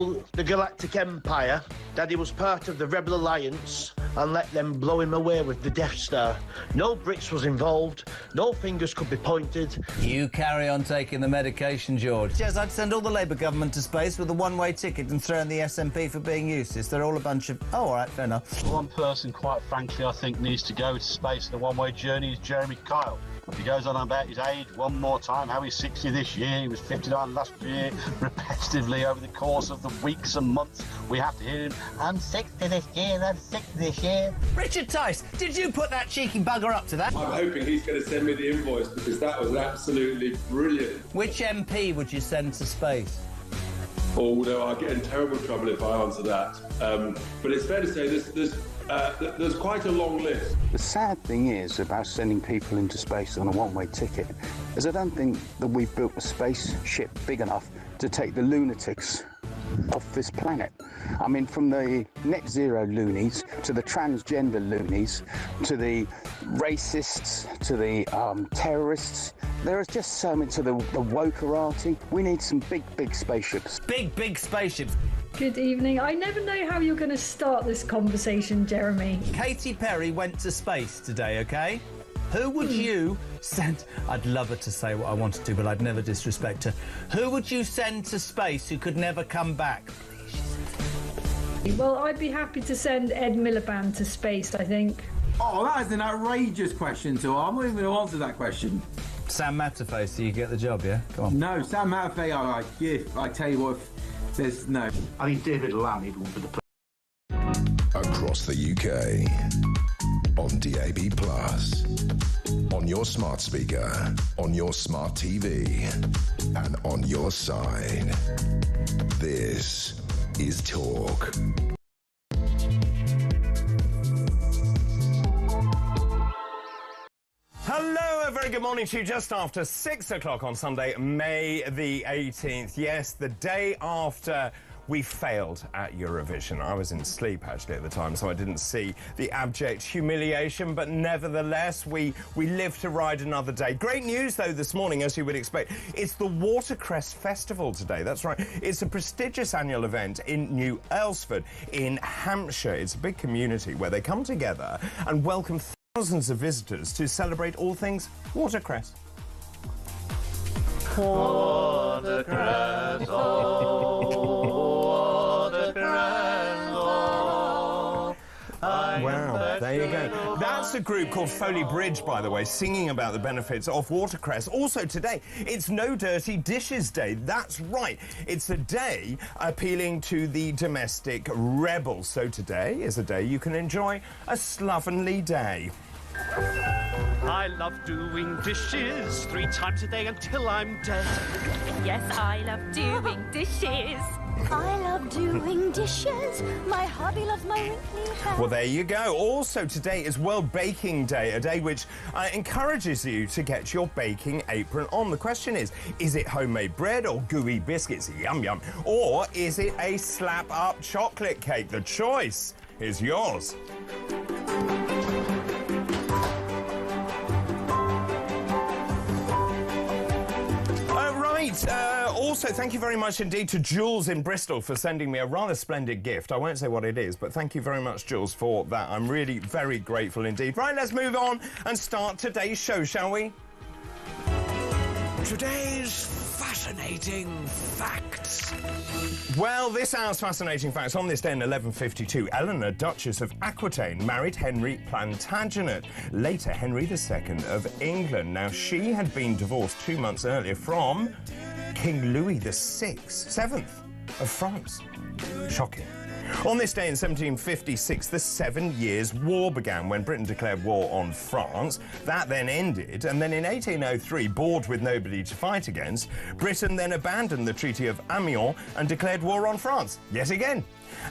the Galactic Empire that he was part of the Rebel Alliance and let them blow him away with the Death Star. No Brits was involved, no fingers could be pointed. You carry on taking the medication, George. Yes, I'd send all the Labour government to space with a one-way ticket and throw in the SNP for being useless. They're all a bunch of... Oh, all right, fair enough. One person, quite frankly, I think needs to go to space in a one-way journey is Jeremy Kyle. He goes on about his age one more time, how he's 60 this year, he was 59 last year, repetitively over the course of the weeks and months. We have to hear him, I'm 60 this year, I'm 60 this year. Richard Tice, did you put that cheeky bugger up to that? I'm hoping he's going to send me the invoice because that was absolutely brilliant. Which MP would you send to space? Although I'll get in terrible trouble if I answer that. But it's fair to say there's quite a long list. The sad thing is about sending people into space on a one-way ticket is I don't think that we've built a spaceship big enough to take the lunatics off this planet. I mean, from the net zero loonies to the transgender loonies to the racists to the terrorists, there is just so much to the wokerati. We need some big spaceships. Big spaceships. Good evening. I never know how you're going to start this conversation, Jeremy. Katy Perry went to space today, OK? Who would you send... I'd love her to say what I wanted to, but I'd never disrespect her. Who would you send to space who could never come back? Well, I'd be happy to send Ed Miliband to space, I think. Oh, that is an outrageous question to I'm not even going to answer that question. Sam Matterface, so you get the job, yeah? Come on. No, Sam Matterface, I tell you what, there's no. I think David Lamb would be the place. Across the UK, on DAB+, on your smart speaker, on your smart TV, and on your side. This is Talk. Hello, a very good morning to you. Just after 6 o'clock on Sunday, May the 18th. Yes, the day after we failed at Eurovision. I was in sleep, actually, at the time, so I didn't see the abject humiliation, but nevertheless, we live to ride another day. Great news, though, this morning, as you would expect. It's the Watercress Festival today. That's right. It's a prestigious annual event in New Aylesford in Hampshire. It's a big community where they come together and welcome thousands of visitors to celebrate all things watercress. Watercress, oh, watercress, oh. Wow, there you go. That's a group called Foley Bridge, by the way, singing about the benefits of watercress. Also today, it's No Dirty Dishes Day. That's right. It's a day appealing to the domestic rebel. So today is a day you can enjoy a slovenly day. I love doing dishes 3 times a day until I'm dead. Yes, I love doing dishes. I love doing dishes. My hubby loves my wrinkly hair. Well, there you go. Also, today is World Baking Day, a day which encourages you to get your baking apron on. The question is it homemade bread or gooey biscuits? Yum, yum. Or is it a slap-up chocolate cake? The choice is yours. Also, thank you very much indeed to Jules in Bristol for sending me a rather splendid gift. I won't say what it is, but thank you very much, Jules, for that. I'm really very grateful indeed. Right, let's move on and start today's show, shall we? Today's fascinating facts. Well, this hour's fascinating facts. On this day in 1152, Eleanor, Duchess of Aquitaine, married Henry Plantagenet, later Henry II of England. Now, she had been divorced 2 months earlier from King Louis VII of France. Shocking. On this day in 1756, the 7 Years' War began when Britain declared war on France. That then ended, and then in 1803, bored with nobody to fight against, Britain then abandoned the Treaty of Amiens and declared war on France, yet again.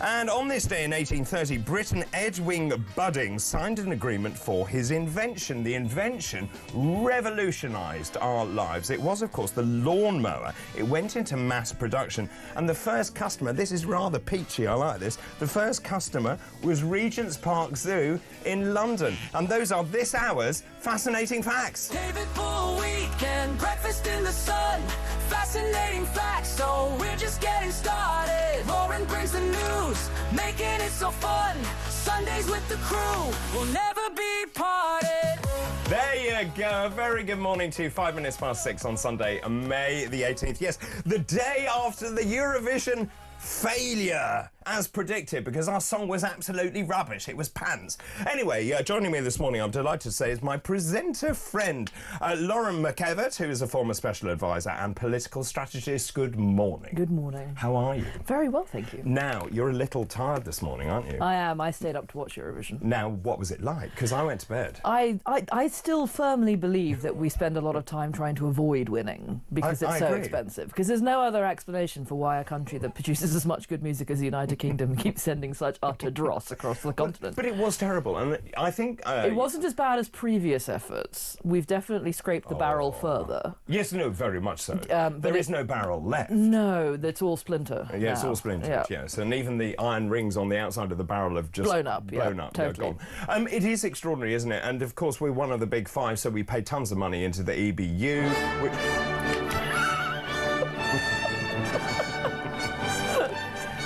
And on this day in 1830, Briton Edwin Budding signed an agreement for his invention. The invention revolutionised our lives. It was, of course, the lawnmower. It went into mass production, and the first customer, this is rather peachy, I like this, the first customer was Regent's Park Zoo in London. And those are this hour's fascinating facts. David Bull weekend, breakfast in the sun, fascinating facts, so we're just getting started. Ellen brings the news, making it so fun. Sundays with the crew will never be parted. There you go. A very good morning to you. 5 minutes past 6 on Sunday, May the 18th. Yes, the day after the Eurovision failure, as predicted, because our song was absolutely rubbish. It was pants. Anyway, joining me this morning, I'm delighted to say, is my presenter friend, Lauren McEvert, who is a former special advisor and political strategist. Good morning. Good morning. How are you? Very well, thank you. Now, you're a little tired this morning, aren't you? I am. I stayed up to watch Eurovision. Now, what was it like? Because I went to bed. I still firmly believe that we spend a lot of time trying to avoid winning because it's so expensive. Because there's no other explanation for why a country that produces as much good music as the United Kingdom keeps sending such utter dross across the continent. But it was terrible, and I think... it wasn't as bad as previous efforts. We've definitely scraped the barrel further. Yes, no, very much so. There is no barrel left. No, it's all splinter. Yeah, it's all splintered, yes. And even the iron rings on the outside of the barrel have just... Blown up, totally. Gone. It is extraordinary, isn't it? And, of course, we're one of the big five, so we pay tons of money into the EBU, which...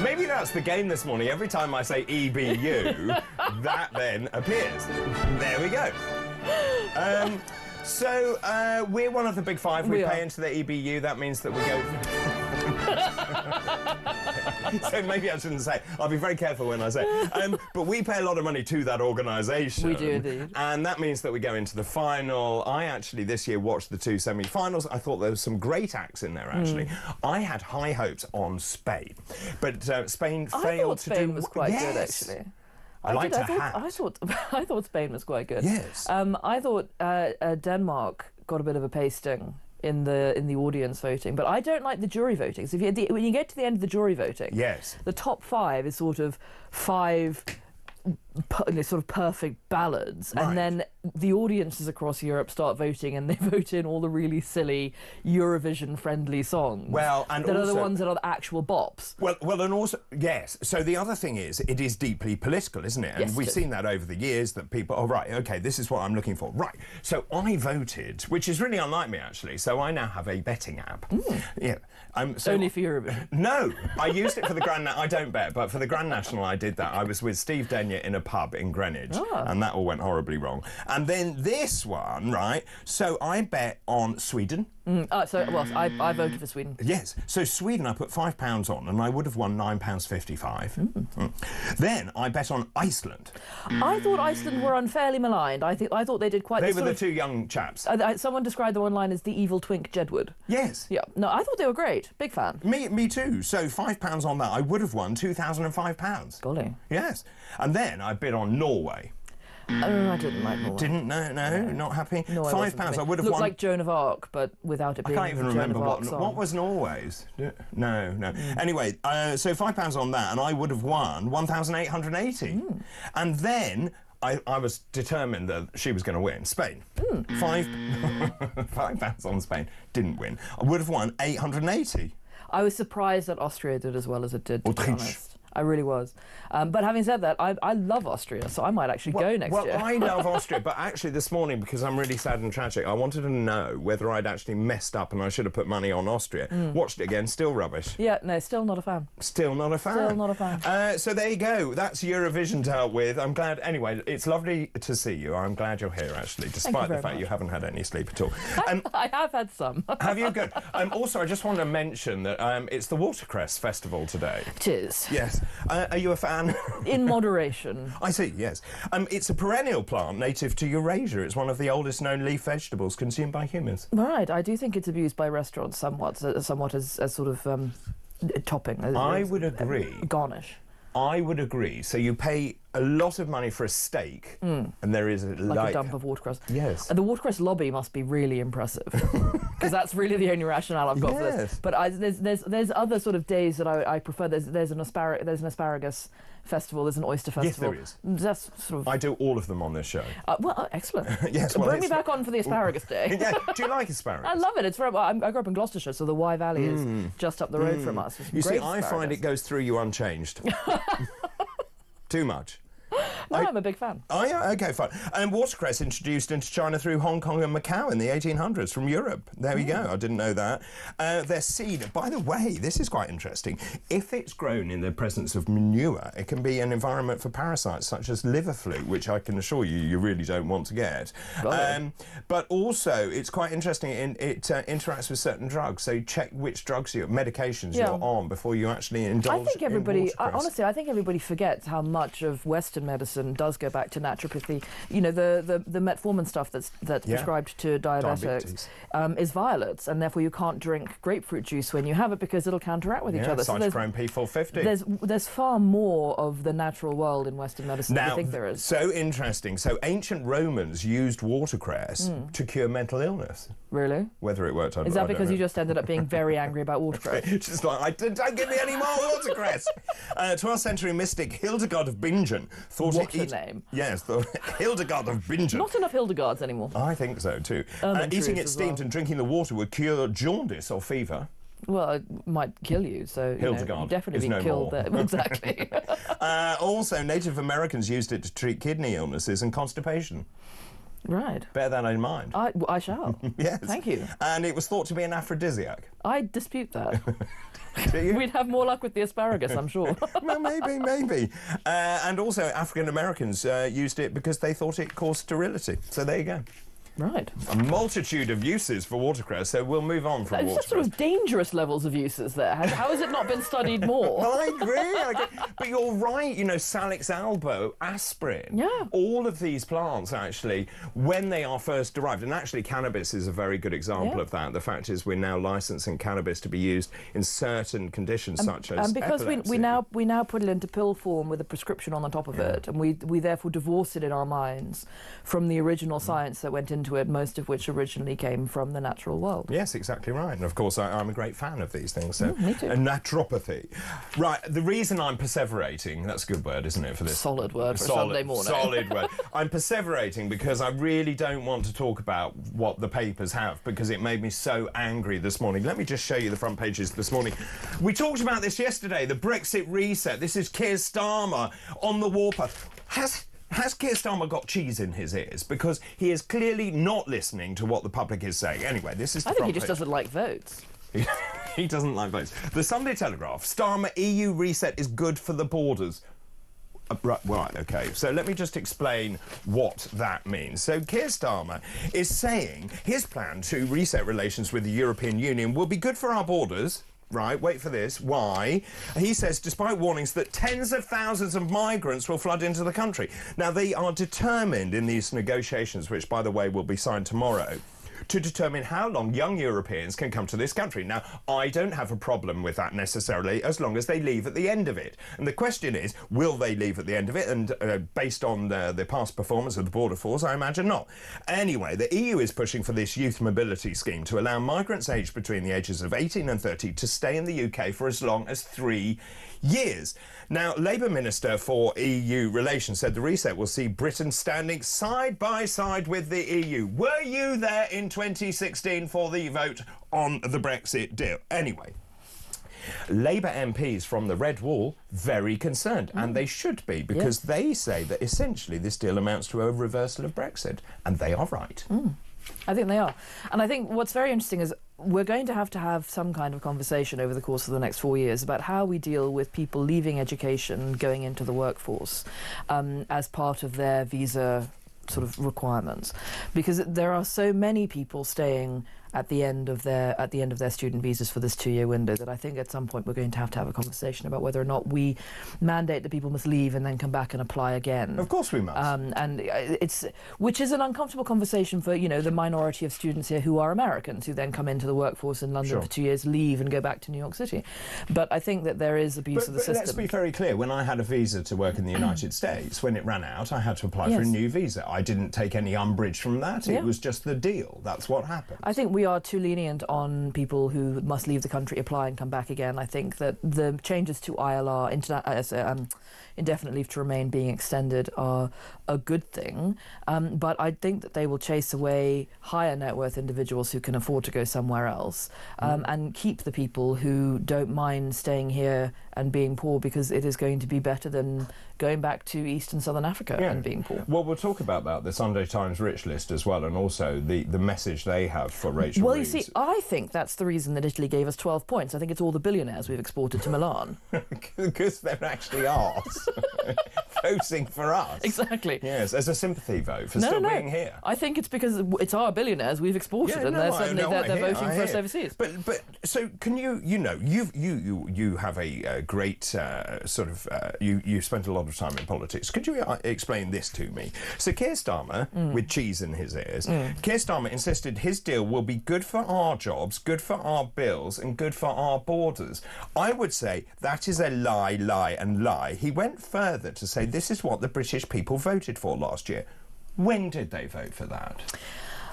Maybe that's the game this morning. Every time I say EBU, that then appears. There we go. So we're one of the big five. We pay into the EBU. That means that we go... So maybe I shouldn't say. I'll be very careful when I say. But we pay a lot of money to that organisation. We do indeed. And that means that we go into the final. I actually this year watched the two semi-finals. I thought there was some great acts in there, actually. I had high hopes on Spain. But Spain failed to do... I thought Spain was quite good, actually. I thought Spain was quite good. Yes. I thought Denmark got a bit of a pasting in the audience voting, but I don't like the jury voting. So when you get to the end of the jury voting, yes, the top five is sort of five sort of perfect ballads, and then the audiences across Europe start voting, and they vote in all the really silly Eurovision-friendly songs. Well, and that also, are the ones that are the actual bops. Well, and also, yes. So the other thing is, it is deeply political, isn't it? And yes, we've seen that over the years, that people, oh, right, OK, this is what I'm looking for. Right. So I voted, which is really unlike me, actually. So I now have a betting app. Yeah. So only for Eurovision? No. I used it for the Grand... I don't bet, but for the Grand National, I did that. I was with Steve Denyer in a pub in Greenwich, and that all went horribly wrong. And then this one, right, so I bet on Sweden. I voted for Sweden. Yes, so Sweden I put £5 on, and I would have won £9.55. Then I bet on Iceland. I thought Iceland were unfairly maligned. I thought they did quite... They were the two young chaps. Someone described them online as the evil twink Jedward. Yes. Yeah. No, I thought they were great. Big fan. Me too. So £5 on that, I would have won £2,005. Golly. Yes. And then I bid on Norway. I didn't like Norway. Didn't? No, not happy? No, £5 I would have won... Looked like Joan of Arc, but without it being I can't even remember what was Norway's. No. Anyway, so £5 on that, and I would have won 1,880. And then I was determined that she was going to win. Spain. £5 on Spain. Didn't win. I would have won 880. I was surprised that Austria did as well as it did, to be honest. I really was. But having said that, I love Austria, so I might actually go next year. Well, I love Austria, but actually this morning, because I'm really sad and tragic, I wanted to know whether I'd actually messed up and I should have put money on Austria. Watched it again, still rubbish. Yeah, no, still not a fan. Still not a fan? Still not a fan. So there you go. That's Eurovision dealt with. I'm glad... Anyway, it's lovely to see you. I'm glad you're here, actually, despite the fact you haven't had any sleep at all. I have had some. Have you? Good. Also, I just want to mention that it's the Watercress Festival today. It is. Yes. Are you a fan? In moderation. I see, yes. It's a perennial plant native to Eurasia. It's one of the oldest known leaf vegetables consumed by humans. Right, I do think it's abused by restaurants somewhat as sort of topping. I would agree. Garnish. I would agree. So you pay a lot of money for a steak, and there is a dump of watercress. Yes. The watercress lobby must be really impressive, because that's really the only rationale I've got for this. But there's other sort of days that I prefer. There's an asparagus festival. There's an oyster festival. Yes, there is. That's sort of... I do all of them on this show. Excellent. Yes. Well, bring me back on for the asparagus day. Yeah. Do you like asparagus? I love it. It's from... I grew up in Gloucestershire, so the Wye Valley is just up the road from us. You see, I find it goes through you unchanged. Too much. No, I'm a big fan. Oh, yeah, OK, fine. And watercress introduced into China through Hong Kong and Macau in the 1800s from Europe. There we go, I didn't know that. Their seed, by the way, this is quite interesting. If it's grown in the presence of manure, it can be an environment for parasites such as liver flu, which I can assure you, you really don't want to get. But also, it's quite interesting, it interacts with certain drugs, so check which drugs, medications you're on before you actually indulge I think everybody, in watercress. honestly, I think everybody forgets how much of Western medicine does go back to naturopathy. You know, the metformin stuff that's prescribed to diabetics is violets, and therefore you can't drink grapefruit juice when you have it because it'll counteract with each other. Cytochrome P450. There's far more of the natural world in Western medicine than you think there is. So interesting. So ancient Romans used watercress to cure mental illness. Really? Whether it worked, is that because you just ended up being very angry about watercress? Just like, don't give me any more watercress. 12th century mystic Hildegard of Bingen thought what a name. Yes, Hildegard of Bingen. Not enough Hildegards anymore. I think so too. Eating it steamed and drinking the water would cure jaundice or fever. Well, it might kill you, so Hildegard you'd definitely is be killed no there. Exactly. Also, Native Americans used it to treat kidney illnesses and constipation. Right. Bear that in mind. I shall. Yes. Thank you. And it was thought to be an aphrodisiac. I dispute that. We'd have more luck with the asparagus, I'm sure. Well, maybe. And also, African Americans used it because they thought it caused sterility. So there you go. Right. A multitude of uses for watercress, so we'll move on from watercress. It's sort of dangerous levels of uses there. How has it not been studied more? Well, I agree. But you're right, you know, Salix albo, aspirin, all of these plants, actually, when they are first derived, and actually cannabis is a very good example of that. The fact is we're now licensing cannabis to be used in certain conditions such as and because epilepsy. we now put it into pill form with a prescription on the top of it, and we therefore divorce it in our minds from the original science that went into it, most of which originally came from the natural world. Yes, exactly right. And of course, I'm a great fan of these things. So, me too. Naturopathy. Right, the reason I'm perseverating, that's a good word, isn't it, for this? Solid word for Sunday morning. Solid word. I'm perseverating because I really don't want to talk about what the papers have because it made me so angry this morning. Let me just show you the front pages this morning. We talked about this yesterday, the Brexit reset. This is Keir Starmer on the warpath. Has Keir Starmer got cheese in his ears? Because he is clearly not listening to what the public is saying. Anyway, this is the I think front he just page. doesn't like votes. He doesn't like votes. The Sunday Telegraph. Starmer EU reset is good for the borders. Right, OK. So let me just explain what that means. So Keir Starmer is saying his plan to reset relations with the European Union will be good for our borders. Right, wait for this. Why? He says, despite warnings that tens of thousands of migrants will flood into the country. Now, they are determined in these negotiations, which, by the way, will be signed tomorrow, to determine how long young Europeans can come to this country. Now, I don't have a problem with that necessarily, as long as they leave at the end of it. And the question is, will they leave at the end of it? And based on the past performance of the border force, I imagine not. Anyway, the EU is pushing for this youth mobility scheme to allow migrants aged between the ages of 18 and 30 to stay in the UK for as long as 3 years. Now, Labour Minister for EU Relations said the reset will see Britain standing side by side with the EU. Were you there in 2016 for the vote on the Brexit deal? Anyway, Labour MPs from the Red Wall very concerned, and they should be, because they say that essentially this deal amounts to a reversal of Brexit, and they are right. I think they are. And I think what's very interesting is we're going to have some kind of conversation over the course of the next 4 years about how we deal with people leaving education, going into the workforce as part of their visa sort of requirements, because there are so many people staying at the end of their student visas for this 2-year window that I think at some point we're going to have a conversation about whether or not we mandate that people must leave and then come back and apply again. Of course we must. Which is an uncomfortable conversation for, you know, the minority of students here who are Americans, who then come into the workforce in London for 2 years, leave and go back to New York City. But I think that there is abuse of the system. Let's be very clear. When I had a visa to work in the United States, when it ran out, I had to apply for a new visa. I didn't take any umbrage from that. It was just the deal. That's what happened. I think we are too lenient on people who must leave the country, apply and come back again. I think that the changes to ILR, indefinite leave to remain, being extended are a good thing, but I think that they will chase away higher net worth individuals who can afford to go somewhere else, and keep the people who don't mind staying here and being poor, because it is going to be better than going back to East and Southern Africa and being poor. Well, we'll talk about that, the Sunday Times rich list as well, and also the message they have for Rachel Well, Reeves. you see, I think that's the reason that Italy gave us 12 points. I think it's all the billionaires we've exported to Milan. Because they're actually ours. Voting for us. Exactly. Yes, as a sympathy vote for still being here. I think it's because it's our billionaires we've exported, and they're voting for us overseas. But so can you have a great sort of you spent a lot of time in politics. Could you explain this to me? So Keir Starmer, with cheese in his ears, Keir Starmer insisted his deal will be good for our jobs, good for our bills, and good for our borders. I would say that is a lie, and lie. He went further to say this is what the British people voted for last year. When did they vote for that?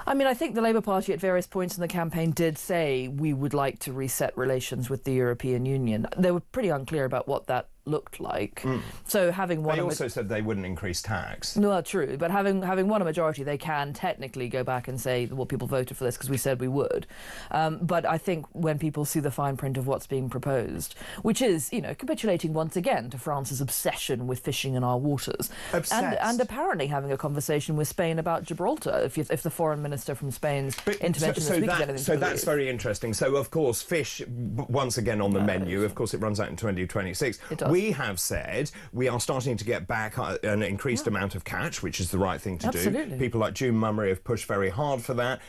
I mean, I think the Labour Party at various points in the campaign did say we would like to reset relations with the European Union. They were pretty unclear about what that looked like. So having won... They also said they wouldn't increase tax. No, true. But having won a majority, they can technically go back and say, well, people voted for this because we said we would. But I think when people see the fine print of what's being proposed, which is, capitulating once again to France's obsession with fishing in our waters. And apparently having a conversation with Spain about Gibraltar, if the foreign minister from Spain's intervention this week is anything to believe. That's very interesting. So, of course, fish, once again on the menu, of course, it runs out in 2026. It does. We have said we are starting to get back an increased amount of catch, which is the right thing to do. People like June Mummery have pushed very hard for that,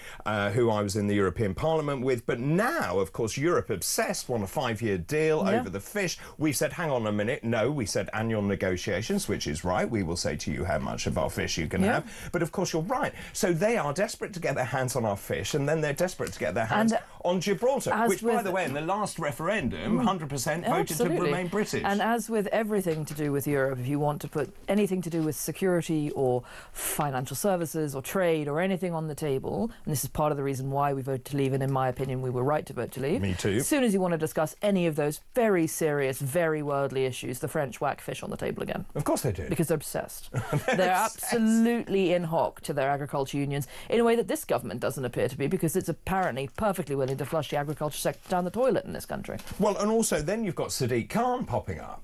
who I was in the European Parliament with. But now, of course, Europe obsessed, want a 5-year deal over the fish. We said, hang on a minute. No, we said annual negotiations, which is right. We will say to you how much of our fish you can have. But, of course, you're right. So they are desperate to get their hands on our fish, and then they're desperate to get their hands on Gibraltar, which, by the way, in the last referendum, 100% voted to remain British. And as with everything to do with Europe, if you want to put anything to do with security or financial services or trade or anything on the table, and this is part of the reason why we voted to leave, and in my opinion we were right to vote to leave. Me too. As soon as you want to discuss any of those very serious, very worldly issues, the French whack fish on the table again. Of course they do. Because they're obsessed. They're absolutely in hock to their agriculture unions in a way that this government doesn't appear to be, because it's apparently perfectly willing to flush the agriculture sector down the toilet in this country. Well, and also then you've got Sadiq Khan popping up.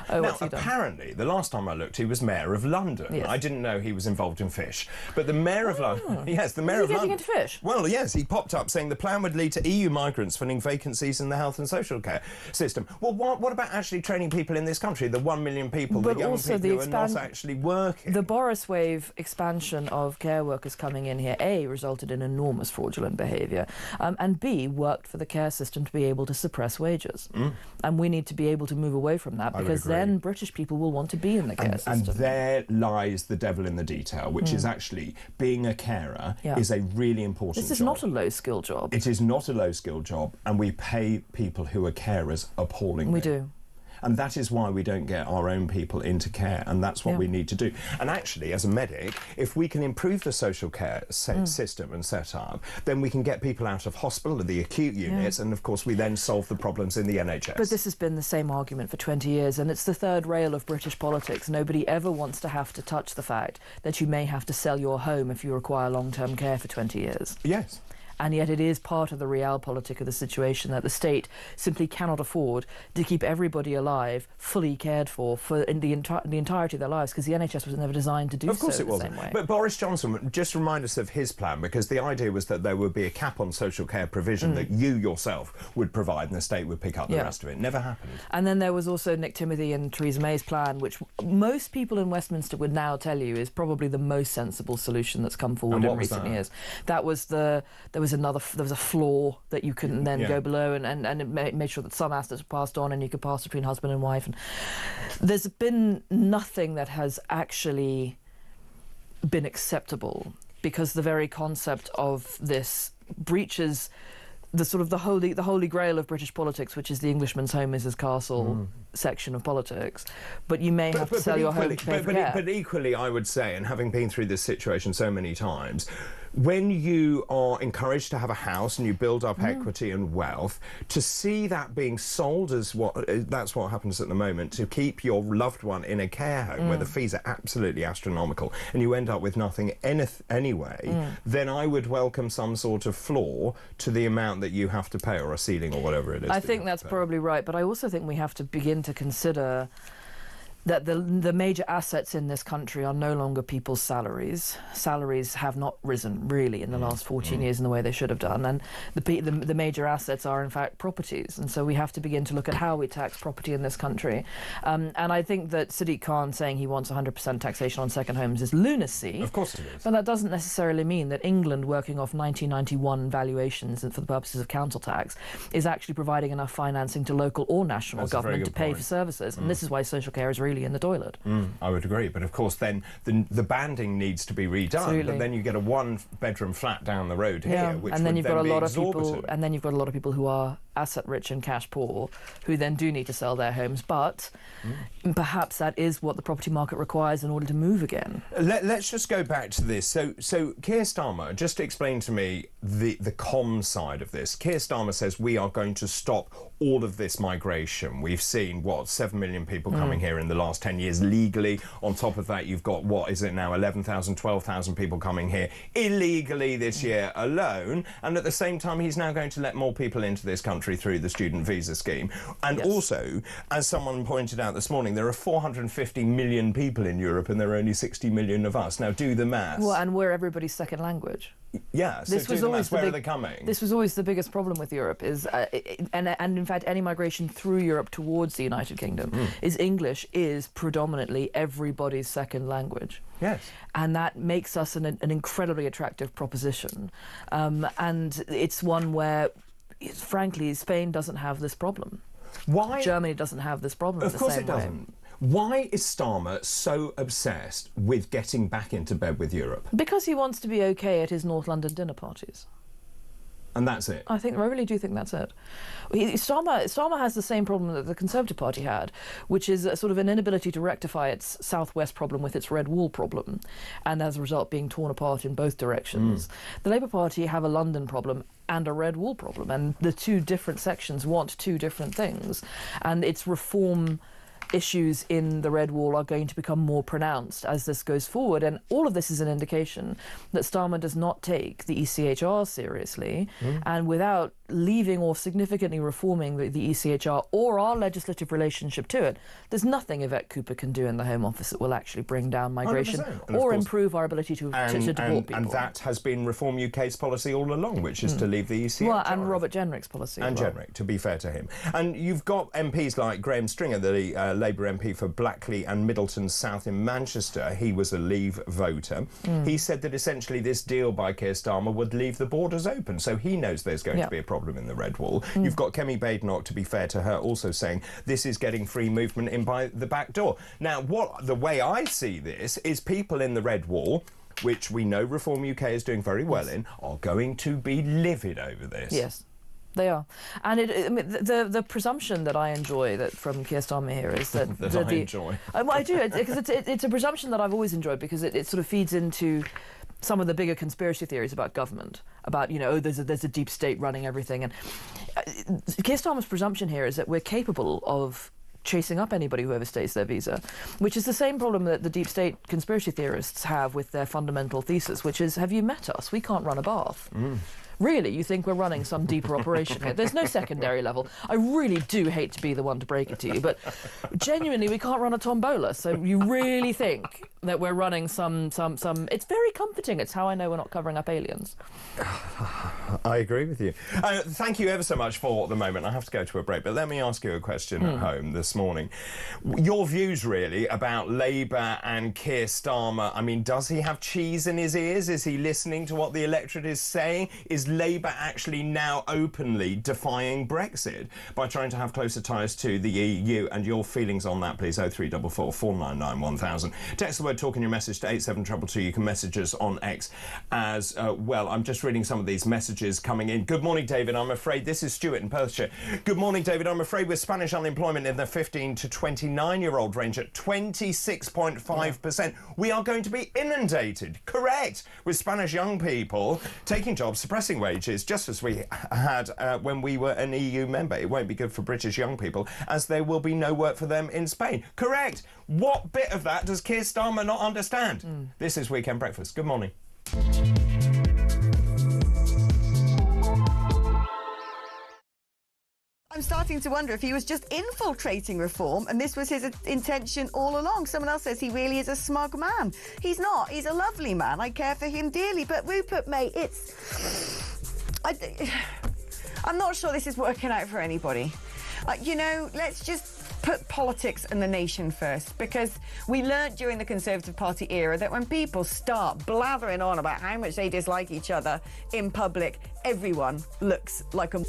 Oh, now, what's he done? Apparently, the last time I looked, he was mayor of London. Yes. I didn't know he was involved in fish. But the mayor of London... Yes, the mayor of London... Is he getting into fish? Well, yes, he popped up saying the plan would lead to EU migrants filling vacancies in the health and social care system. Well, what about actually training people in this country, the 1 million people, but the young also people who are not actually working? The Boris wave expansion of care workers coming in here, A, resulted in enormous fraudulent behaviour, and B, worked for the care system to be able to suppress wages. And we need to be able to move away from that, because then British people will want to be in the care system. And there lies the devil in the detail, which is actually being a carer is a really important job. This is not a low-skill job. It is not a low-skill job, and we pay people who are carers appallingly. We do. And that is why we don't get our own people into care, and that's what we need to do. And actually, as a medic, if we can improve the social care system and set up, then we can get people out of hospital, the acute units, and of course we then solve the problems in the NHS. But this has been the same argument for 20 years, and it's the third rail of British politics. Nobody ever wants to have to touch the fact that you may have to sell your home if you require long-term care for 20 years. Yes. And yet it is part of the realpolitik of the situation that the state simply cannot afford to keep everybody alive, fully cared for the entirety of their lives, because the NHS was never designed to do so. Of course it wasn't. But Boris Johnson, just remind us of his plan, because the idea was that there would be a cap on social care provision that you yourself would provide and the state would pick up the rest of it. Never happened. And then there was also Nick Timothy and Theresa May's plan, which most people in Westminster would now tell you is probably the most sensible solution that's come forward in recent years. There was a floor that you couldn't then go below, and it made sure that some assets were passed on and you could pass between husband and wife. And there's been nothing that has actually been acceptable, because the very concept of this breaches the holy grail of British politics, which is the Englishman's home is his castle section of politics. But you may have to sell your home to pay for care. But equally, I would say, and having been through this situation so many times, when you are encouraged to have a house and you build up equity and wealth, to see that being sold as that's what happens at the moment, to keep your loved one in a care home where the fees are absolutely astronomical and you end up with nothing anyway, then I would welcome some sort of floor to the amount that you have to pay, or a ceiling, or whatever it is. I think that's probably right, but I also think we have to begin to consider that the major assets in this country are no longer people's salaries. Salaries have not risen, really, in the last 14 years in the way they should have done, and the major assets are, in fact, properties. And so we have to begin to look at how we tax property in this country. And I think that Sadiq Khan saying he wants 100% taxation on second homes is lunacy. Of course it is. But that doesn't necessarily mean that England, working off 1991 valuations and for the purposes of council tax, is actually providing enough financing to local or national government to pay for services. And this is why social care is really in the toilet. I would agree, but of course then the banding needs to be redone. Absolutely. But then you get a one-bedroom flat down the road here, which and then would you've got a be lot exorbitant. of people, and then you've got a lot of people who are asset rich and cash poor, who then do need to sell their homes. But perhaps that is what the property market requires in order to move again. Let's just go back to this. So Keir Starmer, just explain to me the comms side of this. Keir Starmer says we are going to stop all of this migration. We've seen, 7 million people coming here in the last 10 years legally. On top of that, you've got, 11,000, 12,000 people coming here illegally this year alone. And at the same time, he's now going to let more people into this country through the student visa scheme. And also, as someone pointed out this morning, there are 450 million people in Europe and there are only 60 million of us. Now, do the maths. Well, and we're everybody's second language. Yeah, so this was always where are they coming? This was always the biggest problem with Europe, is and in fact any migration through Europe towards the United Kingdom is English is predominantly everybody's second language. Yes. And that makes us an incredibly attractive proposition. And it's one where, frankly, Spain doesn't have this problem. Why? Germany doesn't have this problem. Of course it doesn't. Why is Starmer so obsessed with getting back into bed with Europe? Because he wants to be okay at his North London dinner parties. And that's it? I really do think that's it. Starmer has the same problem that the Conservative Party had, which is a sort of an inability to rectify its southwest problem with its red wall problem, and as a result being torn apart in both directions. The Labour Party have a London problem and a red wall problem, and the two different sections want two different things, and its reform issues in the red wall are going to become more pronounced as this goes forward, and all of this is an indication that Starmer does not take the ECHR seriously, and without leaving or significantly reforming the ECHR or our legislative relationship to it, there's nothing Yvette Cooper can do in the Home Office that will actually bring down migration or improve our ability to deport people. And that has been Reform UK's policy all along, which is to leave the ECHR. Well, and Robert Jenrick's policy and as well. Jenrick, to be fair to him. And you've got MPs like Graham Stringer, the Labour MP for Blackley and Middleton South in Manchester. He was a Leave voter. He said that essentially this deal by Keir Starmer would leave the borders open, so he knows there's going to be a problem in the red wall. You've got Kemi Badenoch, to be fair to her, also saying this is getting free movement in by the back door. Now, the way I see this is people in the red wall, which we know Reform UK is doing very well in, are going to be livid over this. Yes. They are, and the presumption that I enjoy from Keir Starmer here is that I enjoy. I do, because it's a presumption that I've always enjoyed, because it sort of feeds into some of the bigger conspiracy theories about government, about there's a deep state running everything, and Keir Starmer's presumption here is that we're capable of chasing up anybody who overstays their visa, which is the same problem that the deep state conspiracy theorists have with their fundamental thesis, which is, have you met us? We can't run a bath. Really, you think we're running some deeper operation here? There's no secondary level. I really do hate to be the one to break it to you, but genuinely, we can't run a tombola. So you really think that we're running some... It's very comforting. It's how I know we're not covering up aliens. I agree with you. Thank you ever so much for the moment. I have to go to a break, but let me ask you a question at home this morning. Your views, really, about Labour and Keir Starmer. I mean, does he have cheese in his ears? Is he listening to what the electorate is saying? Is Labour actually now openly defying Brexit by trying to have closer ties to the EU? And your feelings on that, please, 0344 499 1000. Text the word talking your message to 87222. You can message us on X as well. I'm just reading some of these messages coming in. Good morning, David. I'm afraid, this is Stuart in Perthshire. Good morning, David. I'm afraid with Spanish unemployment in the 15 to 29-year-old range at 26.5%, we are going to be inundated, correct, with Spanish young people taking jobs, suppressing wages, just as we had when we were an EU member. It won't be good for British young people, as there will be no work for them in Spain. Correct. What bit of that does Keir Starmer not understand? This is Weekend Breakfast. Good morning. I'm starting to wonder if he was just infiltrating reform and this was his intention all along. Someone else says he really is a smug man. He's not. He's a lovely man. I care for him dearly. But Rupert, mate, I'm not sure this is working out for anybody. You know, let's just put politics and the nation first, because we learnt during the Conservative Party era that when people start blathering on about how much they dislike each other in public, everyone looks like a...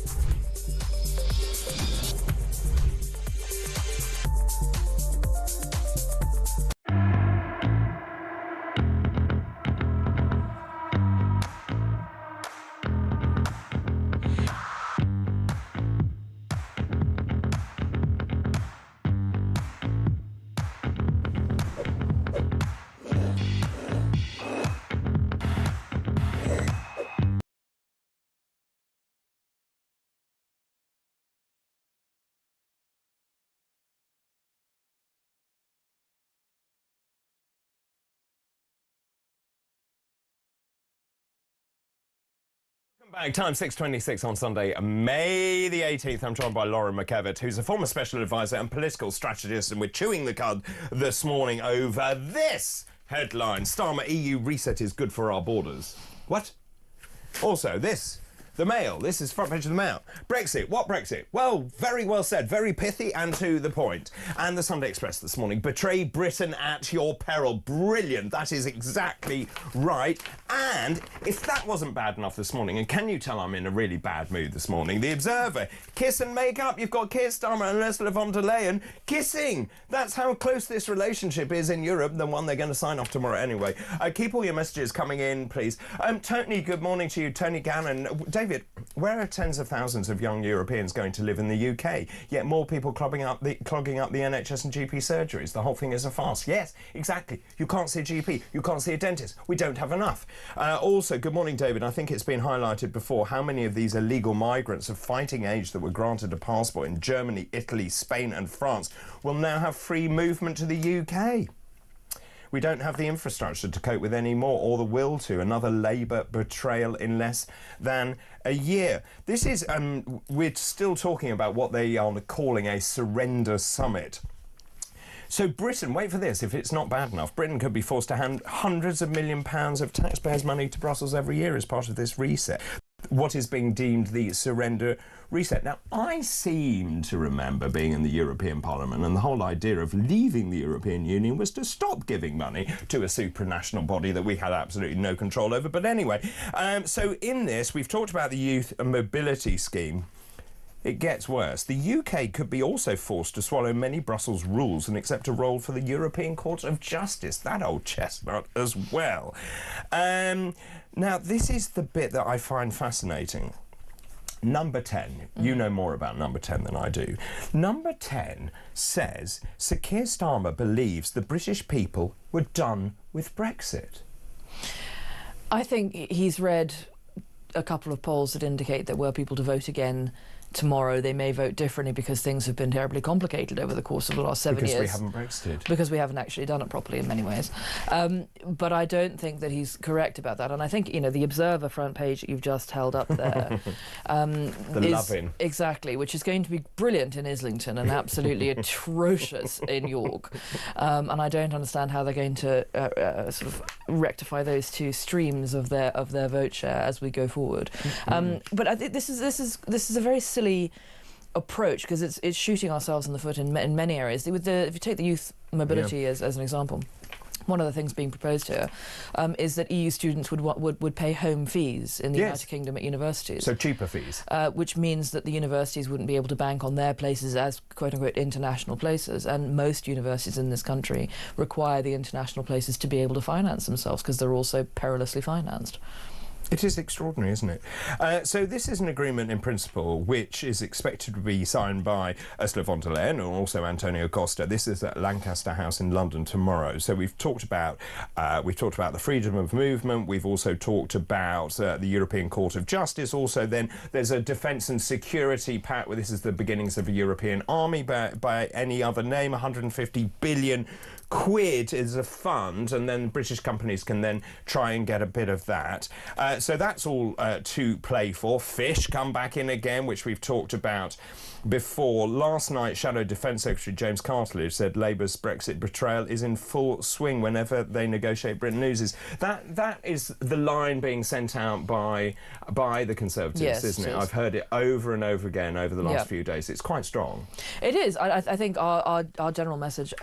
Back, time 6:26 on Sunday, May the 18th. I'm joined by Lauren McKevitt, who's a former special advisor and political strategist, and we're chewing the cud this morning over this headline: Starmer, EU reset is good for our borders. What? Also, this. The Mail. This is front page of the Mail. Brexit. What Brexit? Well, very well said. Very pithy and to the point. And the Sunday Express this morning. Betray Britain at your peril. Brilliant. That is exactly right. And if that wasn't bad enough this morning, and can you tell I'm in a really bad mood this morning? The Observer. Kiss and make up. You've got Keir Starmer and Ursula von der Leyen kissing. That's how close this relationship is in Europe, the one they're going to sign off tomorrow anyway. Keep all your messages coming in, please. Tony, good morning to you. Tony Gannon. David, where are tens of thousands of young Europeans going to live in the UK? Yet more people clogging up the NHS and GP surgeries. The whole thing is a farce. Yes, exactly. You can't see a GP. You can't see a dentist. We don't have enough. Also, good morning, David. I think it's been highlighted before how many of these illegal migrants of fighting age that were granted a passport in Germany, Italy, Spain and France will now have free movement to the UK. We don't have the infrastructure to cope with any more, or the will to. Another Labour betrayal in less than a year. This is, we're still talking about what they are calling a surrender summit. So Britain, wait for this, if it's not bad enough, Britain could be forced to hand hundreds of £millions of taxpayers' money to Brussels every year as part of this reset. What is being deemed the surrender reset. Now, I seem to remember being in the European Parliament, and the whole idea of leaving the European Union was to stop giving money to a supranational body that we had absolutely no control over. But anyway, so in this, we've talked about the Youth Mobility Scheme. It gets worse. The UK could be also forced to swallow many Brussels rules and accept a role for the European Court of Justice. That old chestnut as well. Now, this is the bit that I find fascinating. Number 10. You know more about Number 10 than I do. Number 10 says Sir Keir Starmer believes the British people were done with Brexit. I think he's read a couple of polls that indicate that were people to vote again tomorrow, they may vote differently because things have been terribly complicated over the course of the last 7 years. Because we haven't Brexited. Because we haven't actually done it properly in many ways. But I don't think that he's correct about that. And I think, you know, the Observer front page that you've just held up there... the loving. Exactly, which is going to be brilliant in Islington and absolutely atrocious in York. And I don't understand how they're going to sort of rectify those two streams of their vote share as we go forward. But I think this is a very silly approach, because it's shooting ourselves in the foot in many areas. If you take the youth mobility as an example, one of the things being proposed here is that EU students would pay home fees in the United Kingdom at universities. So cheaper fees. Which means that the universities wouldn't be able to bank on their places as quote-unquote international places, and most universities in this country require the international places to be able to finance themselves because they're also perilously financed. It is extraordinary, isn't it? So this is an agreement in principle which is expected to be signed by Ursula von der Leyen and also Antonio Costa. This is at Lancaster House in London tomorrow. So we've talked about the freedom of movement. We've also talked about the European Court of Justice. Also, then there's a defence and security pact. This is the beginnings of a European army by any other name. 150 billion quid is a fund, and then British companies can then try and get a bit of that. So that's all to play for. Fish come back in again, which we've talked about before. Last night, Shadow Defence Secretary James Cartledge said Labour's Brexit betrayal is in full swing whenever they negotiate Britain loses. That is the line being sent out by the Conservatives, isn't it? I've heard it over and over again over the last few days. It's quite strong. It is. I think our general message,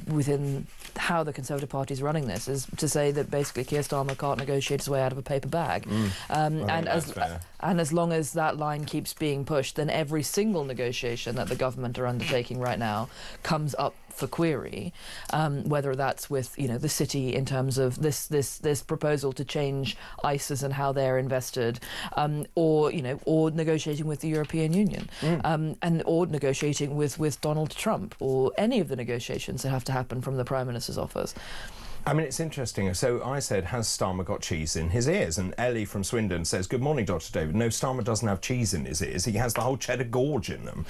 within how the Conservative Party is running this, is to say that basically Keir Starmer can't negotiate his way out of a paper bag. And as long as that line keeps being pushed, then every single negotiation that the government are undertaking right now comes up for query, whether that's with the city in terms of this proposal to change ISAs and how they're invested, or negotiating with the European Union, or negotiating with Donald Trump, or any of the negotiations that have to happen from the Prime Minister's office. I mean, it's interesting. So I said, has Starmer got cheese in his ears? And Ellie from Swindon says, good morning, Dr. David. No, Starmer doesn't have cheese in his ears. He has the whole cheddar gorge in them.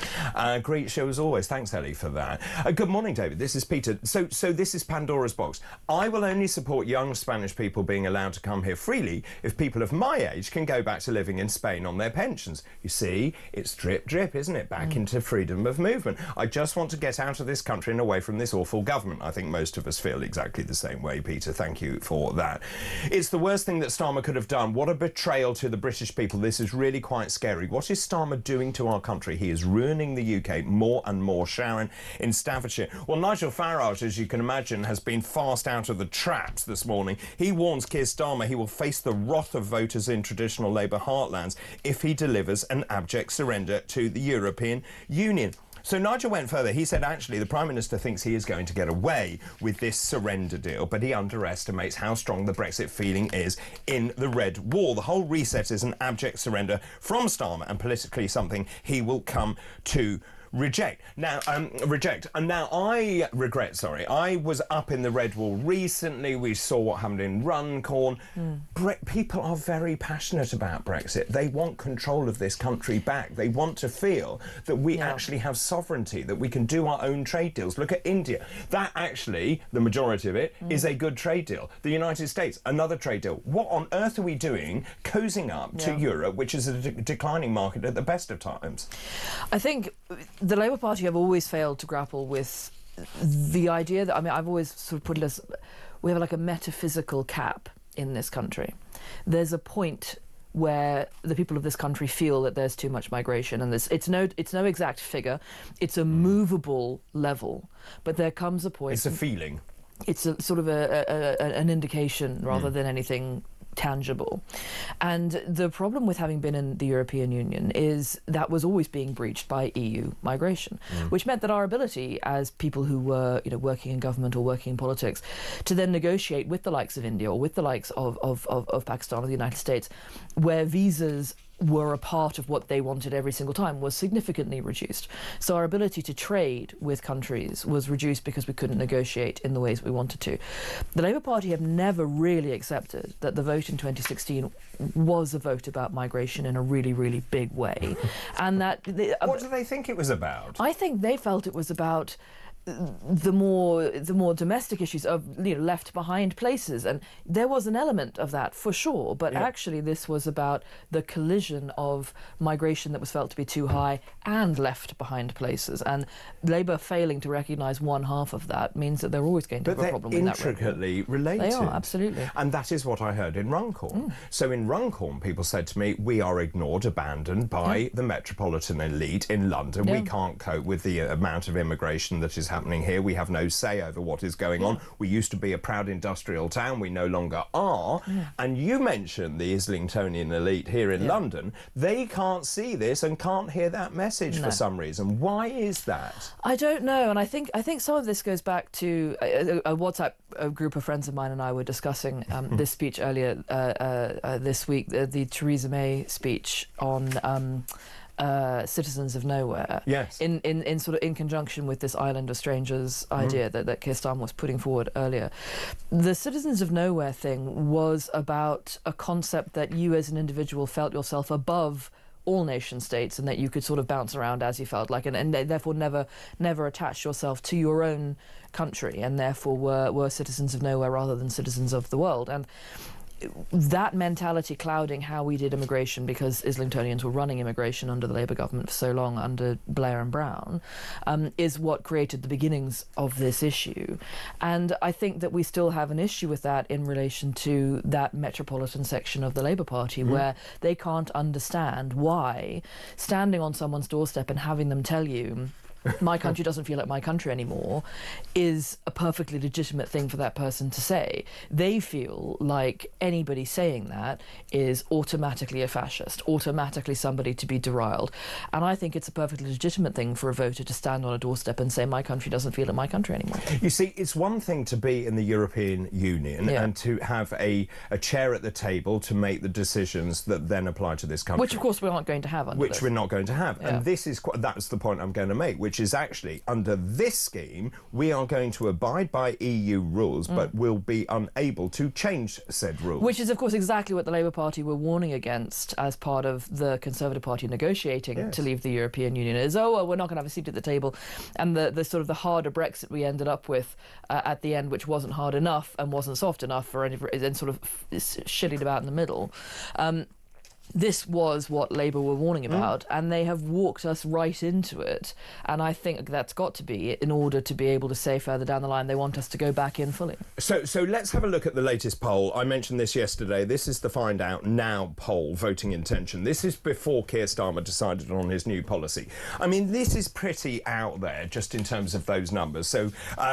Great show as always. Thanks, Ellie, for that. Good morning, David. This is Peter. So this is Pandora's box. I will only support young Spanish people being allowed to come here freely if people of my age can go back to living in Spain on their pensions. You see, it's drip, drip, isn't it? Back into freedom of movement. I just want to get out of this country and away from this awful government. I think most of us feel exactly the same way, Peter. Thank you for that. It's the worst thing that Starmer could have done. What a betrayal to the British people. This is really quite scary. What is Starmer doing to our country? He is ruining the UK more and more. Sharon in Staffordshire. Well, Nigel Farage, as you can imagine, has been fast out of the traps this morning. He warns Keir Starmer he will face the wrath of voters in traditional Labour heartlands if he delivers an abject surrender to the European Union. So Nigel went further. He said, actually, the Prime Minister thinks he is going to get away with this surrender deal, but he underestimates how strong the Brexit feeling is in the Red Wall. The whole reset is an abject surrender from Starmer and politically something he will come to reject. Now, And now I regret, I was up in the Red Wall recently. We saw what happened in Runcorn. People are very passionate about Brexit. They want control of this country back. They want to feel that we actually have sovereignty, that we can do our own trade deals. Look at India. That actually, the majority of it, is a good trade deal. The United States, another trade deal. What on earth are we doing cozying up to Europe, which is a declining market at the best of times? I think the Labour Party have always failed to grapple with the idea that, I've always sort of put it as, we have like a metaphysical cap in this country. There's a point where the people of this country feel that there's too much migration, and it's no exact figure, it's a movable level, but there comes a point. It's a feeling. It's a sort of an indication rather than anything tangible. And the problem with having been in the European Union is that was always being breached by EU migration, which meant that our ability as people who were working in government or working in politics to then negotiate with the likes of India or with the likes of Pakistan or the United States, where visas were a part of what they wanted every single time, was significantly reduced. So our ability to trade with countries was reduced because we couldn't negotiate in the ways we wanted to. The Labour Party have never really accepted that the vote in 2016 was a vote about migration in a really, really big way. And that... What do they think it was about? I think they felt it was about the more domestic issues of left behind places, and there was an element of that for sure, but actually this was about the collision of migration that was felt to be too high and left behind places, and Labour failing to recognise one half of that means that they're always going to have a problem with that. But they're intricately related. They are, absolutely. And that is what I heard in Runcorn. So in Runcorn, people said to me, we are ignored, abandoned by the metropolitan elite in London. We can't cope with the amount of immigration that is happening here. We have no say over what is going on. We used to be a proud industrial town. We no longer are. And you mentioned the Islingtonian elite here in London. They can't see this and can't hear that message for some reason. Why is that? I don't know, and I think some of this goes back to a WhatsApp group of friends of mine and I were discussing this speech earlier this week, the Theresa May speech on citizens of nowhere. Yes. In sort of in conjunction with this island of strangers idea that Keir Starmer was putting forward earlier. The citizens of nowhere thing was about a concept that you as an individual felt yourself above all nation states and that you could sort of bounce around as you felt like, and therefore never attached yourself to your own country, and therefore were citizens of nowhere rather than citizens of the world. And that mentality clouding how we did immigration, because Islingtonians were running immigration under the Labour government for so long, under Blair and Brown, is what created the beginnings of this issue. And I think that we still have an issue with that in relation to that metropolitan section of the Labour Party, where they can't understand why standing on someone's doorstep and having them tell you my country doesn't feel like my country anymore is a perfectly legitimate thing for that person to say. They feel like anybody saying that is automatically a fascist, automatically somebody to be deriled. And I think it's a perfectly legitimate thing for a voter to stand on a doorstep and say, my country doesn't feel like my country anymore. You see, it's one thing to be in the European Union and to have a chair at the table to make the decisions that then apply to this country. Which, of course, we aren't going to have under this. We're not going to have. And this is that's the point I'm going to make, which is actually, under this scheme, we are going to abide by EU rules, but will be unable to change said rules. Which is, of course, exactly what the Labour Party were warning against as part of the Conservative Party negotiating to leave the European Union, is, well, we're not going to have a seat at the table. And the sort of the harder Brexit we ended up with at the end, which wasn't hard enough and wasn't soft enough for any, and sort of shitted about in the middle. This was what Labour were warning about, and they have walked us right into it. And I think that's got to be in order to be able to say further down the line they want us to go back in fully. So let's have a look at the latest poll. I mentioned this yesterday. This is the Find Out Now poll, voting intention. This is before Keir Starmer decided on his new policy. I mean, this is pretty out there just in terms of those numbers. So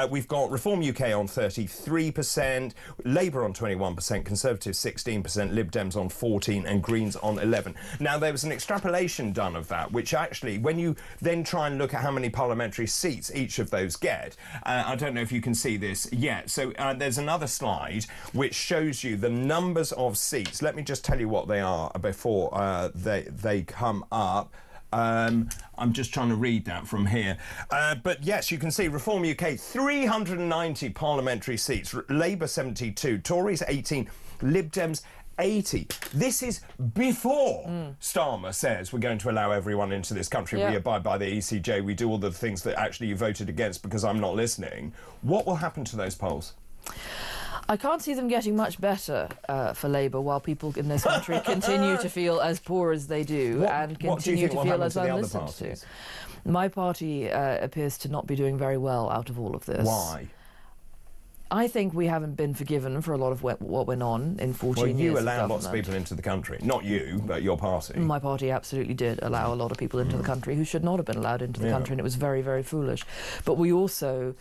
we've got Reform UK on 33%, Labour on 21%, Conservatives 16%, Lib Dems on 14%, and Greens on 11%. Now, there was an extrapolation done of that, which actually, when you then try and look at how many parliamentary seats each of those get, I don't know if you can see this yet. So there's another slide which shows you the numbers of seats. Let me just tell you what they are before they come up. I'm just trying to read that from here. But yes, you can see Reform UK, 390 parliamentary seats, Labour 72, Tories 18, Lib Dems 80. This is before Starmer says we're going to allow everyone into this country. We abide by the ECJ. We do all the things that actually you voted against because I'm not listening. What will happen to those polls? I can't see them getting much better for Labour while people in this country continue to feel as poor as they do and continue to feel as unlistened to. My party appears to not be doing very well out of all of this. Why? I think we haven't been forgiven for a lot of what went on in 14 years. Well, you allowed lots of people into the country. Not you, but your party. My party absolutely did allow a lot of people into the country who should not have been allowed into the country, and it was very, very foolish. But we also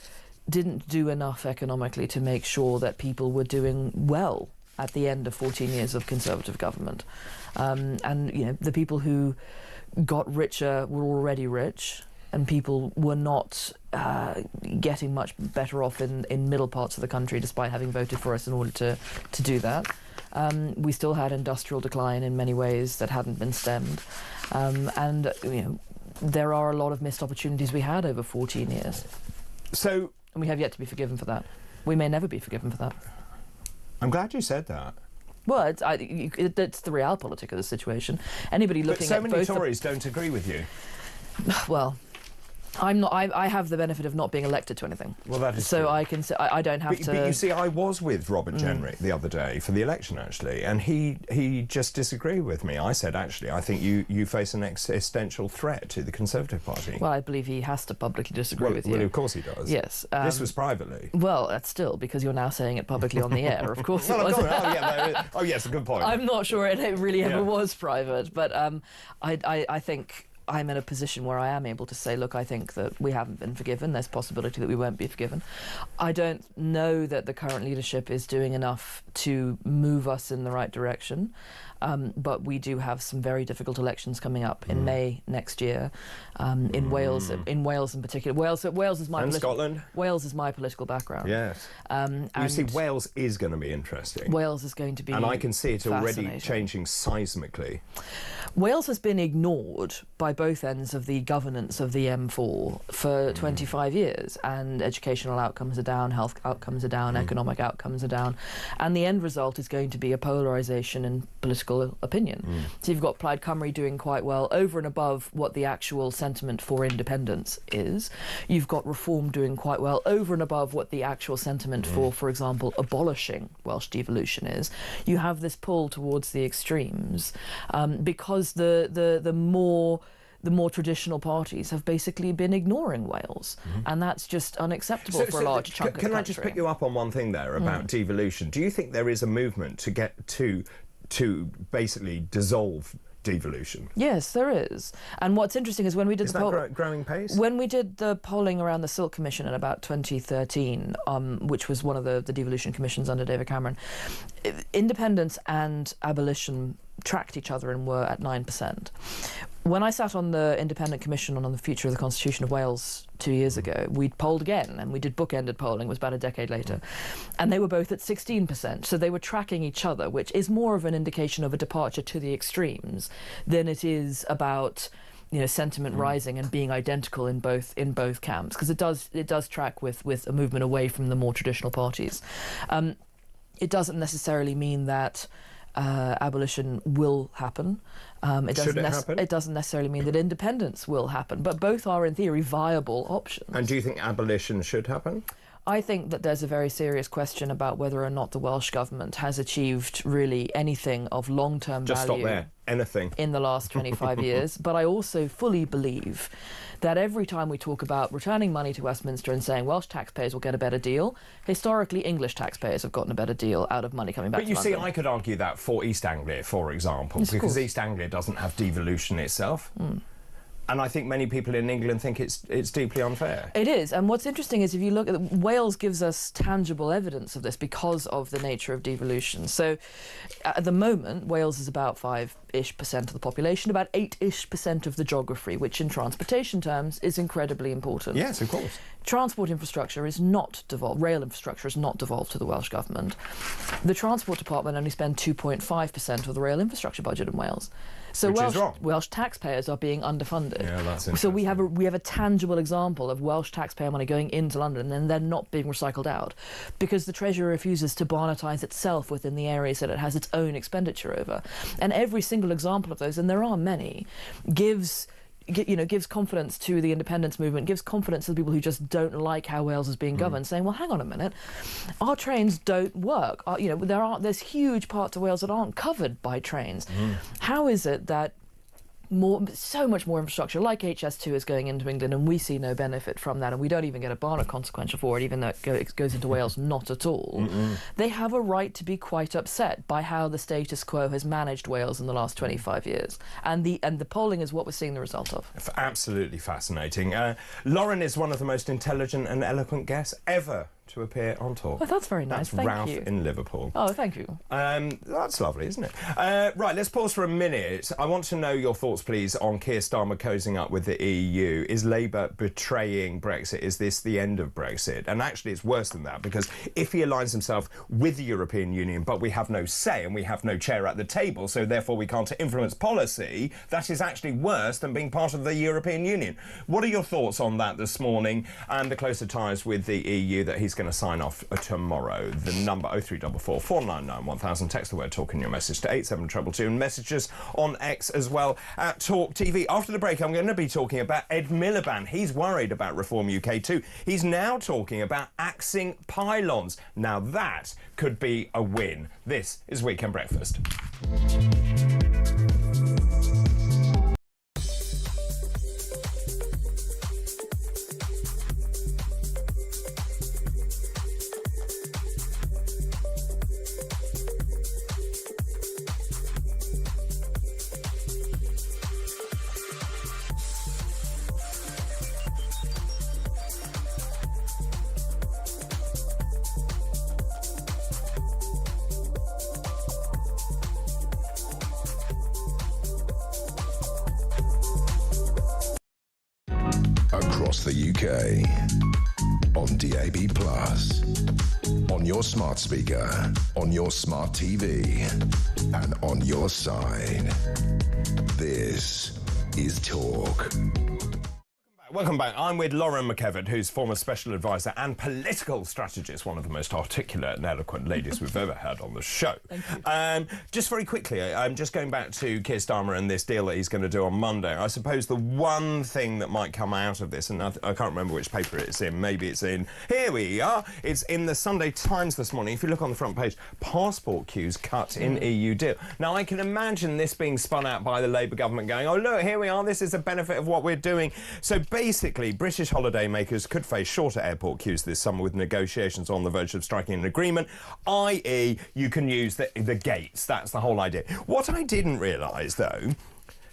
didn't do enough economically to make sure that people were doing well at the end of 14 years of Conservative government. And, you know, the people who got richer were already rich, and people were not getting much better off in middle parts of the country despite having voted for us in order to do that. We still had industrial decline in many ways that hadn't been stemmed. And, you know, there are a lot of missed opportunities we had over 14 years. So... And we have yet to be forgiven for that. We may never be forgiven for that. I'm glad you said that. Well, it's the realpolitik of the situation. Anybody looking at But so many Tories don't agree with you. Well, I'm not. I have the benefit of not being elected to anything. Well, that is so true. I can. I don't have to. But you see, I was with Robert Jenrick the other day for the election, actually, and he just disagreed with me. I said, actually, I think you face an existential threat to the Conservative Party. Well, I believe he has to publicly disagree with you. Well, of course he does. Yes. This was privately. Well, that's still because you're now saying it publicly on the air. Of course it was. Oh, yes, a good point. I'm not sure it really ever was private, but I think I'm in a position where I am able to say, look, I think that we haven't been forgiven. There's possibility that we won't be forgiven. I don't know that the current leadership is doing enough to move us in the right direction. But we do have some very difficult elections coming up in May next year, in Wales in particular. Wales is my Scotland. Wales is my political background. Yes. You see, Wales is going to be interesting. Wales is going to be, and I can see it already changing seismically. Wales has been ignored by both ends of the governance of the M4 for 25 years, and educational outcomes are down, health outcomes are down, economic outcomes are down, and the end result is going to be a polarisation in political opinion. So you've got Plaid Cymru doing quite well over and above what the actual sentiment for independence is. You've got Reform doing quite well over and above what the actual sentiment for example, abolishing Welsh devolution is. You have this pull towards the extremes because the more traditional parties have basically been ignoring Wales, and that's just unacceptable for a large chunk of the country. Can I just pick you up on one thing there about devolution? Do you think there is a movement to get to basically dissolve devolution? Yes, there is. And what's interesting is when we did growing pace? When we did the polling around the Silk Commission in about 2013, which was one of the devolution commissions under David Cameron, independence and abolition tracked each other and were at 9%. When I sat on the Independent Commission on the Future of the Constitution of Wales 2 years ago, we polled again, and we did bookended polling, it was about a decade later, and they were both at 16%, so they were tracking each other, which is more of an indication of a departure to the extremes than it is about sentiment rising and being identical in both camps, because it does track with a movement away from the more traditional parties. It doesn't necessarily mean that abolition will happen. Should it happen? It doesn't necessarily mean that independence will happen, but both are, in theory, viable options. And do you think abolition should happen? I think that there's a very serious question about whether or not the Welsh Government has achieved really anything of long-term value. Just stop there. Anything. In the last 25 years. But I also fully believe that every time we talk about returning money to Westminster and saying Welsh taxpayers will get a better deal, historically English taxpayers have gotten a better deal out of money coming back to London. But you see, I could argue that for East Anglia, for example, because East Anglia doesn't have devolution itself. And I think many people in England think it's deeply unfair. It is, and what's interesting is if you look at Wales gives us tangible evidence of this because of the nature of devolution. So at the moment, Wales is about 5-ish% of the population, about 8-ish% of the geography, which in transportation terms is incredibly important. Yes, of course. Transport infrastructure is not devolved, rail infrastructure is not devolved to the Welsh Government. The Transport Department only spend 2.5% of the rail infrastructure budget in Wales. So Welsh taxpayers are being underfunded. Yeah, that's interesting. So we have a tangible example of Welsh taxpayer money going into London and then not being recycled out because the Treasury refuses to Barnetise itself within the areas that it has its own expenditure over. And every single example of those, and there are many, gives confidence to the independence movement, gives confidence to the people who just don't like how Wales is being governed, saying, well, hang on a minute, our trains don't work. There's huge parts of Wales that aren't covered by trains. How is it that so much more infrastructure like HS2 is going into England and we see no benefit from that, and we don't even get a Barnett consequential for it, even though it goes into Wales not at all? They have a right to be quite upset by how the status quo has managed Wales in the last 25 years, and the polling is what we're seeing the result of. Absolutely fascinating. Lauren is one of the most intelligent and eloquent guests ever to appear on Talk. Oh, that's very nice. Thank Ralph you. in Liverpool. Oh, thank you. That's lovely, isn't it? Right, let's pause for a minute. I want to know your thoughts, please, on Keir Starmer cozying up with the EU. Is Labour betraying Brexit? Is this the end of Brexit? And actually, it's worse than that, because if he aligns himself with the European Union, but we have no say and we have no chair at the table, so therefore we can't influence policy, that is actually worse than being part of the European Union. What are your thoughts on that this morning and the closer ties with the EU that he's going to sign off tomorrow? The number 0344 499 1000. Text the word talk in your message to 87222 and messages on X as well at talkTV. After the break, I'm going to be talking about Ed Miliband. He's worried about Reform UK too. He's now talking about axing pylons. Now that could be a win. This is Weekend Breakfast. Across the UK. On DAB+. On your smart speaker. On your smart TV. And on your side. This is Talk. Welcome back. I'm with Lauren McKevitt, who's former special advisor and political strategist, one of the most articulate and eloquent ladies we've ever had on the show. Thank you. Just very quickly, I'm just going back to Keir Starmer and this deal that he's going to do on Monday. I suppose the one thing that might come out of this, and I can't remember which paper it's in, maybe it's in, here we are, it's in the Sunday Times this morning. If you look on the front page, passport queues cut in EU deal. Now, I can imagine this being spun out by the Labour government going, oh, look, here we are, this is a benefit of what we're doing. So basically, British holidaymakers could face shorter airport queues this summer with negotiations on the verge of striking an agreement, i.e. you can use the gates. That's the whole idea. What I didn't realise, though,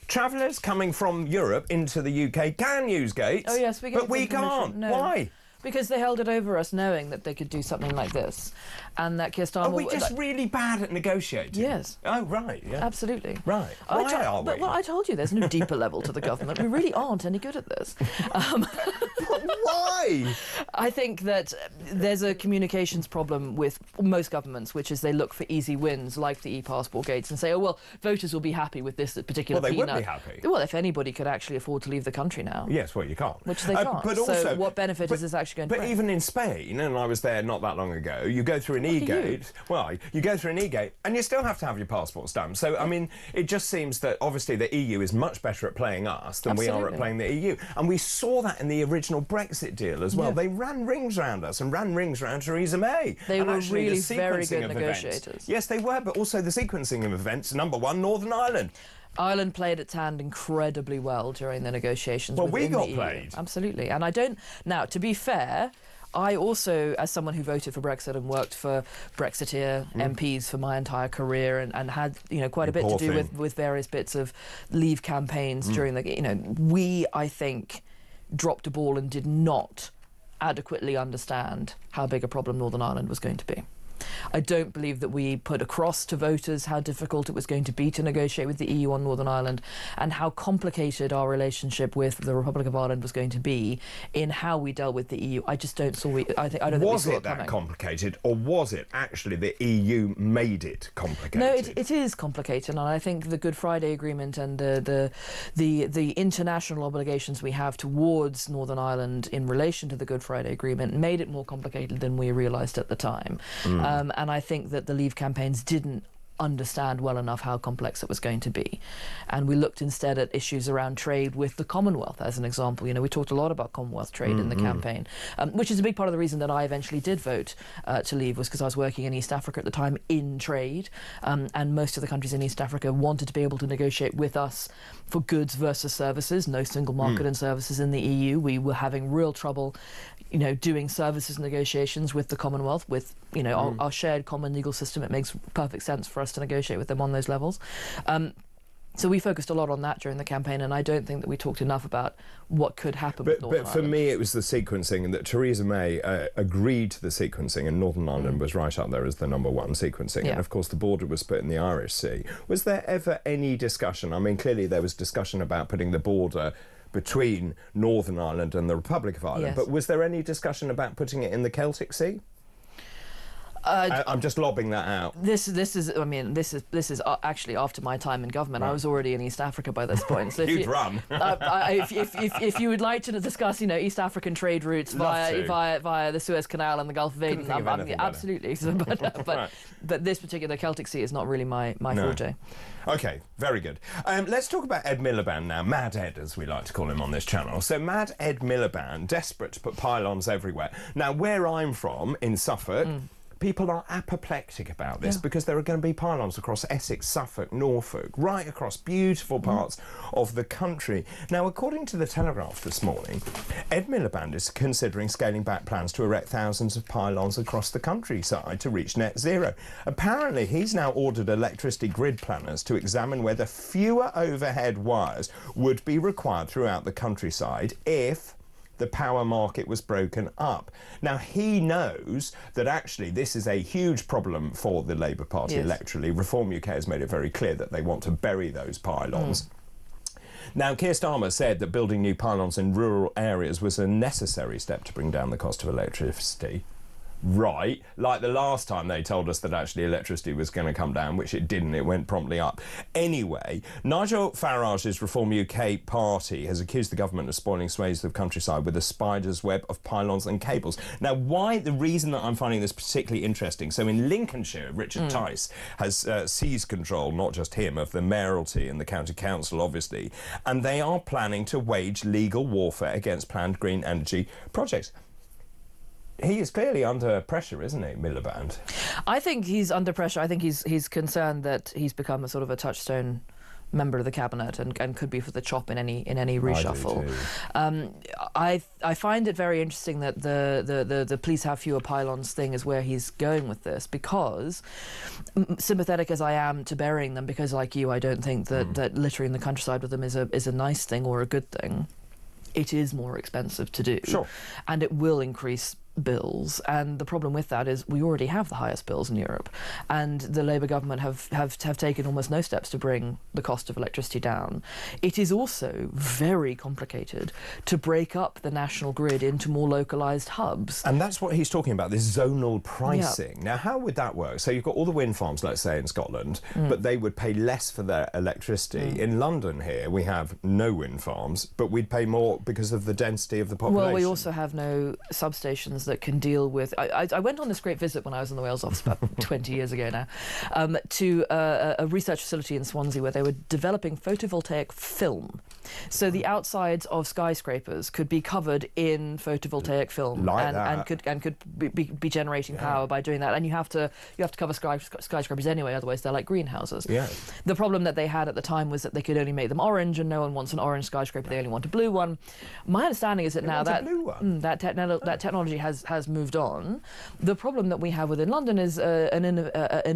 travellers coming from Europe into the UK can use gates, oh, yes, but we can't. No. Why? Because they held it over us knowing that they could do something like this. And that Keir Starmer... Are we just really bad at negotiating? Yes. Oh, right, yeah. Absolutely. Right. Why are we? Well, I told you there's no deeper level to the government. We really aren't any good at this. Why? I think that there's a communications problem with most governments, which is they look for easy wins, like the e-passport gates, and say, oh, well, voters will be happy with this particular peanut. Well, they would be happy. Well, if anybody could actually afford to leave the country now. Yes, well, you can't. Which they can't. But so also, what benefit is this actually going to bring? But even in Spain, and I was there not that long ago, you go through an e-gate. Well, you go through an e-gate, and you still have to have your passport stamped. So, I mean, it just seems that obviously the EU is much better at playing us than we are at playing the EU. And we saw that in the original Brexit deal as well. Yeah. They ran rings around us and ran rings around Theresa May. They were really very good negotiators. Yes, they were, but also the sequencing of events. Number one, Northern Ireland. Ireland played its hand incredibly well during the negotiations. Well, we got the EU. played. Absolutely. And I don't... Now, to be fair... I also, as someone who voted for Brexit and worked for Brexiteer MPs for my entire career and had, quite a bit to do with various bits of Leave campaigns during the, we, I think, dropped a ball and did not adequately understand how big a problem Northern Ireland was going to be. I don't believe that we put across to voters how difficult it was going to be to negotiate with the EU on Northern Ireland and how complicated our relationship with the Republic of Ireland was going to be in how we dealt with the EU. I just don't saw I don't think we saw it coming. Was it that complicated, or was it actually the EU made it complicated? No, it is complicated, and I think the Good Friday Agreement and the international obligations we have towards Northern Ireland in relation to the Good Friday Agreement made it more complicated than we realised at the time. And I think that the Leave campaigns didn't understand well enough how complex it was going to be. And we looked instead at issues around trade with the Commonwealth, as an example. We talked a lot about Commonwealth trade in the campaign, which is a big part of the reason that I eventually did vote to leave, was because I was working in East Africa at the time in trade, and most of the countries in East Africa wanted to be able to negotiate with us for goods versus services, no single market and services in the EU. We were having real trouble doing services negotiations with the Commonwealth, with, our shared common legal system. It makes perfect sense for us to negotiate with them on those levels. So we focused a lot on that during the campaign, and I don't think that we talked enough about what could happen with Northern Ireland. But for me, it was the sequencing, and that Theresa May agreed to the sequencing, and Northern Ireland was right up there as the number one sequencing. Yeah. And, of course, the border was put in the Irish Sea. Was there ever any discussion? I mean, clearly there was discussion about putting the border between Northern Ireland and the Republic of Ireland, but was there any discussion about putting it in the Celtic Sea? I'm just lobbing that out. This is actually after my time in government. Right. I was already in East Africa by this point. So You'd run. If you would like to discuss, East African trade routes via the Suez Canal and the Gulf of Aden, absolutely. But this particular Celtic Sea is not really my forte. OK, very good. Let's talk about Ed Miliband now, Mad Ed, as we like to call him on this channel. So Mad Ed Miliband, desperate to put pylons everywhere. Now, where I'm from, in Suffolk, people are apoplectic about this because there are going to be pylons across Essex, Suffolk, Norfolk, right across beautiful parts of the country. Now, according to the Telegraph this morning, Ed Miliband is considering scaling back plans to erect thousands of pylons across the countryside to reach net zero. Apparently, he's now ordered electricity grid planners to examine whether fewer overhead wires would be required throughout the countryside if the power market was broken up. Now, he knows that actually this is a huge problem for the Labour Party electorally. Reform UK has made it very clear that they want to bury those pylons. Now, Keir Starmer said that building new pylons in rural areas was a necessary step to bring down the cost of electricity. Right, like the last time they told us that actually electricity was going to come down, which it didn't, it went promptly up. Anyway, Nigel Farage's Reform UK party has accused the government of spoiling swathes of countryside with a spider's web of pylons and cables. Now, the reason that I'm finding this particularly interesting, so in Lincolnshire, Richard Tice has seized control, not just him, of the mayoralty and the county council, obviously, and they are planning to wage legal warfare against planned green energy projects. He is clearly under pressure, isn't he, Miliband? I think he's under pressure. I think he's concerned that he's become a sort of a touchstone member of the cabinet and could be for the chop in any reshuffle. I find it very interesting that the please have fewer pylons thing is where he's going with this, because sympathetic as I am to burying them, because like you, I don't think that littering the countryside with them is a nice thing or a good thing. It is more expensive to do. Sure. And it will increase bills, and the problem with that is we already have the highest bills in Europe, and the Labour government have taken almost no steps to bring the cost of electricity down. It is also very complicated to break up the national grid into more localised hubs. And that's what he's talking about, this zonal pricing. Yeah. Now, how would that work? So you've got all the wind farms, let's say, in Scotland, but they would pay less for their electricity. In London here, we have no wind farms, but we'd pay more because of the density of the population. Well, we also have no substations that can deal with... I went on this great visit when I was in the Wales office about 20 years ago now, to a research facility in Swansea where they were developing photovoltaic film. So the outsides of skyscrapers could be covered in photovoltaic film, and could be generating power by doing that. And you have to cover skyscrapers anyway, otherwise they're like greenhouses. Yeah. The problem that they had at the time was that they could only make them orange, and no one wants an orange skyscraper. They only want a blue one. My understanding is that now that technology has moved on. The problem that we have within London is an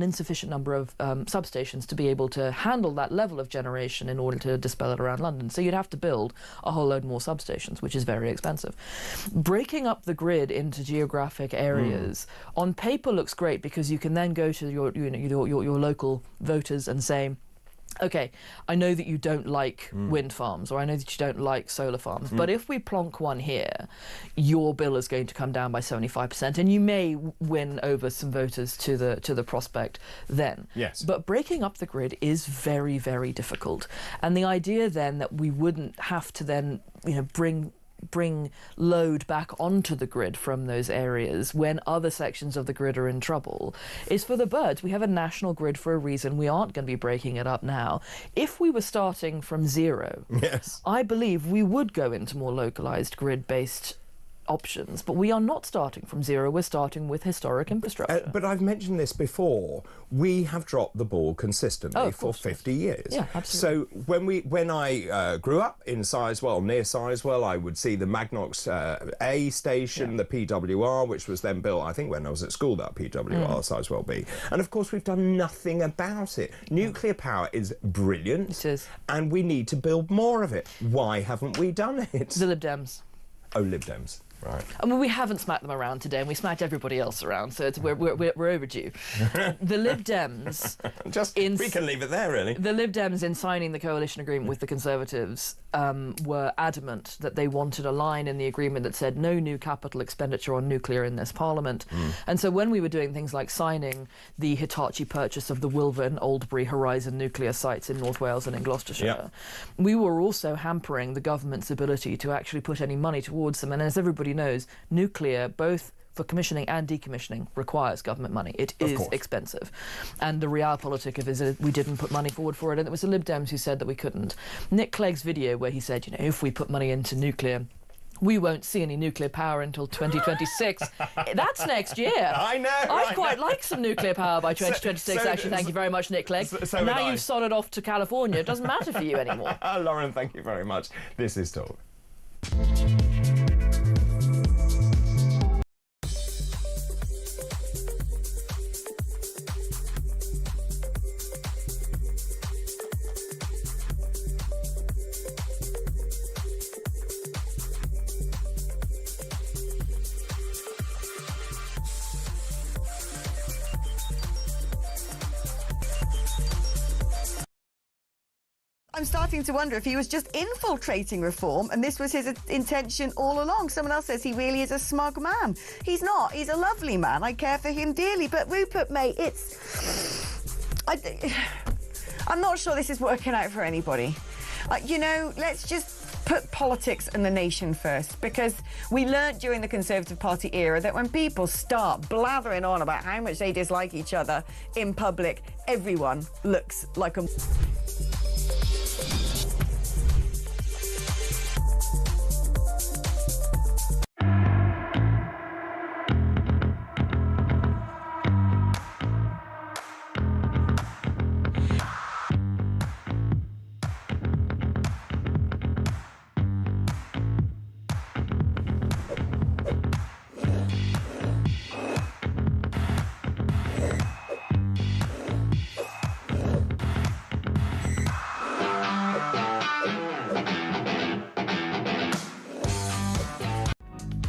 insufficient number of substations to be able to handle that level of generation in order to dispel it around London. So you'd have to build a whole load more substations, which is very expensive. Breaking up the grid into geographic areas on paper looks great, because you can then go to your local voters and say, OK, I know that you don't like wind farms, or I know that you don't like solar farms, but if we plonk one here, your bill is going to come down by 75%, and you may win over some voters to the prospect then. Yes. But breaking up the grid is very, very difficult. And the idea then that we wouldn't have to then, bring load back onto the grid from those areas when other sections of the grid are in trouble is for the birds. We have a national grid for a reason. We aren't going to be breaking it up now. If we were starting from zero, I believe we would go into more localised grid-based options, but we are not starting from zero. We're starting with historic infrastructure. But I've mentioned this before. We have dropped the ball consistently for 50 years. Yeah, absolutely. So when I grew up in Sizewell, near Sizewell, I would see the Magnox A station, the PWR, which was then built, I think, when I was at school, that PWR, Sizewell B. And of course, we've done nothing about it. Nuclear power is brilliant. It is. And we need to build more of it. Why haven't we done it? The Lib Dems. Oh, Lib Dems. Right. I mean, we haven't smacked them around today, and we smacked everybody else around, so we're overdue. The Lib Dems... we can leave it there, really. The Lib Dems, in signing the coalition agreement with the Conservatives, were adamant that they wanted a line in the agreement that said no new capital expenditure on nuclear in this Parliament. And so when we were doing things like signing the Hitachi purchase of the Wilvan, Oldbury, Horizon nuclear sites in North Wales and in Gloucestershire, we were also hampering the government's ability to actually put any money towards them. And as everybody knows, nuclear, both for commissioning and decommissioning, requires government money. It is expensive. And the realpolitik of it is we didn't put money forward for it, and it was the Lib Dems who said that we couldn't. Nick Clegg's video where he said, if we put money into nuclear, we won't see any nuclear power until 2026. That's next year. I know. I'd quite like some nuclear power by 2026, actually. Thank you very much, Nick Clegg. Now you've sodded off to California. It doesn't matter for you anymore. Lauren, thank you very much. This is Talk. I'm starting to wonder if he was just infiltrating reform and this was his intention all along. Someone else says he really is a smug man. He's not. He's a lovely man. I care for him dearly. But Rupert, mate, I'm not sure this is working out for anybody. You know, let's just put politics and the nation first, because we learnt during the Conservative Party era that when people start blathering on about how much they dislike each other in public, everyone looks like a...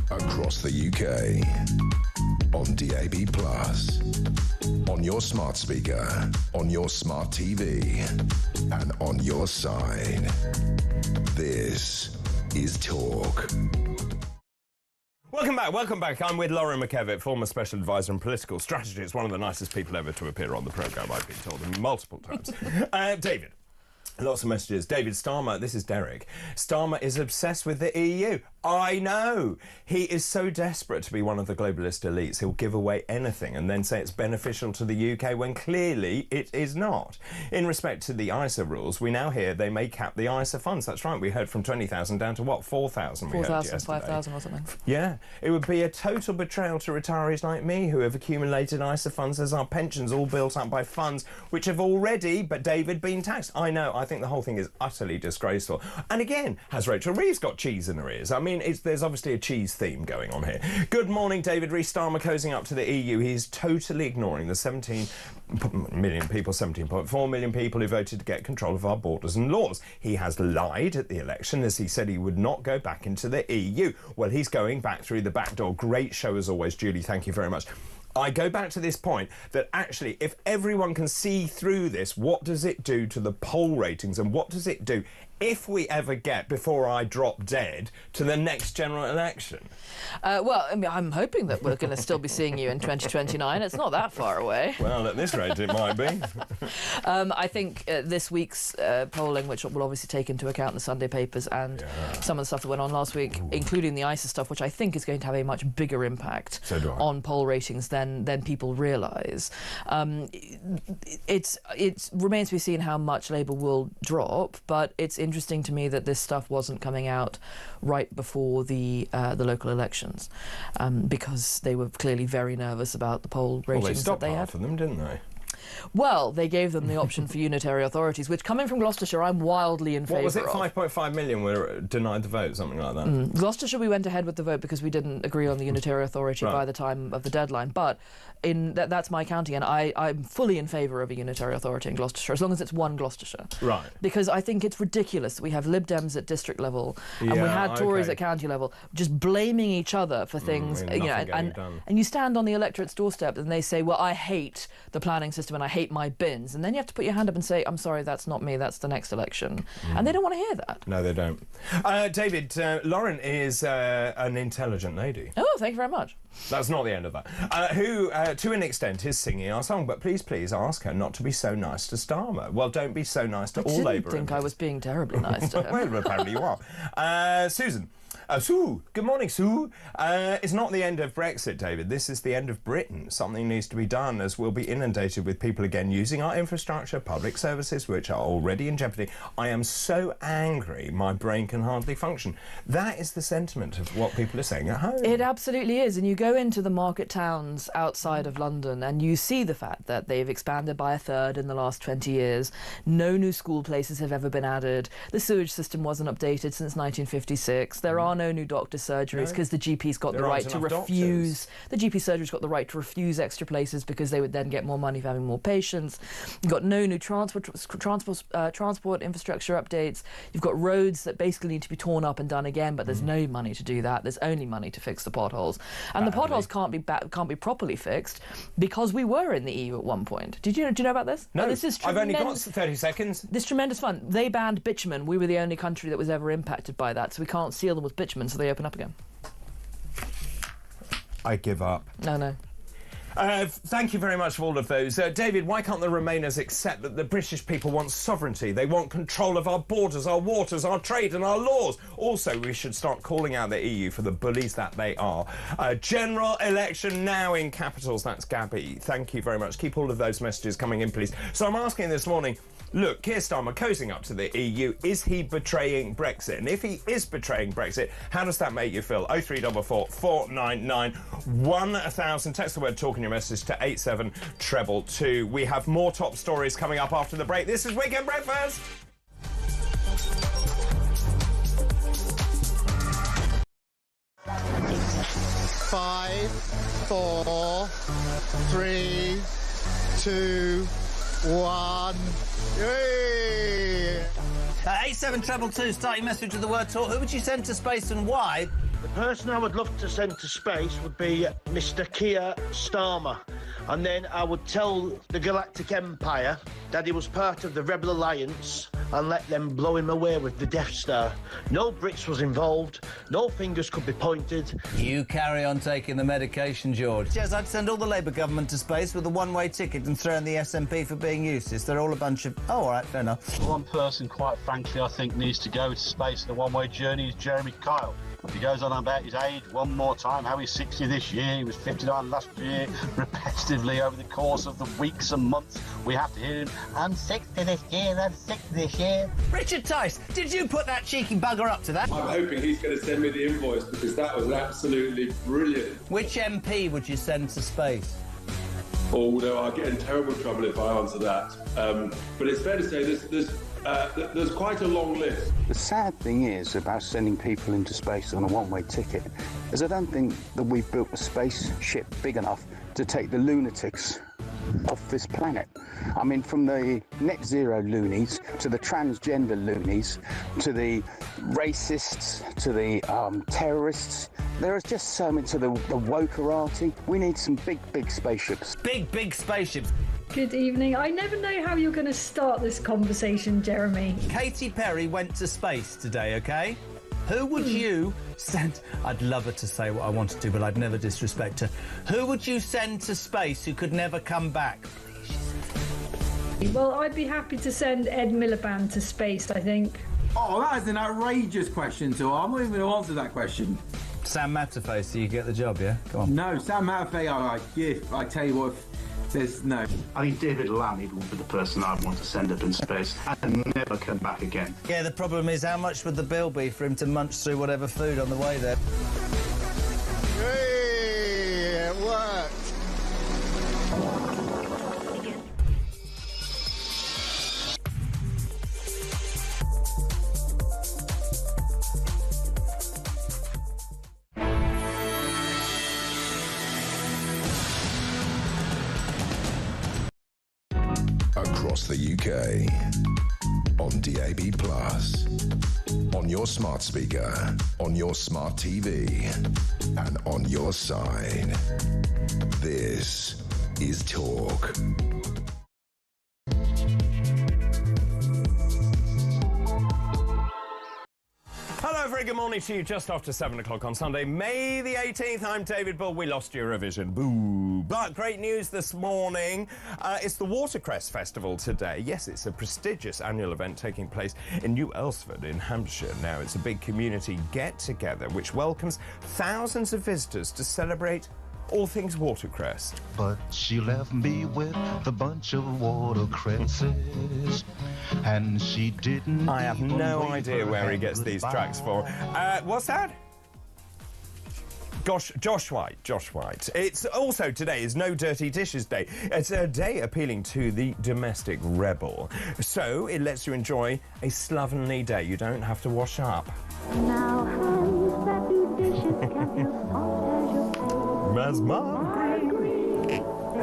Across the UK, on DAB+, on your smart speaker, on your smart TV, and on your side. This is Talk. Welcome back. I'm with Lauren McKevitt, former Special Advisor on Political Strategy. It's one of the nicest people ever to appear on the programme, I've been told multiple times. David. Lots of messages. David Starmer, this is Derek. Starmer is obsessed with the EU. I know. He is so desperate to be one of the globalist elites, he'll give away anything and then say it's beneficial to the UK when clearly it is not. In respect to the ISA rules, we now hear they may cap the ISA funds. That's right, we heard from 20,000 down to what, 4,000 we heard yesterday. 5,000 or something. Yeah. It would be a total betrayal to retirees like me who have accumulated ISA funds as our pensions all built up by funds which have already, but David, been taxed. I know, I think the whole thing is utterly disgraceful. And again, has Rachel Reeves got cheese in her ears? I mean, there's obviously a cheese theme going on here. Good morning, David Rees. Starmer cozying up to the EU. He's totally ignoring the 17 million people, 17.4 million people who voted to get control of our borders and laws. He has lied at the election as he said he would not go back into the EU. Well, he's going back through the back door. Great show as always, Julie. Thank you very much. I go back to this point that actually, if everyone can see through this, what does it do to the poll ratings and what does it do if we ever get, before I drop dead, to the next general election? Well, I mean, I'm hoping that we're going to still be seeing you in 2029. It's not that far away. Well, at this rate, it might be. I think this week's polling, which will obviously take into account the Sunday papers and some of the stuff that went on last week, including the ISA stuff, which I think is going to have a much bigger impact on poll ratings than people realise. It remains to be seen how much Labour will drop, but it's interesting to me that this stuff wasn't coming out right before the local elections, because they were clearly very nervous about the poll ratings. Well, they stopped that they half had. of them, didn't they? Well, they gave them the option for unitary authorities, which, coming from Gloucestershire, I'm wildly in favour of. What was it, 5.5 million were denied the vote, something like that? Gloucestershire, we went ahead with the vote because we didn't agree on the unitary authority by the time of the deadline. But that's my county, and I'm fully in favour of a unitary authority in Gloucestershire, as long as it's one Gloucestershire. Right. Because I think it's ridiculous that we have Lib Dems at district level and we had Tories at county level just blaming each other for things. And you stand on the electorate's doorstep and they say, well, I hate the planning system and I hate my bins. And then you have to put your hand up and say, I'm sorry, that's not me, that's the next election. And they don't want to hear that. No, they don't. David, Lauren is an intelligent lady. Oh, thank you very much. That's not the end of that. Who, to an extent, is singing our song, but please ask her not to be so nice to Starmer. Well, don't be so nice to all Labour. I didn't think I was being terribly nice to her. Well, apparently you are. Susan. Sue, good morning, Sue. It's not the end of Brexit, David. This is the end of Britain. Something needs to be done, as we'll be inundated with people again using our infrastructure, public services, which are already in jeopardy. I am so angry, my brain can hardly function. That is the sentiment of what people are saying at home. It absolutely is. And you go into the market towns outside of London and you see the fact that they've expanded by a third in the last 20 years. No new school places have ever been added. The sewage system wasn't updated since 1956. There are no new doctor surgeries because the GP's got the There right aren't to enough refuse. doctors. The GP surgery's got the right to refuse extra places because they would then get more money for having more patients. You've got no new transport infrastructure updates. You've got roads that basically need to be torn up and done again, but there's no money to do that. There's only money to fix the potholes, and the potholes can't be properly fixed because we were in the EU at one point. Do you know about this? No, this is I've only got 30 seconds. This is tremendous fun. They banned bitumen. We were the only country that was ever impacted by that, so we can't seal them with bitumen, so they open up again. I give up. No. Thank you very much for all of those. David, why can't the Remainers accept that the British people want sovereignty? They want control of our borders, our waters, our trade and our laws. Also, we should start calling out the EU for the bullies that they are. General election now in capitals. That's Gabby. Thank you very much. Keep all of those messages coming in, please. So I'm asking this morning, look, Keir Starmer cozying up to the EU. Is he betraying Brexit? And if he is betraying Brexit, how does that make you feel? 0344 499 1000. Text the word talk in your message to 87222. We have more top stories coming up after the break. This is Weekend Breakfast. Five, 4, 3, 2, 1. Yay! 87222, start your message with the word talk. Who would you send to space and why? The person I would love to send to space would be Mr. Keir Starmer. And then I would tell the Galactic Empire that he was part of the Rebel Alliance and let them blow him away with the Death Star. No Brits was involved, no fingers could be pointed. You carry on taking the medication, George. Yes, I'd send all the Labour government to space with a one-way ticket and throw in the SNP for being useless. They're all a bunch of... Oh, all right, fair enough. One person, quite frankly, I think needs to go to space in a one-way journey is Jeremy Kyle. He goes on about his age one more time, how he's 60 this year, he was 59 last year, repetitively over the course of the weeks and months. We have to hear him, I'm 60 this year, I'm 60 this year. Richard Tice, did you put that cheeky bugger up to that? I'm hoping he's going to send me the invoice because that was absolutely brilliant. Which MP would you send to space? Although I'll get in terrible trouble if I answer that. But it's fair to say there's quite a long list. The sad thing is about sending people into space on a one-way ticket is I don't think that we've built a spaceship big enough to take the lunatics off this planet. I mean, from the net zero loonies to the transgender loonies to the racists to the terrorists, there is just so many to the wokerati. We need some big spaceships. Big spaceships. Good evening. I never know how you're going to start this conversation, Jeremy. Katy Perry went to space today, OK? Who would you send... I'd love her to say what I wanted to, but I'd never disrespect her. Who would you send to space who could never come back? Well, I'd be happy to send Ed Miliband to space, I think. Oh, that is an outrageous question, so I'm not even going to answer that question. Sam Matterface, so you get the job, yeah? Come on. No, Sam Matterface, I tell you what, there's no. I think David Lammy would be the person I'd want to send up in space and never come back again. Yeah, the problem is how much would the bill be for him to munch through whatever food on the way there? Hey, it worked. Across the UK, on DAB+, on your smart speaker, on your smart TV, and on your side. This is Talk. Hello, very good morning to you. Just after 7 o'clock on Sunday, May the 18th. I'm David Bull. We lost Eurovision. Boo. But great news this morning. It's the Watercress Festival today. Yes, it's a prestigious annual event taking place in New Elsford in Hampshire. Now, it's a big community get-together which welcomes thousands of visitors to celebrate all things watercress. But she left me with a bunch of watercresses, and she didn't. I have no idea where he gets these tracks for. What's that? Josh White. It's also today is No Dirty Dishes Day. It's a day appealing to the domestic rebel. So it lets you enjoy a slovenly day. You don't have to wash up. Now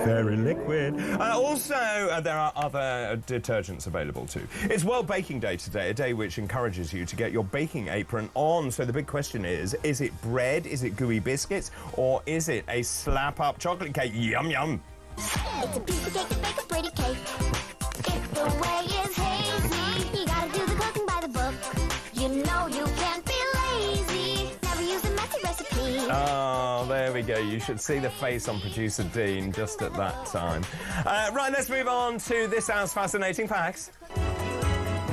Very liquid. Also, there are other detergents available too. It's World Baking Day today, a day which encourages you to get your baking apron on. So the big question is it bread, is it gooey biscuits, or is it a slap-up chocolate cake? Yum, yum. It's a piece of cake to bake a pretty cake. If the way is hazy, you gotta do the cooking by the book. You know you can't be lazy. Never use a messy recipe. Oh, there we go. You should see the face on producer Dean just at that time. Right, let's move on to this hour's fascinating facts.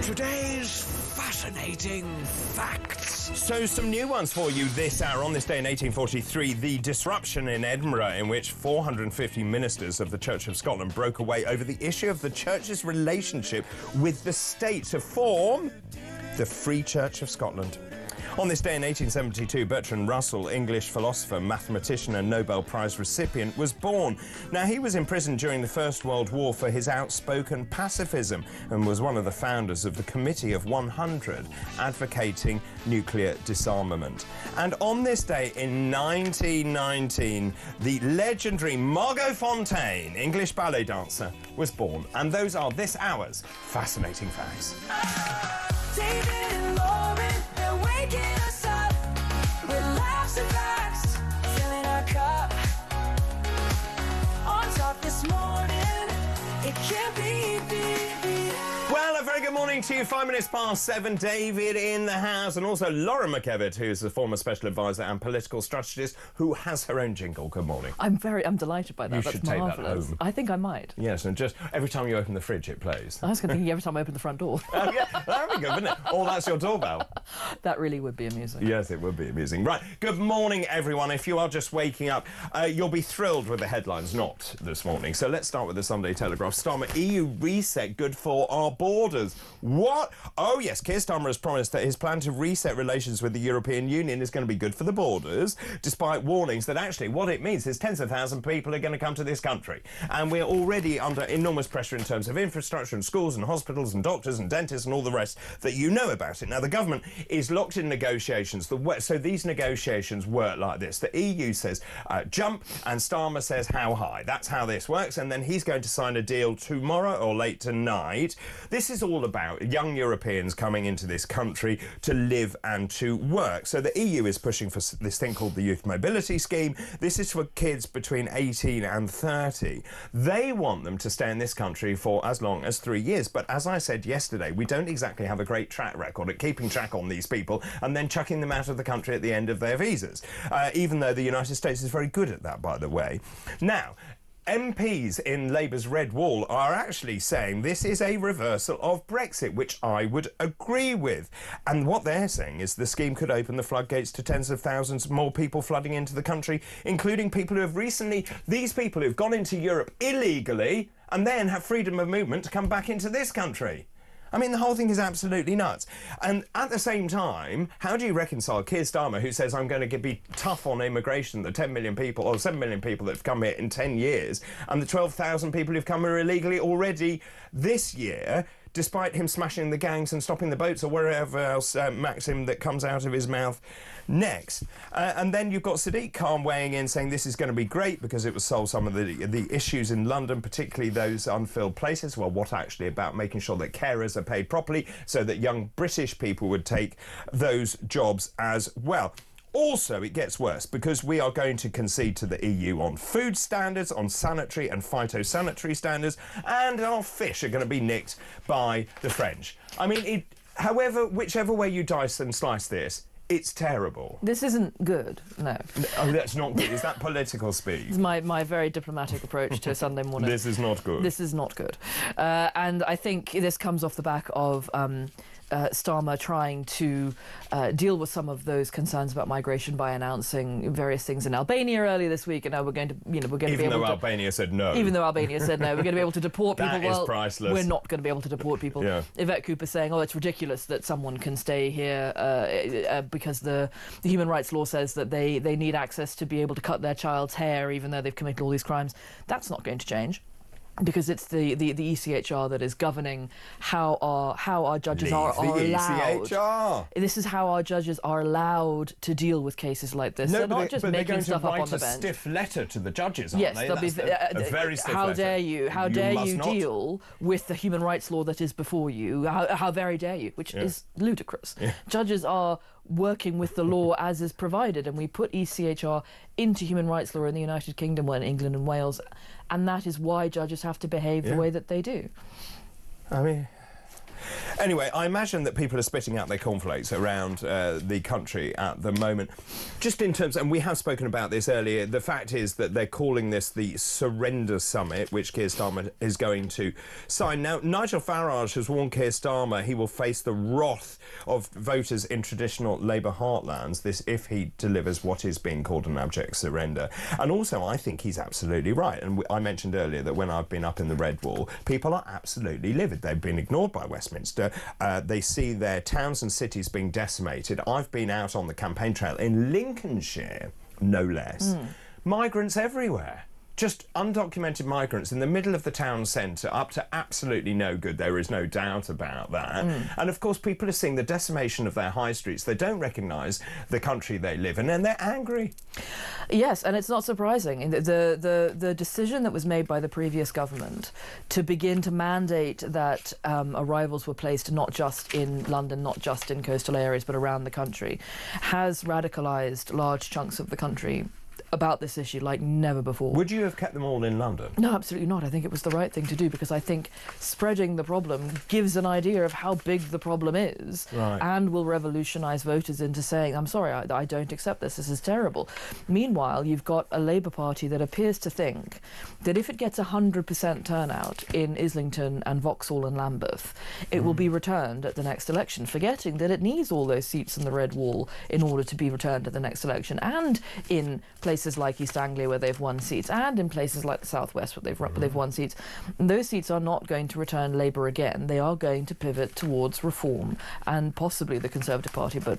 Today's fascinating facts. So some new ones for you this hour. On this day in 1843, the disruption in Edinburgh in which 450 ministers of the Church of Scotland broke away over the issue of the Church's relationship with the state to form the Free Church of Scotland. On this day in 1872, Bertrand Russell, English philosopher, mathematician and Nobel Prize recipient, was born. Now, he was imprisoned during the First World War for his outspoken pacifism and was one of the founders of the Committee of 100, advocating nuclear disarmament. And on this day in 1919, the legendary Margot Fonteyn, English ballet dancer, was born. And those are this hour's fascinating facts. David and Lauren, they're waking us up with laughs and facts, filling our cup. On top this morning, it can't be beat. Well, a very good morning to you. 5 minutes past 7. David in the house, and also Lauren McKevitt, who's the former special advisor and political strategist, who has her own jingle. Good morning. I'm delighted by that. You That's should take that marvellous. home. I think I might. Yes, and just every time you open the fridge, it plays. I was thinking every time I open the front door. Oh, yeah, that would be good, wouldn't it? Or that's your doorbell. That really would be amusing. Yes, it would be amusing. Right, good morning, everyone. If you are just waking up, you'll be thrilled with the headlines, not this morning. So let's start with the Sunday Telegraph. Starmer, EU reset good for our borders. What? Oh, yes, Keir Starmer has promised that his plan to reset relations with the European Union is going to be good for the borders, despite warnings that actually what it means is tens of thousands of people are going to come to this country. And we're already under enormous pressure in terms of infrastructure and schools and hospitals and doctors and dentists and all the rest that you know about it. Now, the government is locked in negotiations. So these negotiations work like this. The EU says jump, and Starmer says how high. That's how this works. And then he's going to sign a deal tomorrow or late tonight. This is all about young Europeans coming into this country to live and to work. So the EU is pushing for this thing called the Youth Mobility Scheme. This is for kids between 18 and 30. They want them to stay in this country for as long as 3 years. But as I said yesterday, we don't exactly have a great track record at keeping track on these people and then chucking them out of the country at the end of their visas, even though the United States is very good at that, by the way. Now, MPs in Labour's Red Wall are actually saying this is a reversal of Brexit, which I would agree with. And what they're saying is the scheme could open the floodgates to tens of thousands more people flooding into the country, including people who have these people who've gone into Europe illegally and then have freedom of movement to come back into this country. I mean, the whole thing is absolutely nuts. And at the same time, how do you reconcile Keir Starmer, who says, I'm going to be tough on immigration, the 10 million people or 7 million people that have come here in 10 years, and the 12,000 people who've come here illegally already this year, despite him smashing the gangs and stopping the boats or wherever else maxim that comes out of his mouth next. And then you've got Sadiq Khan weighing in saying this is going to be great because it will solve some of the issues in London, particularly those unfilled places. Well, what actually about making sure that carers are paid properly so that young British people would take those jobs as well. Also, it gets worse because we are going to concede to the EU on food standards, on sanitary and phytosanitary standards, and our fish are going to be nicked by the French. I mean, whichever way you dice and slice this, it's terrible. This isn't good, no. Oh, that's not good. Is that political speak? It's my very diplomatic approach to a Sunday morning. This is not good. This is not good. And I think this comes off the back of Starmer trying to deal with some of those concerns about migration by announcing various things in Albania earlier this week, and now we're going to be able to... Even though Albania said no, we're going to be able to deport people. That is priceless. We're not going to be able to deport people. Yeah. Yvette Cooper saying, it's ridiculous that someone can stay here because the human rights law says that they need access to be able to cut their child's hair even though they've committed all these crimes. That's not going to change. because it's the ECHR that is governing how our judges are allowed. ECHR. This is how our judges are allowed to deal with cases like this. They're not just making stuff up on the bench. They're going to write a stiff letter to the judges, aren't yes, they? they'll be a very stiff how letter. dare you? How dare you not. deal with the human rights law that is before you? How very dare you? Which is ludicrous. Yeah. Judges are working with the law as is provided, and we put ECHR into human rights law in the United Kingdom, in England and Wales, and that is why judges have to behave the way that they do. I mean... Anyway, I imagine that people are spitting out their cornflakes around the country at the moment. Just in terms, and we have spoken about this earlier, the fact is that they're calling this the Surrender Summit, which Keir Starmer is going to sign. Now, Nigel Farage has warned Keir Starmer he will face the wrath of voters in traditional Labour heartlands, this if he delivers what is being called an abject surrender. And also, I think he's absolutely right. And I mentioned earlier that when I've been up in the Red Wall, people are absolutely livid. They've been ignored by Westminster. They see their towns and cities being decimated. I've been out on the campaign trail in Lincolnshire, no less. Migrants everywhere. Just undocumented migrants in the middle of the town centre, up to absolutely no good. There is no doubt about that. And of course, people are seeing the decimation of their high streets. They don't recognise the country they live in, and they're angry. Yes, and it's not surprising. The decision that was made by the previous government to begin to mandate that arrivals were placed not just in London, not just in coastal areas, but around the country, has radicalised large chunks of the country about this issue like never before. Would you have kept them all in London? No, absolutely not. I think it was the right thing to do, because I think spreading the problem gives an idea of how big the problem is, and will revolutionise voters into saying, I'm sorry, I don't accept this is terrible. Meanwhile, you've got a Labour Party that appears to think that if it gets 100% turnout in Islington and Vauxhall and Lambeth, it will be returned at the next election, forgetting that it needs all those seats in the Red Wall in order to be returned at the next election, and in places like East Anglia where they've won seats, and in places like the South West where they've won seats. And those seats are not going to return Labour again. They are going to pivot towards reform and possibly the Conservative Party, but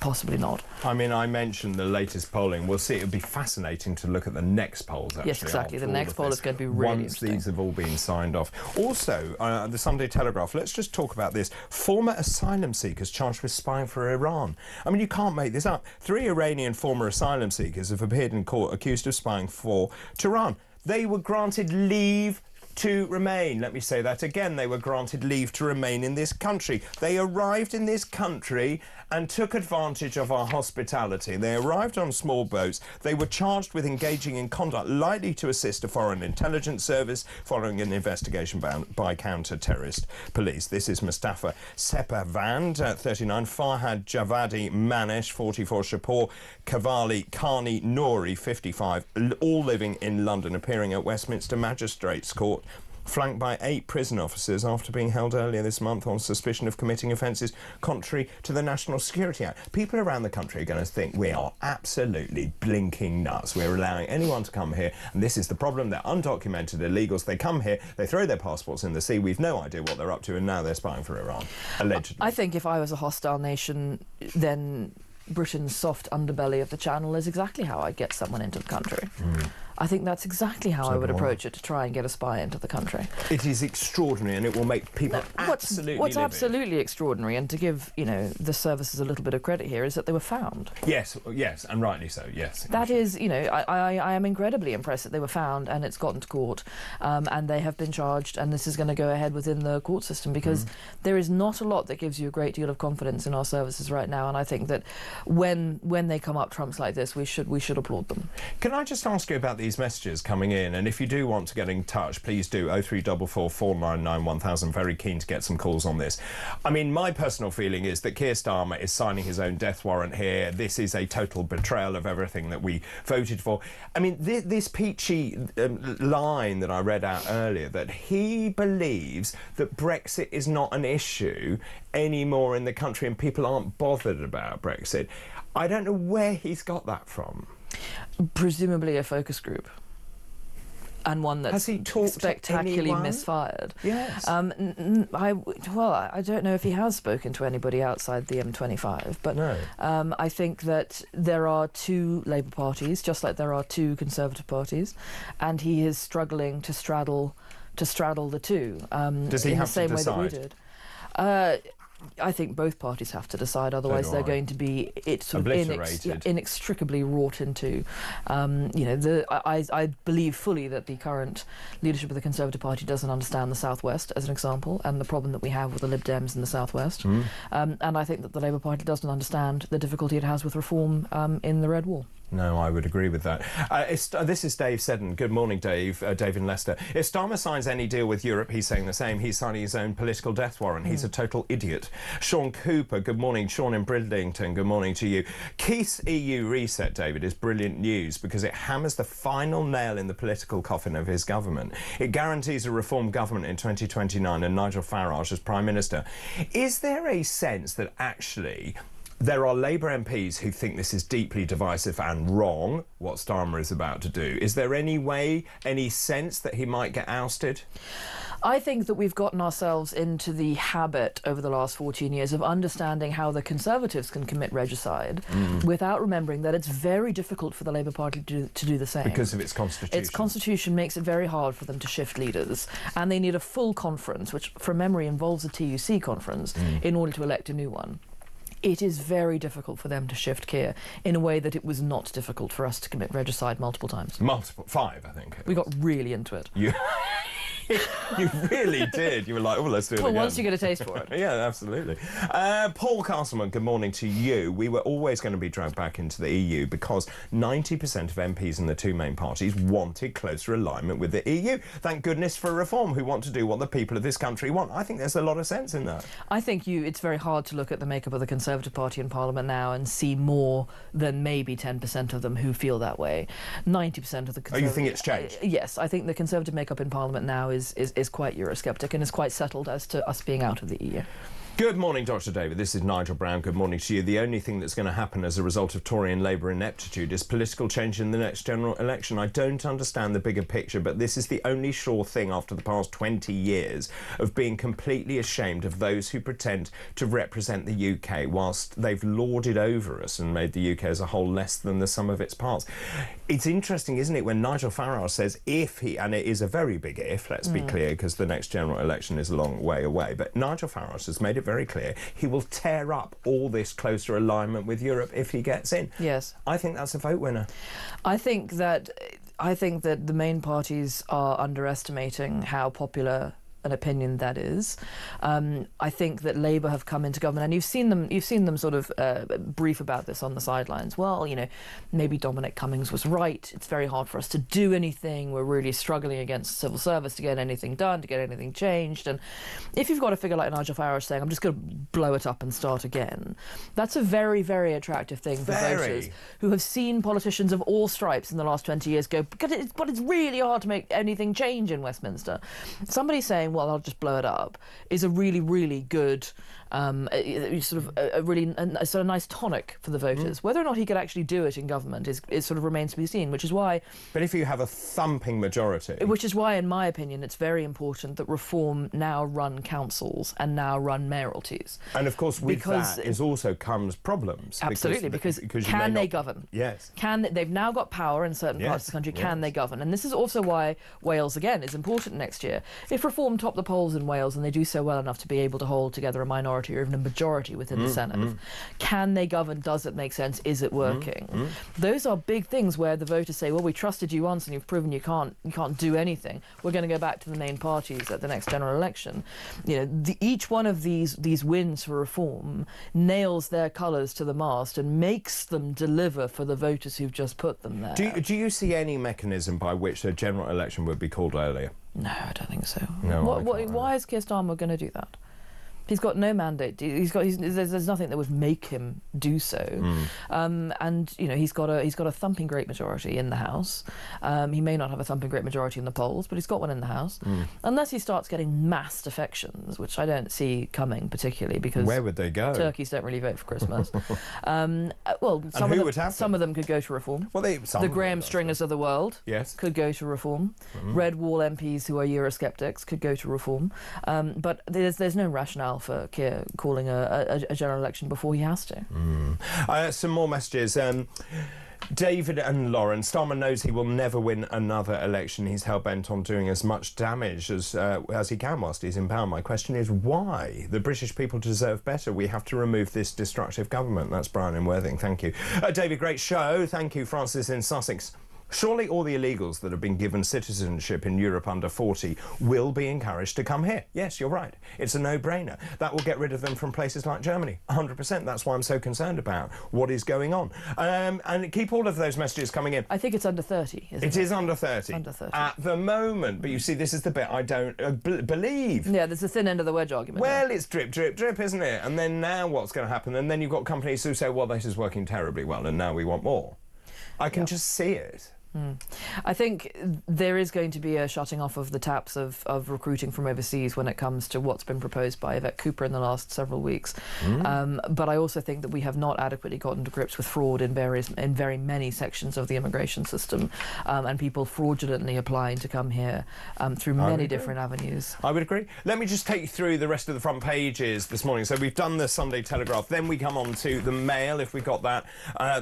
possibly not. I mean, I mentioned the latest polling. We'll see. It'll be fascinating to look at the next polls, actually. Yes, exactly. The next poll is going to be really interesting. Once these have all been signed off. Also, the Sunday Telegraph, let's just talk about this. Former asylum seekers charged with spying for Iran. I mean, you can't make this up. 3 Iranian former asylum seekers have appeared in court accused of spying for Tehran. They were granted leave to remain. Let me say that again. They were granted leave to remain in this country. They arrived in this country and took advantage of our hospitality. They arrived on small boats. They were charged with engaging in conduct likely to assist a foreign intelligence service following an investigation by counter-terrorist police. This is Mustafa Sepavand, 39, Farhad Javadi Manesh, 44, Shapur Kavali Khani Nouri, 55, all living in London, appearing at Westminster Magistrates Court, flanked by 8 prison officers after being held earlier this month on suspicion of committing offences contrary to the National Security Act. People around the country are going to think we are absolutely blinking nuts. We're allowing anyone to come here, and this is the problem. They're undocumented illegals. They come here, they throw their passports in the sea. We've no idea what they're up to, and now they're spying for Iran, allegedly. I think if I was a hostile nation, then Britain's soft underbelly of the Channel is exactly how I'd get someone into the country. I think that's exactly how I would approach it, to try and get a spy into the country. It is extraordinary, and it will make people absolutely What's livid. absolutely extraordinary, and to give, the services a little bit of credit here, is that they were found. Yes, and rightly so, yes. That is, I am incredibly impressed that they were found, and it's gotten to court, and they have been charged, and this is going to go ahead within the court system, because there is not a lot that gives you a great deal of confidence in our services right now, and I think that when they come up trumps like this, we should applaud them. Can I just ask you about these messages coming in, and if you do want to get in touch, please do. 0344 499 1000. Very keen to get some calls on this. I mean, my personal feeling is that Keir Starmer is signing his own death warrant here. This is a total betrayal of everything that we voted for. I mean, this peachy line that I read out earlier, that he believes that Brexit is not an issue anymore in the country and people aren't bothered about Brexit. I don't know where he's got that from. Presumably a focus group, and one that's spectacularly misfired. Yes. I don't know if he has spoken to anybody outside the M25, but no. I think that there are 2 Labour parties, just like there are 2 Conservative parties, and he is struggling to straddle to straddle the two. Does he in have the same to way that we decide? did? I think both parties have to decide, otherwise they're going to be Obliterated. inextricably wrought into. I believe fully that the current leadership of the Conservative Party doesn't understand the South West, as an example, and the problem that we have with the Lib Dems in the South West. And I think that the Labour Party doesn't understand the difficulty it has with reform in the Red Wall. No, I would agree with that. This is Dave Seddon. Good morning, Dave. Dave in Leicester. If Starmer signs any deal with Europe, he's saying the same. He's signing his own political death warrant. He's a total idiot. Sean Cooper. Good morning. Sean in Bridlington. Good morning to you. Keith's EU reset, David, is brilliant news because it hammers the final nail in the political coffin of his government. It guarantees a reformed government in 2029 and Nigel Farage as Prime Minister. Is there a sense that actually there are Labour MPs who think this is deeply divisive and wrong, what Starmer is about to do? Is there any sense that he might get ousted? I think that we've gotten ourselves into the habit over the last 14 years of understanding how the Conservatives can commit regicide without remembering that it's very difficult for the Labour Party to do the same. Because of its constitution. Its constitution makes it very hard for them to shift leaders, and they need a full conference, which from memory involves a TUC conference, in order to elect a new one. It is very difficult for them to shift Keir in a way that it was not difficult for us to commit regicide multiple times. 5, I think. We got really into it. You really did. You were like, oh, let's do it again. Well, once you get a taste for it. Yeah, absolutely. Paul Castleman, good morning to you. We were always going to be dragged back into the EU because 90% of MPs in the two main parties wanted closer alignment with the EU. Thank goodness for reform, who want to do what the people of this country want. I think there's a lot of sense in that. I think it's very hard to look at the makeup of the Conservative Party in Parliament now and see more than maybe 10% of them who feel that way. 90% of the Conservative... Oh, you think it's changed? Yes, I think the Conservative makeup in Parliament now is quite Eurosceptic and is quite settled as to us being out of the EU. Good morning, Dr. David. This is Nigel Brown. Good morning to you. The only thing that's going to happen as a result of Tory and Labour ineptitude is political change in the next general election. I don't understand the bigger picture, but this is the only sure thing after the past 20 years of being completely ashamed of those who pretend to represent the UK whilst they've lorded over us and made the UK as a whole less than the sum of its parts. It's interesting, isn't it, when Nigel Farage says if he, and it is a very big if, let's be clear, because the next general election is a long way away, but Nigel Farage has made it very clear he will tear up all this closer alignment with Europe if he gets in. Yes. I think that's a vote winner. I think that the main parties are underestimating how popular an opinion that is. I think that Labour have come into government, and you've seen them sort of brief about this on the sidelines. Well, maybe Dominic Cummings was right. It's very hard for us to do anything. We're really struggling against civil service to get anything done, to get anything changed. And if you've got a figure like Nigel Farage saying, I'm just going to blow it up and start again, that's a very, very attractive thing for voters who have seen politicians of all stripes in the last 20 years go, but it's really hard to make anything change in Westminster. Somebody saying, well, I'll just blow it up, is a really, really good, sort of nice tonic for the voters. Whether or not he could actually do it in government is sort of remains to be seen, which is why... But if you have a thumping majority... Which is why, in my opinion, it's very important that Reform now run councils and now run mayoralties. And, of course, with that also comes problems. Absolutely, because can they govern? Yes. They've now got power in certain parts of the country, can they govern? And this is also why Wales, again, is important next year. If Reform top the polls in Wales and they do so well enough to be able to hold together a minority or even a majority within the Senate, can they govern? Does it make sense? Is it working? Those are big things where the voters say, well, we trusted you once and you've proven you can't do anything. We're going to go back to the main parties at the next general election. Each one of these wins for Reform nails their colours to the mast and makes them deliver for the voters who've just put them there. Do you see any mechanism by which a general election would be called earlier? No, I don't think so. No, why is Keir Starmer going to do that? He's got no mandate. There's nothing that would make him do so. And he's got a thumping great majority in the House. He may not have a thumping great majority in the polls, but he's got one in the House. Unless he starts getting mass defections, which I don't see coming particularly, because where would they go? Turkeys don't really vote for Christmas. Some of them could go to Reform. Well, the Graham Stringers of the world could go to Reform. Red Wall MPs who are Eurosceptics could go to Reform. But there's no rationale for Keir calling a general election before he has to. Some more messages. David and Lauren, Starmer knows he will never win another election. He's hell-bent on doing as much damage as he can whilst he's in power. My question is why? The British people deserve better. We have to remove this destructive government. That's Brian in Worthing. Thank you. David, great show. Thank you, Francis in Sussex. Surely all the illegals that have been given citizenship in Europe under 40 will be encouraged to come here. Yes, you're right. It's a no-brainer. That will get rid of them from places like Germany. 100%. That's why I'm so concerned about what is going on. And keep all of those messages coming in. I think it's under 30, isn't it? It is under 30. Under 30. At the moment. But you see, this is the bit I don't believe. Yeah, there's the thin end of the wedge argument. Well, it's drip, drip, drip, isn't it? And then now what's going to happen? And then you've got companies who say, well, this is working terribly well and now we want more. I can just see it. I think there is going to be a shutting off of the taps of recruiting from overseas when it comes to what's been proposed by Yvette Cooper in the last several weeks. But I also think that we have not adequately gotten to grips with fraud in very many sections of the immigration system, and people fraudulently applying to come here through many different avenues. I would agree. Let me just take you through the rest of the front pages this morning. So we've done the Sunday Telegraph, then we come on to the Mail, if we've got that.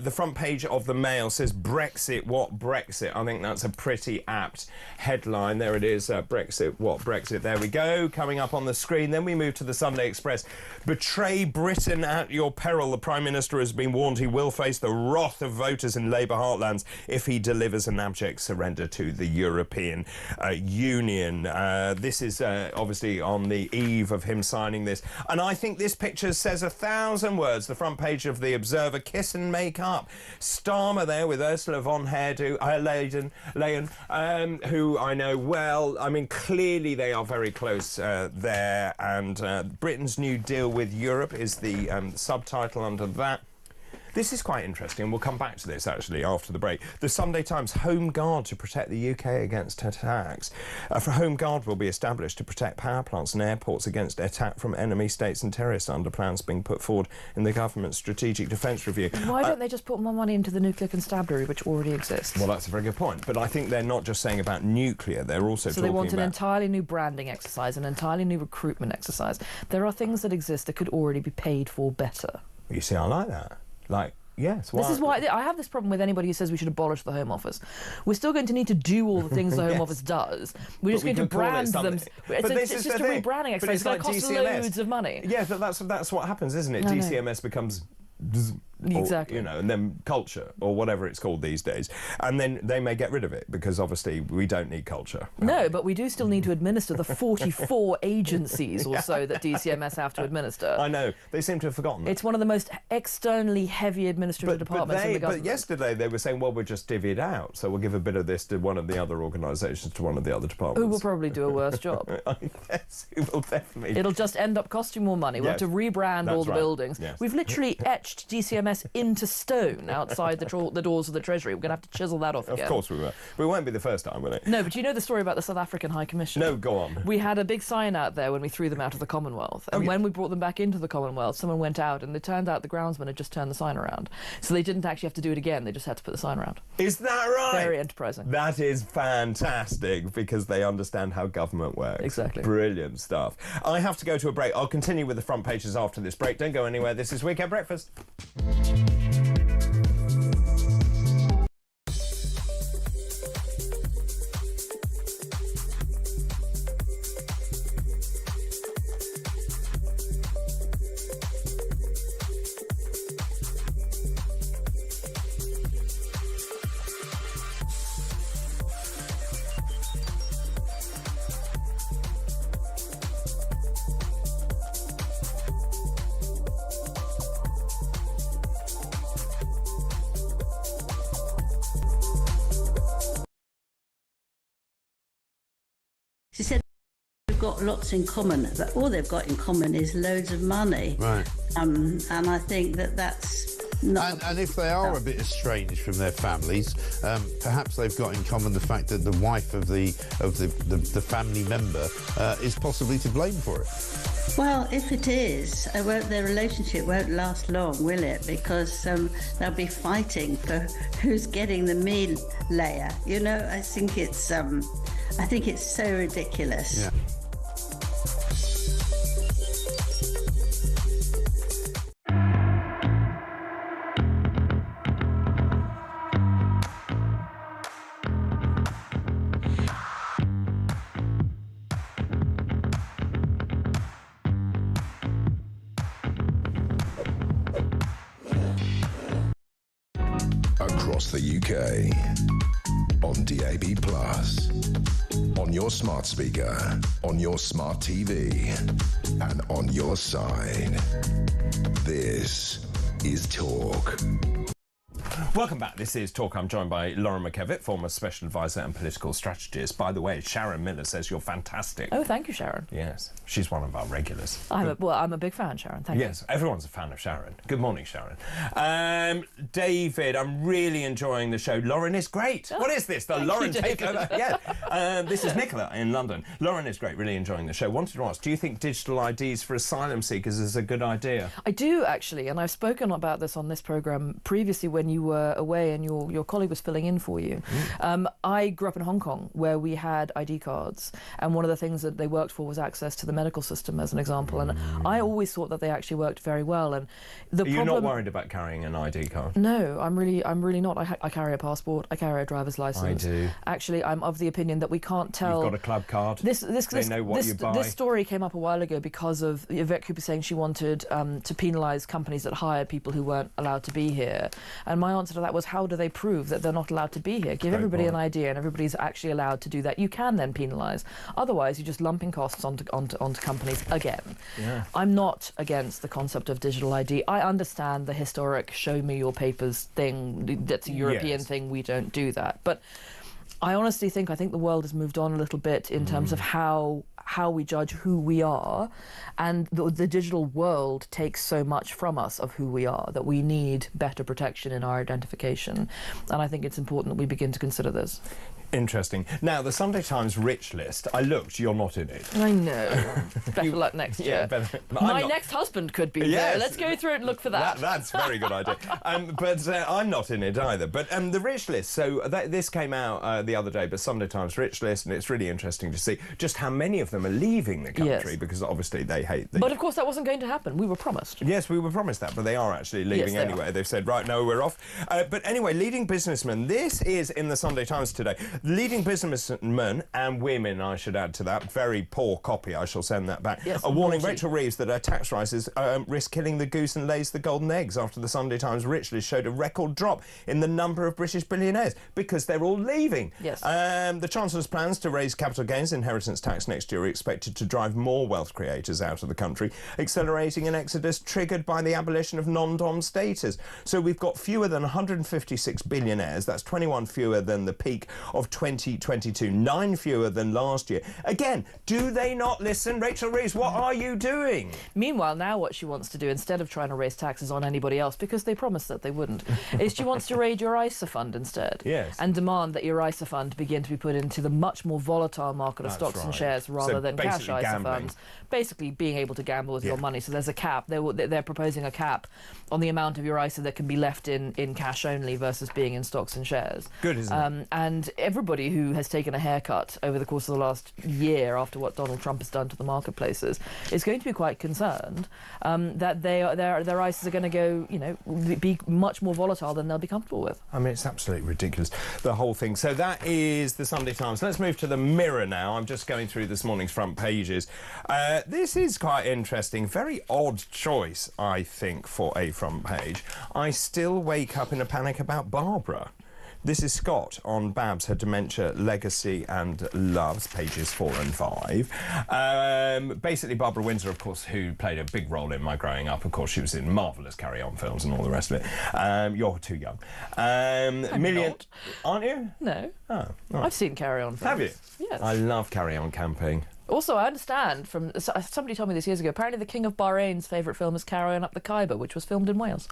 The front page of the Mail says, Brexit, what Brexit? I think that's a pretty apt headline. There it is, Brexit, what Brexit? There we go, coming up on the screen. Then we move to the Sunday Express. Betray Britain at your peril. The Prime Minister has been warned he will face the wrath of voters in Labour heartlands if he delivers an abject surrender to the European Union. This is obviously on the eve of him signing this. And I think this picture says 1,000 words. The front page of The Observer, kiss and make up. Starmer there with Ursula von Leyen, who I know well. I mean, clearly they are very close there. And Britain's New Deal with Europe is the subtitle under that. This is quite interesting. We'll come back to this, actually, after the break. The Sunday Times, Home Guard to protect the UK against attacks. For Home Guard will be established to protect power plants and airports against attack from enemy states and terrorists under plans being put forward in the government's Strategic Defence Review. Why don't they just put more money into the nuclear constabulary, which already exists? Well, that's a very good point. But I think they're not just saying about nuclear, they're also talking about... So they want an entirely new branding exercise, an entirely new recruitment exercise. There are things that exist that could already be paid for better. You see, I like that. Like... Yes. This is why I have this problem with anybody who says we should abolish the Home Office. We're still going to need to do all the things the Home Office does. We're just going to brand them. It's just a rebranding exercise. It's going to cost loads of money. Yeah, but that's what happens, isn't it? DCMS becomes... Exactly. Or, you know, and then culture, or whatever it's called these days. And then they may get rid of it, because obviously we don't need culture. No, but we do still need to administer the 44 agencies or so that DCMS have to administer. I know. They seem to have forgotten that. It's one of the most externally heavy administrative departments in the government. But yesterday they were saying, well, we'll just divvy it out, so we'll give a bit of this to one of the other organisations, to one of the other departments. Who will probably do a worse job. Yes, who will definitely. It'll just end up costing more money. We'll have to rebrand all the buildings. Yes. We've literally etched DCMS into stone outside the doors of the Treasury. We're going to have to chisel that off again. Of course we will. We won't be the first time, will it? No, but you know the story about the South African High Commission? No, go on. We had a big sign out there when we threw them out of the Commonwealth. And when we brought them back into the Commonwealth, someone went out and it turned out the groundsman had just turned the sign around. So they didn't actually have to do it again. They just had to put the sign around. Is that right? Very enterprising. That is fantastic, because they understand how government works. Exactly. Brilliant stuff. I have to go to a break. I'll continue with the front pages after this break. Don't go anywhere. This is Weekend Breakfast. She said we've got lots in common, but all they've got in common is loads of money. Right. And I think that's not... And if they are a bit estranged from their families, perhaps they've got in common the fact that the wife of the family member is possibly to blame for it. Well, if it is, their relationship won't last long, will it? Because they'll be fighting for who's getting the meal layer. You know, I think it's so ridiculous. Yeah. across the UK. On DAB+, on your smart speaker, on your smart TV, and on your side. This is Talk. Welcome back. This is Talk. I'm joined by Lauren McKevitt, former special advisor and political strategist. By the way, Sharon Miller says you're fantastic. Oh, thank you, Sharon. Yes, she's one of our regulars. I'm a big fan, Sharon. Thank you. Yes, everyone's a fan of Sharon. Good morning, Sharon. David, I'm really enjoying the show. Lauren is great. What is this? The Lauren takeover? Yeah. This is Nicola in London. Lauren is great. Really enjoying the show. Wanted to ask, do you think digital IDs for asylum seekers is a good idea? I do, actually, and I've spoken about this on this programme previously when you were away and your colleague was filling in for you. I grew up in Hong Kong where we had ID cards, and one of the things that they worked for was access to the medical system, as an example, and I always thought that they actually worked very well. And You're not worried about carrying an ID card? No, I'm really not. I carry a passport, I carry a driver's licence. I do. Actually, I'm of the opinion that we can't tell... You've got a club card. They know what you buy. This story came up a while ago because of Yvette Cooper saying she wanted to penalise companies that hired people who weren't allowed to be here. And my answer to that was, how do they prove that they're not allowed to be here? Give everybody an idea and everybody's actually allowed to do that. You can then penalise. Otherwise, you're just lumping costs onto companies again. Yeah. I'm not against the concept of digital ID. I understand the historic show me your papers thing. That's a European thing. We don't do that. But I honestly think the world has moved on a little bit in terms of how we judge who we are, and the digital world takes so much from us of who we are that we need better protection in our identification, and I think it's important that we begin to consider this. Interesting. Now, the Sunday Times Rich List, I looked, you're not in it. I know. Better luck next year. My next husband could be there. Let's go through it and look for that. That's a very good idea. But I'm not in it either. But the Rich List, so this came out the other day, but Sunday Times Rich List, and it's really interesting to see just how many of them are leaving the country, because obviously they hate the... But of course that wasn't going to happen. We were promised. Yes, we were promised that, but they are actually leaving anyway. They've said, right, no, we're off. But anyway, leading businessmen, this is in the Sunday Times today. Leading businessmen and women, I should add to that, very poor copy, I shall send that back, are warning Rachel Reeves that her tax rises risk killing the goose and lays the golden eggs after the Sunday Times Rich List showed a record drop in the number of British billionaires because they're all leaving. Yes. The Chancellor's plans to raise capital gains inheritance tax next year are expected to drive more wealth creators out of the country, accelerating an exodus triggered by the abolition of non-dom status. So we've got fewer than 156 billionaires, that's 21 fewer than the peak of 2022, 9 fewer than last year. Again, do they not listen? Rachel Reeves, what are you doing? Meanwhile, now what she wants to do, instead of trying to raise taxes on anybody else, because they promised that they wouldn't, is she wants to raid your ISA fund instead. Yes. And demand that your ISA fund begin to be put into the much more volatile market of stocks and shares rather than cash ISA funds. Basically being able to gamble with your money. So there's a cap. They're proposing a cap on the amount of your ISA that can be left in cash only versus being in stocks and shares. Good, isn't it? And everybody who has taken a haircut over the course of the last year after what Donald Trump has done to the marketplaces is going to be quite concerned that their ISAs are going to go, be much more volatile than they'll be comfortable with. I mean, it's absolutely ridiculous, the whole thing. So that is the Sunday Times. Let's move to the Mirror now. I'm just going through this morning's front pages. This is quite interesting. Very odd choice, I think, for a front page. I still wake up in a panic about Barbara. This is Scott on Babs, her dementia, legacy and loves, pages 4 and 5. Basically, Barbara Windsor, of course, who played a big role in my growing up. Of course, she was in marvellous Carry On films and all the rest of it. You're too young. Not. Aren't you? No. Oh, right. I've seen Carry On films. Have you? Yes. I love Carry On camping. Also, I understand from... Somebody told me this years ago, apparently the King of Bahrain's favourite film is Carry On Up the Khyber, which was filmed in Wales.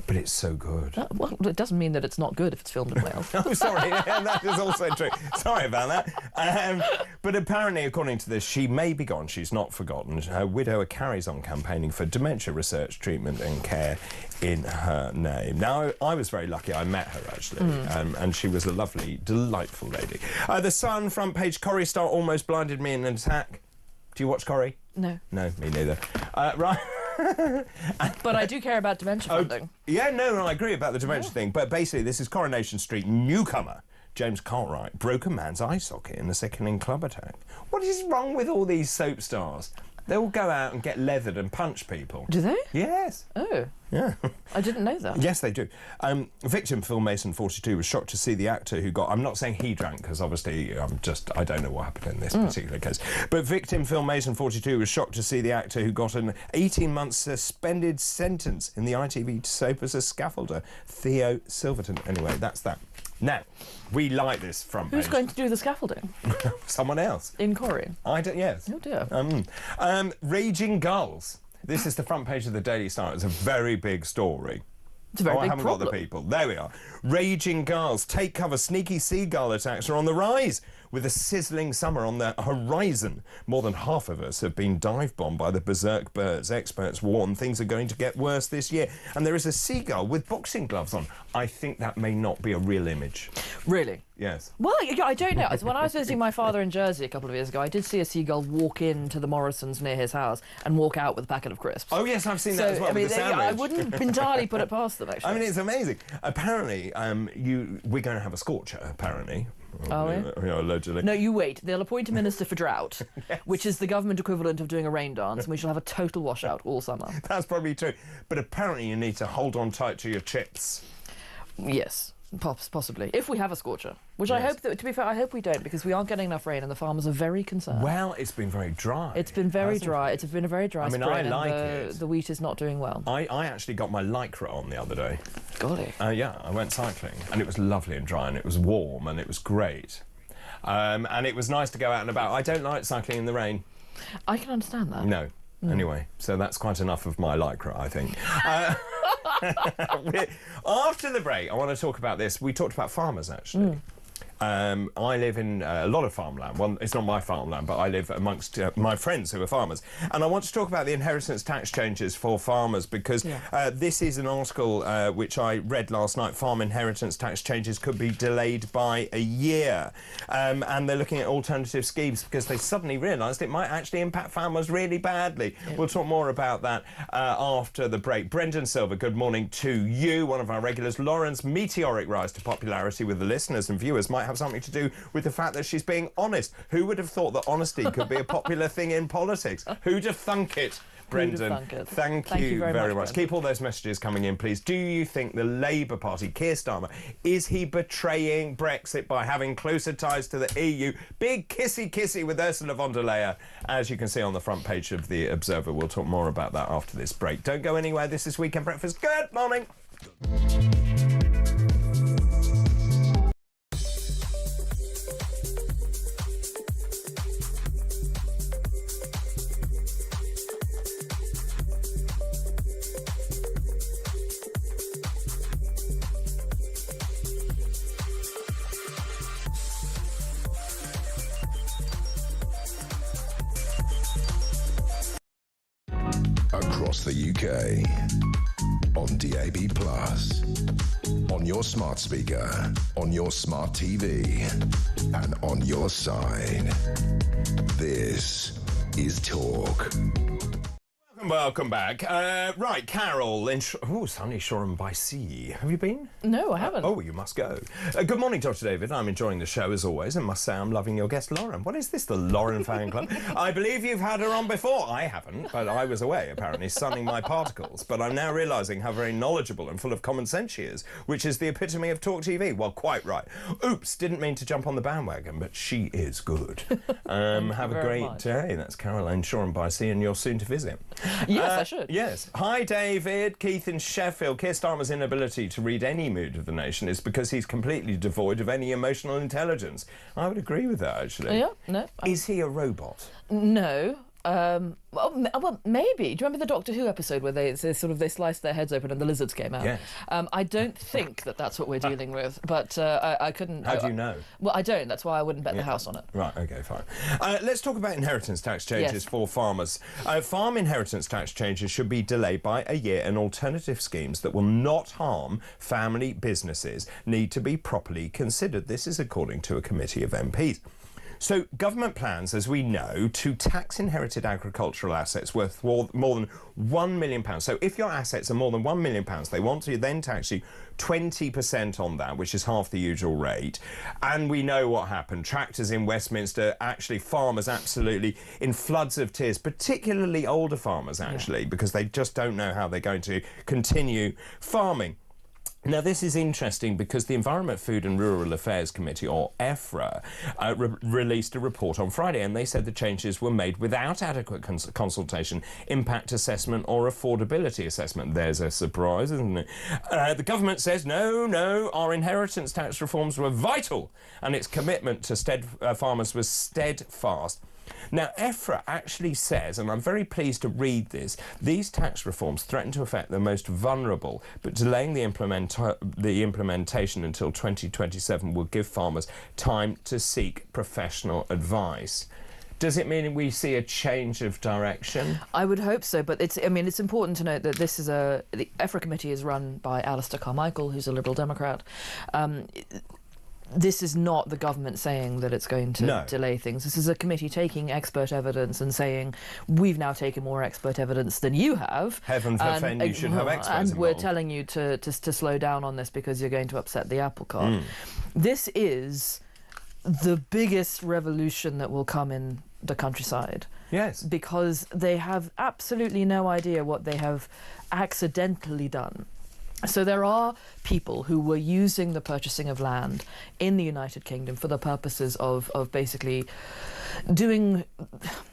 But it's so good. Well, it doesn't mean that it's not good if it's filmed in Wales. Oh, sorry, that is also true. Sorry about that. But apparently, according to this, she may be gone. She's not forgotten. Her widower carries on campaigning for dementia research, treatment and care in her name. Now, I was very lucky. I met her, actually, and she was a lovely, delightful lady. The Sun front page, Corrie Starr almost blinded me in an attack. Do you watch Corrie? No. No, me neither. Right. But I do care about dementia funding. Yeah, no, I agree about the dementia thing. But basically, this is Coronation Street newcomer James Cartwright broke a man's eye socket in a sickening club attack. What is wrong with all these soap stars? They all go out and get leathered and punch people. Do they? Yes. Oh. Yeah. I didn't know that. Yes, they do. Victim Phil Mason, 42, was shocked to see the actor who got... I'm not saying he drank, because obviously I don't know what happened in this particular case. But victim Phil Mason, 42, was shocked to see the actor who got an 18-month suspended sentence in the ITV soap as a scaffolder, Theo Silverton. Anyway, that's that. Now, we like this front page. Who's going to do the scaffolding? Someone else. In Corrie? Yes. Oh, dear. Raging Gulls. This is the front page of the Daily Star. It's a very big story. It's a very I big haven't problem. got the people. There we are. Raging Gulls. Take cover. Sneaky seagull attacks are on the rise. With a sizzling summer on the horizon, more than half of us have been dive-bombed by the berserk birds. Experts warn things are going to get worse this year. And there is a seagull with boxing gloves on. I think that may not be a real image. Really? Yes. Well, I don't know. When I was visiting my father in Jersey a couple of years ago, I did see a seagull walk into the Morrisons near his house and walk out with a packet of crisps. Oh, yes, I've seen that as well. I mean, with the sandwich. I wouldn't entirely put it past them, actually. I mean, it's amazing. Apparently, we're going to have a scorcher, apparently. Are we? Allegedly. No, you wait. They'll appoint a minister for drought, which is the government equivalent of doing a rain dance, and we shall have a total washout all summer. That's probably true. But apparently you need to hold on tight to your chips. Yes, possibly. If we have a scorcher. Which Yes. I hope, that, to be fair, I hope we don't, because we aren't getting enough rain and the farmers are very concerned. Well, it's been very dry. It's been very dry. It's been a very dry spring. I like and the wheat is not doing well. I actually got my lycra on the other day. Golly. Yeah, I went cycling and it was lovely and dry and it was warm and it was great. And it was nice to go out and about. I don't like cycling in the rain. I can understand that. No. Anyway, so that's quite enough of my lycra, I think. After the break, I want to talk about this. We talked about farmers, actually. I live in a lot of farmland. Well, it's not my farmland, but I live amongst my friends who are farmers. And I want to talk about the inheritance tax changes for farmers because this is an article which I read last night. Farm inheritance tax changes could be delayed by a year. And they're looking at alternative schemes because they suddenly realised it might actually impact farmers really badly. We'll talk more about that after the break. Brendan Silver, good morning to you, one of our regulars. Lauren's meteoric rise to popularity with the listeners and viewers might have something to do with the fact that she's being honest. Who would have thought that honesty could be a popular thing in politics? Who'd have thunk it? Brendan, thank you very much. Keep all those messages coming in, please. Do you think the Labour Party, Keir Starmer, is he betraying Brexit by having closer ties to the EU? Big kissy-kissy with Ursula von der Leyen, as you can see on the front page of The Observer. We'll talk more about that after this break. Don't go anywhere. This is Weekend Breakfast. Good morning. Across the UK, on DAB+, on your smart speaker, on your smart TV, and on your side. This is Talk. Welcome back. Right, Carol in sunny Shoreham by Sea. Have you been? No, I haven't. Oh, you must go. Good morning, Dr. David. I'm enjoying the show as always and must say I'm loving your guest, Lauren. What is this, the Lauren fan club? I believe you've had her on before. I haven't, but I was away, apparently, sunning my particles. But I'm now realising how very knowledgeable and full of common sense she is, which is the epitome of talkTV. Well, quite right. Oops, didn't mean to jump on the bandwagon, but she is good. Have a great day. That's Caroline Shoreham by Sea, and you're soon to visit. Yes, I should. Yes. Hi, David. Keith in Sheffield. Keir Starmer's inability to read any mood of the nation is because he's completely devoid of any emotional intelligence. I would agree with that, actually. Yeah, no. Is he a robot? No. Well, maybe. Do you remember the Doctor Who episode where they sliced their heads open and the lizards came out? Yes. I don't think that's what we're dealing with, but I couldn't... How do you know? Well, I don't. That's why I wouldn't bet the house on it. Right, OK, fine. Let's talk about inheritance tax changes for farmers. Farm inheritance tax changes should be delayed by a year, and alternative schemes that will not harm family businesses need to be properly considered. This is according to a committee of MPs. So government plans, as we know, to tax inherited agricultural assets worth more than £1 million. So if your assets are more than £1 million, they want to then tax you 20% on that, which is half the usual rate. And we know what happened. Tractors in Westminster, actually farmers absolutely in floods of tears, particularly older farmers actually, because they just don't know how they're going to continue farming. Now, this is interesting because the Environment, Food and Rural Affairs Committee, or EFRA, released a report on Friday, and they said the changes were made without adequate consultation, impact assessment or affordability assessment. There's a surprise, isn't it? The government says, no, our inheritance tax reforms were vital, and its commitment to farmers was steadfast. Now, EFRA actually says, and I'm very pleased to read this, these tax reforms threaten to affect the most vulnerable, but delaying the implementation until 2027 will give farmers time to seek professional advice. Does it mean we see a change of direction? I would hope so, but it's important to note that this is the EFRA committee is run by Alistair Carmichael, who's a Liberal Democrat. This is not the government saying that it's going to delay things. This is a committee taking expert evidence and saying, we've now taken more expert evidence than you have. Heaven forfend, you should have experts involved. We're telling you to slow down on this because you're going to upset the apple cart. This is the biggest revolution that will come in the countryside. Yes. Because they have absolutely no idea what they have accidentally done. So there are people who were using the purchasing of land in the United Kingdom for the purposes of basically doing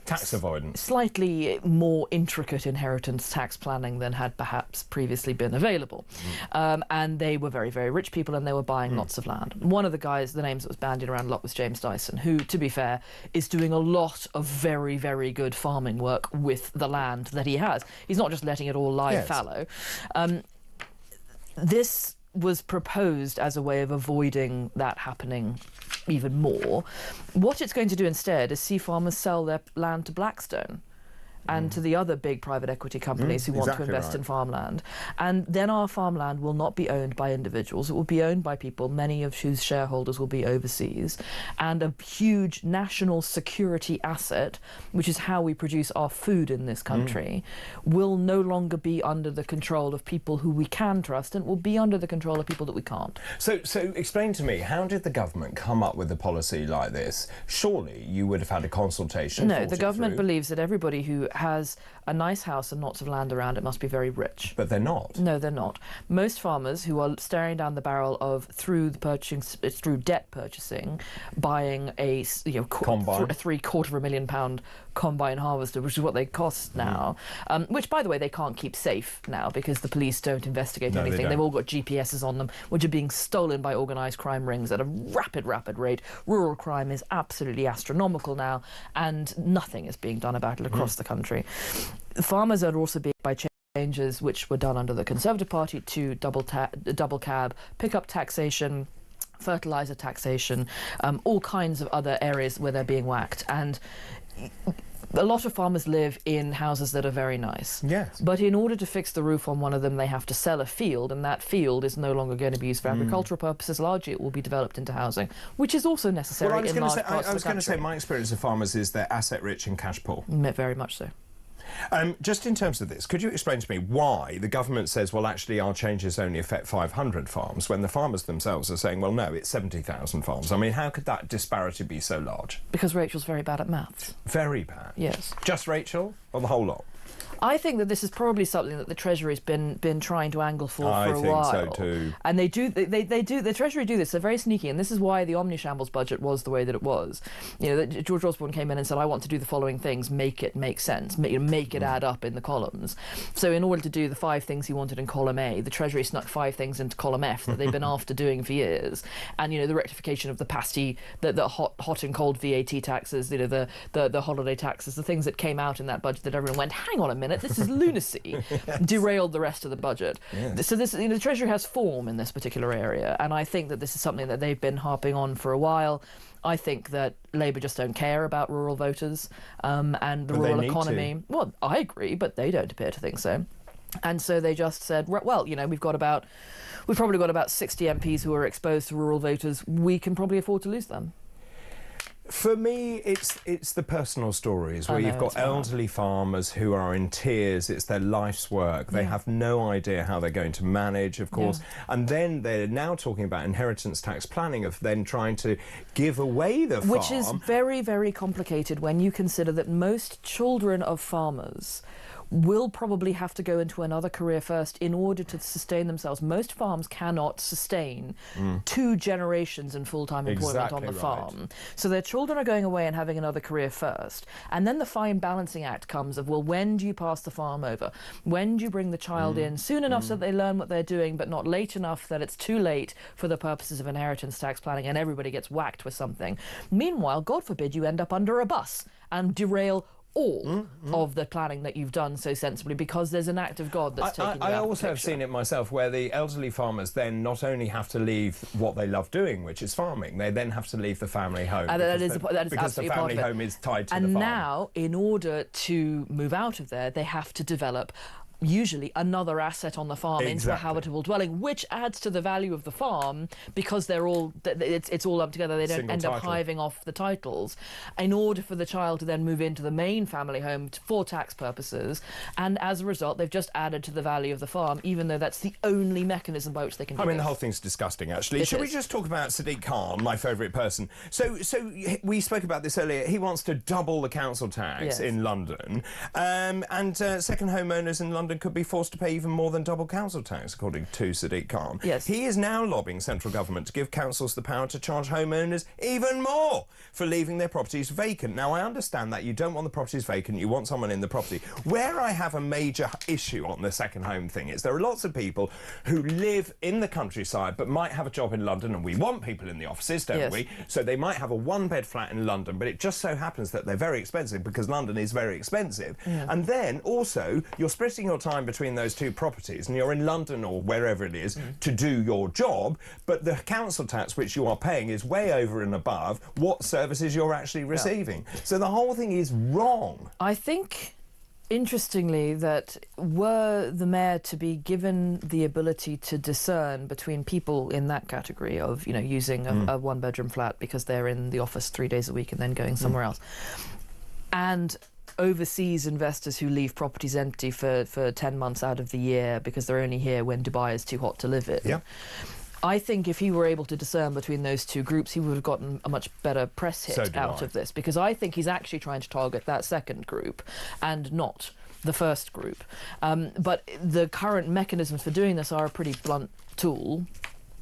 tax avoidance, slightly more intricate inheritance tax planning than had perhaps previously been available. And they were very, very rich people, and they were buying lots of land. One of the guys, the names that was bandied around a lot, was James Dyson, who, to be fair, is doing a lot of very, very good farming work with the land that he has. He's not just letting it all lie fallow. This was proposed as a way of avoiding that happening even more. What it's going to do instead is see farmers sell their land to Blackstone and to the other big private equity companies who want to invest in farmland. And then our farmland will not be owned by individuals. It will be owned by people, many of whose shareholders will be overseas. And a huge national security asset, which is how we produce our food in this country, will no longer be under the control of people who we can trust, and will be under the control of people that we can't. So explain to me, how did the government come up with a policy like this? Surely you would have had a consultation. No, the government believes that everybody who has a nice house and lots of land around it must be very rich. But they're not. No, they're not. Most farmers who are staring down the barrel of through debt purchasing, buying a combine, a £750,000 combine harvester, which is what they cost now, which, by the way, they can't keep safe now because the police don't investigate anything. They've all got GPSs on them, which are being stolen by organised crime rings at a rapid rate. Rural crime is absolutely astronomical now, and nothing is being done about it across the country. Farmers are also being by changes which were done under the Conservative Party to double cab, pick-up taxation, fertiliser taxation, all kinds of other areas where they're being whacked. And a lot of farmers live in houses that are very nice. Yes. But in order to fix the roof on one of them, they have to sell a field, and that field is no longer going to be used for agricultural purposes. Largely, it will be developed into housing, which is also necessary in large parts of the country. I was going to say, my experience of farmers is they're asset-rich and cash-poor. Very much so. Just in terms of this, could you explain to me why the government says, well, actually, our changes only affect 500 farms, when the farmers themselves are saying, well, no, it's 70,000 farms? I mean, how could that disparity be so large? Because Rachel's very bad at maths. Very bad? Yes. Just Rachel, or the whole lot? I think that this is probably something that the Treasury's been trying to angle for a while. I think so too. And the Treasury do this. They're very sneaky, and this is why the Omnishambles budget was the way that it was. You know, George Osborne came in and said, I want to do the following things, make it make sense, make it add up in the columns. So in order to do the 5 things he wanted in column A, the Treasury snuck 5 things into column F that they've been after doing for years. And, you know, the rectification of the pasty, the hot and cold VAT taxes, you know, the holiday taxes, the things that came out in that budget that everyone went, hang on a minute, this is lunacy, derailed the rest of the budget. Yes. So this, the Treasury has form in this particular area, and I think that this is something that they've been harping on for a while. I think that Labour just don't care about rural voters and the rural economy. Well, I agree, but they don't appear to think so. And so they just said, well, you know, we've probably got about 60 MPs who are exposed to rural voters. We can probably afford to lose them. For me, it's the personal stories where you've got elderly farmers who are in tears. It's their life's work. They have no idea how they're going to manage, of course. And then they're now talking about inheritance tax planning of then trying to give away the farm. Which is very, very complicated when you consider that most children of farmers will probably have to go into another career first in order to sustain themselves. Most farms cannot sustain 2 generations in full-time employment on the farm. So their children are going away and having another career first. And then the fine balancing act comes of, well, when do you pass the farm over? When do you bring the child in? Soon enough so that they learn what they're doing, but not late enough that it's too late for the purposes of inheritance tax planning and everybody gets whacked with something. Meanwhile, God forbid you end up under a bus and derail all of the planning that you've done so sensibly because there's an act of God that's taking you out. I also have seen it myself where the elderly farmers then not only have to leave what they love doing, which is farming, they then have to leave the family home because the family home is tied to the farm. And now, in order to move out of there, they have to develop usually another asset on the farm into a habitable dwelling, which adds to the value of the farm because they're all it's all up together. They don't end up hiving off the titles in order for the child to then move into the main family home for tax purposes, and as a result they've just added to the value of the farm, even though that's the only mechanism by which they can do I mean, the whole thing's disgusting, actually. Shall we just talk about Sadiq Khan, my favourite person? So we spoke about this earlier. He wants to double the council tax in London, and second homeowners in London could be forced to pay even more than double council tax, according to Sadiq Khan. Yes. He is now lobbying central government to give councils the power to charge homeowners even more for leaving their properties vacant. Now, I understand that you don't want the properties vacant, you want someone in the property. Where I have a major issue on the second home thing is there are lots of people who live in the countryside but might have a job in London, and we want people in the offices, don't we? So they might have a 1-bed flat in London, but it just so happens that they're very expensive because London is very expensive. And then also you're splitting your time between those 2 properties and you're in London or wherever it is to do your job, but the council tax which you are paying is way over and above what services you're actually receiving. So the whole thing is wrong. I think, interestingly, that were the mayor to be given the ability to discern between people in that category of, you know, using a 1-bedroom flat because they're in the office 3 days a week and then going somewhere else, and overseas investors who leave properties empty for 10 months out of the year because they're only here when Dubai is too hot to live in. I think if he were able to discern between those 2 groups, he would have gotten a much better press hit out of this, because I think he's actually trying to target that second group and not the first group. But the current mechanisms for doing this are a pretty blunt tool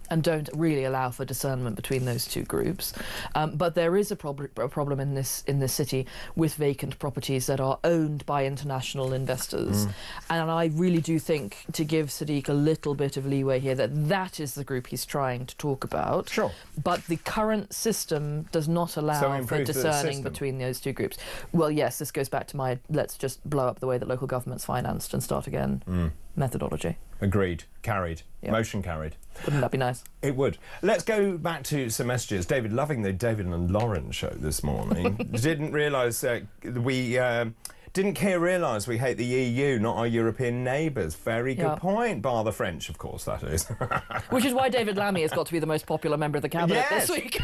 and don't really allow for discernment between those 2 groups. But there is a problem in this city with vacant properties that are owned by international investors. And I really do think, to give Sadiq a little bit of leeway here, that is the group he's trying to talk about. Sure. But the current system does not allow for discerning between those 2 groups. Well, yes, this goes back to my let's just blow up the way that local government's financed and start again methodology. Agreed. Carried. Motion carried. Wouldn't that be nice? It would. Let's go back to some messages. David, loving the David and Lauren show this morning. Didn't realise Didn't Keir realise we hate the EU, not our European neighbours? Very good point, bar the French, of course, that is. Which is why David Lammy has got to be the most popular member of the cabinet this week.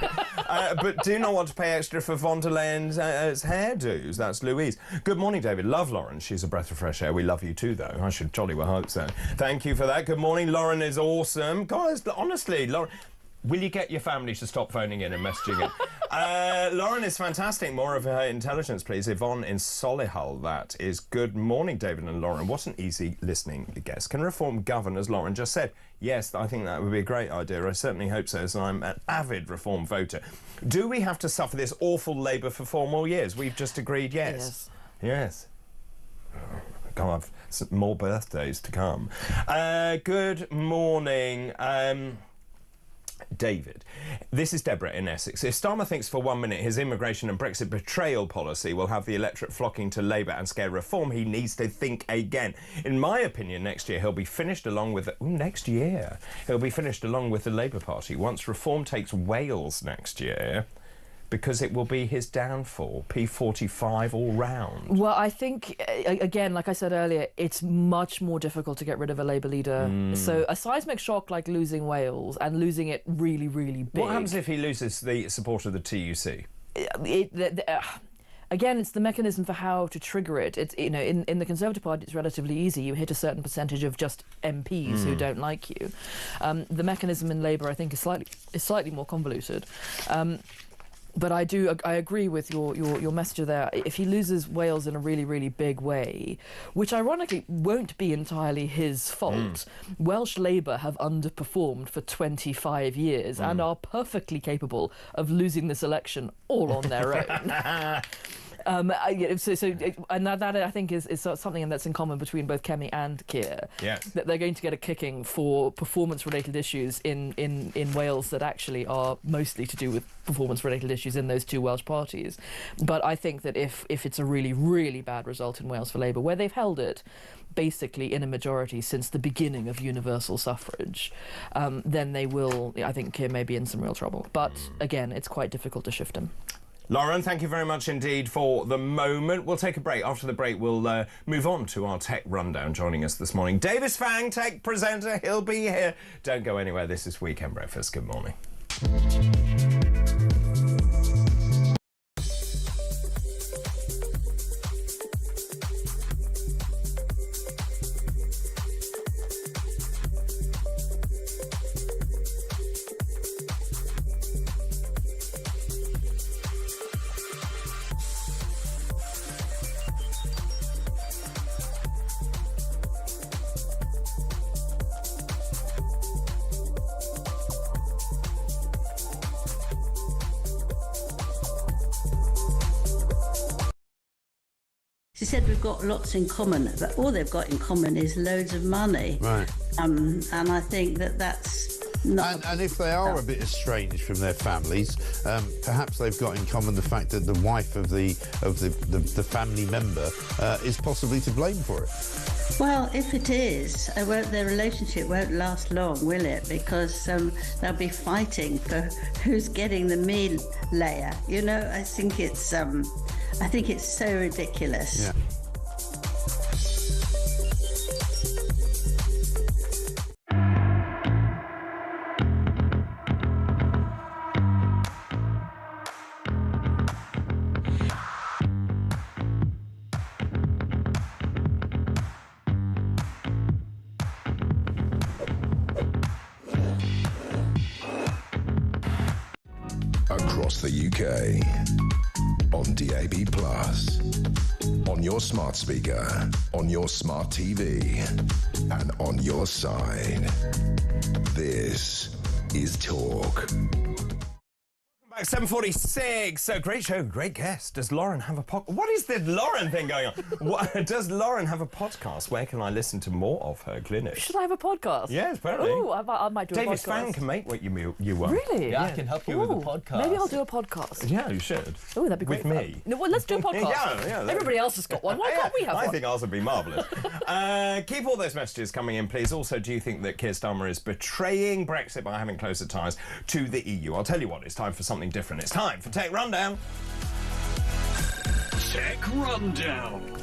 But do not want to pay extra for von der Leyen's hairdos. That's Louise. Good morning, David. Love Lauren. She's a breath of fresh air. We love you too, though. I should jolly well hope so. Thank you for that. Good morning. Lauren is awesome. Guys, honestly, Lauren... Will you get your family to stop phoning in and messaging in? Lauren is fantastic. More of her intelligence, please. Yvonne in Solihull, that is. Good morning, David and Lauren. What an easy listening guest. Can reform govern, as Lauren just said? Yes, I think that would be a great idea. I certainly hope so, as I'm an avid reform voter. Do we have to suffer this awful Labour for 4 more years? We've just agreed yes. Yes. Can't have some more birthdays to come. Good morning. David. This is Deborah in Essex. If Starmer thinks for 1 minute his immigration and Brexit betrayal policy will have the electorate flocking to Labour and scare reform, he needs to think again. In my opinion, next year he'll be finished along with... he'll be finished along with the Labour Party once reform takes Wales next year, because it will be his downfall, P45 all round. Well, I think, again, like I said earlier, it's much more difficult to get rid of a Labour leader. So a seismic shock like losing Wales and losing it really, really big... What happens if he loses the support of the TUC? Again, it's the mechanism for how to trigger it. It's, you know, in the Conservative Party, it's relatively easy. You hit a certain percentage of just MPs who don't like you. The mechanism in Labour, I think, is slightly more convoluted. But I agree with your messenger there. If he loses Wales in a really, really big way, which ironically won't be entirely his fault, Welsh Labour have underperformed for 25 years and are perfectly capable of losing this election all on their own. And that I think is something that's in common between both Kemi and Keir. Yes. That they're going to get a kicking for performance-related issues in Wales that actually are mostly to do with performance-related issues in those two Welsh parties. But I think that if it's a really, really bad result in Wales for Labour, where they've held it basically in a majority since the beginning of universal suffrage, then they will, I think Keir may be in some real trouble. But again, it's quite difficult to shift him. Lauren, thank you very much indeed for the moment. We'll take a break. After the break, we'll move on to our tech rundown. Joining us this morning, Davis Fang, tech presenter. He'll be here. Don't go anywhere. This is Weekend Breakfast. Good morning. She said we've got lots in common, but all they've got in common is loads of money. Right. And I think that's not... And if they are a bit estranged from their families, perhaps they've got in common the fact that the wife of the family member is possibly to blame for it. Well, if it is, their relationship won't last long, will it? Because they'll be fighting for who's getting the meal layer. You know, I think it's so ridiculous. Yeah. Across the UK, on DAB+, on your smart speaker, on your smart TV, and on your side. This is Talk. Back 7:46. So great show, great guest. Does Lauren have a podcast? What is the Lauren thing going on? Does Lauren have a podcast? Where can I listen to more of her clinic? Should I have a podcast? Yes, apparently. Ooh, I might do Davis a podcast. Fang can make what you want. Really? Yeah, I can help you with a podcast. Maybe I'll do a podcast. Yeah, you should. Oh, that'd be great. With me. No, well, let's do a podcast. Yeah. Everybody else has got one. Why can't we have one? I think ours would be marvellous. Keep all those messages coming in, please. Also, do you think that Keir Starmer is betraying Brexit by having closer ties to the EU? I'll tell you what, it's time for something different. It's time for Tech Rundown. Tech Rundown.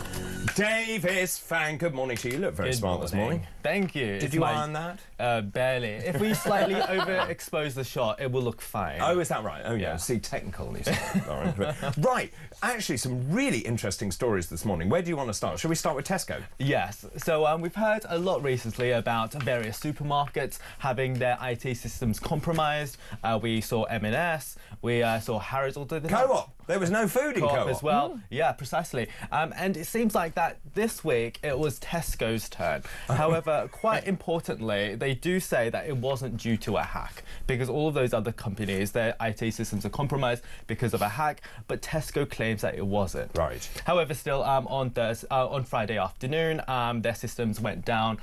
Davis Fang, good morning to you. You look very smart this morning. Thank you. Did you iron that? Barely. If we slightly overexpose the shot, it will look fine. Oh, is that right? Oh, yeah. See, technical, Lauren. Right. Actually, some really interesting stories this morning. Where do you want to start? Shall we start with Tesco? Yes. So we've heard a lot recently about various supermarkets having their IT systems compromised. We saw M&S. We saw Harrods. Co-op. There was no food in Co-op as well. Yeah, precisely. And it seems like that this week it was Tesco's turn. However, quite importantly, they do say that it wasn't due to a hack, because all of those other companies, their IT systems are compromised because of a hack, but Tesco claims that it wasn't. Right. However, still on Friday afternoon, their systems went down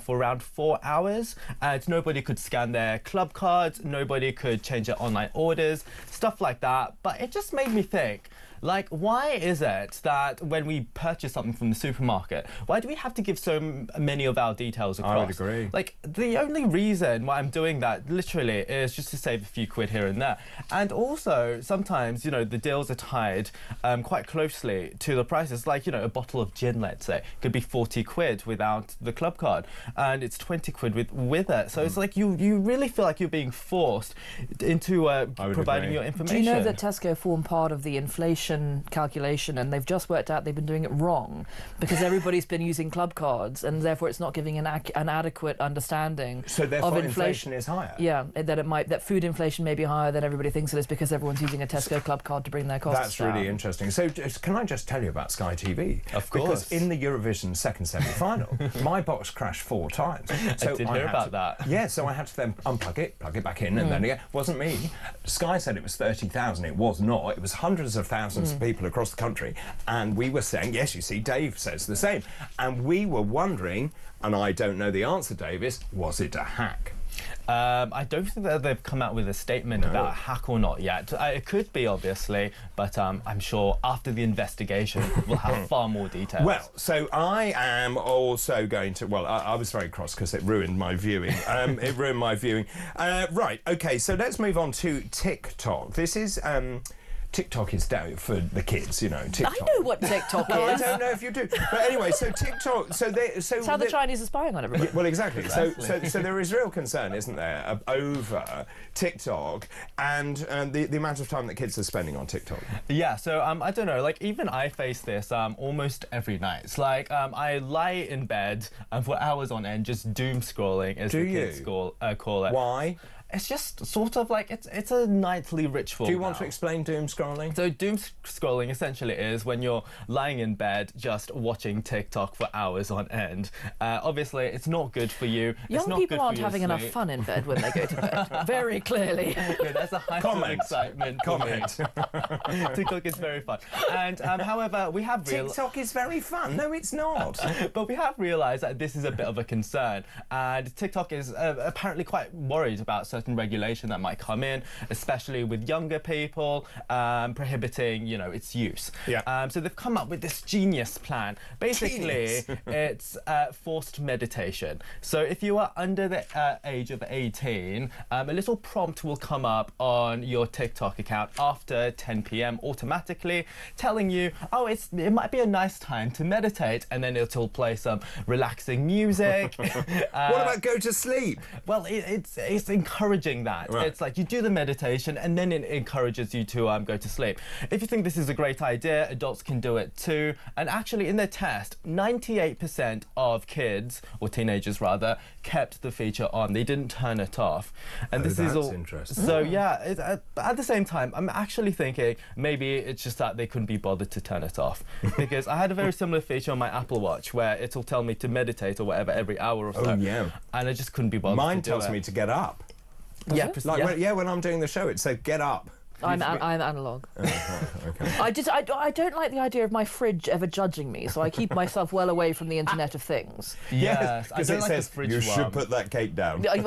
for around 4 hours, and nobody could scan their club cards, nobody could change their online orders, stuff like that. But it just made me think, Like, why is it that when we purchase something from the supermarket, why do we have to give so many of our details across? I would agree. Like, the only reason why I'm doing that, literally, is just to save a few quid here and there. And also, sometimes, you know, the deals are tied quite closely to the prices. Like, you know, a bottle of gin, let's say, could be 40 quid without the club card, and it's 20 quid with it. So it's like you really feel like you're being forced into providing your information. Do you know that Tesco form part of the inflation calculation, and they've just worked out they've been doing it wrong because everybody's been using club cards, and therefore it's not giving an adequate understanding So therefore of inflation is higher? Yeah, that food inflation may be higher than everybody thinks it is because everyone's using a Tesco club card to bring their costs down. That's really interesting. So can I just tell you about Sky TV? Of course. Because in the Eurovision second semi-final, my box crashed 4 times. So I did hear about that. Yeah, so I had to then unplug it, plug it back in, and then again. Wasn't me. Sky said it was 30,000. It was not. It was hundreds of thousands of people across the country. And we were saying, yes, you see, Dave says the same. And we were wondering, and I don't know the answer, Davis, was it a hack? I don't think that they've come out with a statement about a hack or not yet. It could be, obviously, but I'm sure after the investigation we'll have far more details. Well, so I am also going to... Well, I was very cross because it ruined my viewing. It ruined my viewing. Right, OK, so let's move on to TikTok. This is... TikTok is down for the kids, you know. TikTok. I know what TikTok is. I don't know if you do. But anyway, so TikTok... It's how the Chinese are spying on everybody. Well, exactly. So there is real concern, isn't there, over TikTok and the amount of time that kids are spending on TikTok. Yeah, so I don't know, like, even I face this almost every night. It's like, I lie in bed for hours on end just doom scrolling, as the kids call it. Why? It's just sort of like, it's a nightly ritual. Do you want to explain doom scrolling? So doom scrolling essentially is when you're lying in bed just watching TikTok for hours on end. Obviously, it's not good for you. Young people aren't having enough fun in bed when they go to bed. Very clearly. Yeah, that's a high of excitement. Comment. TikTok is very fun. And however, we have TikTok is very fun. No, it's not. But we have realised that this is a bit of a concern. And TikTok is apparently quite worried about certain regulation that might come in, especially with younger people, prohibiting, you know, its use. Yeah. So they've come up with this genius plan. Basically, it's forced meditation. So if you are under the age of 18, a little prompt will come up on your TikTok account after 10 p.m. automatically, telling you, oh, it might be a nice time to meditate, and then it'll play some relaxing music. What about go to sleep? Well, it's encouraging that. Right. It's like you do the meditation and then it encourages you to go to sleep. If you think this is a great idea, adults can do it too. And actually, in their test, 98% of kids, or teenagers rather, kept the feature on. They didn't turn it off. And this is all interesting. So yeah, at the same time, I'm actually thinking maybe it's just that they couldn't be bothered to turn it off. Because I had a very similar feature on my Apple Watch where it'll tell me to meditate or whatever every hour or so. Oh yeah. And I just couldn't be bothered. Mine to do tells it. me to get up. Yeah, When I'm doing the show, it says get up. I'm analog. Okay. I don't like the idea of my fridge ever judging me, so I keep myself well away from the Internet of Things. Yes, because it says you should put that cake down. I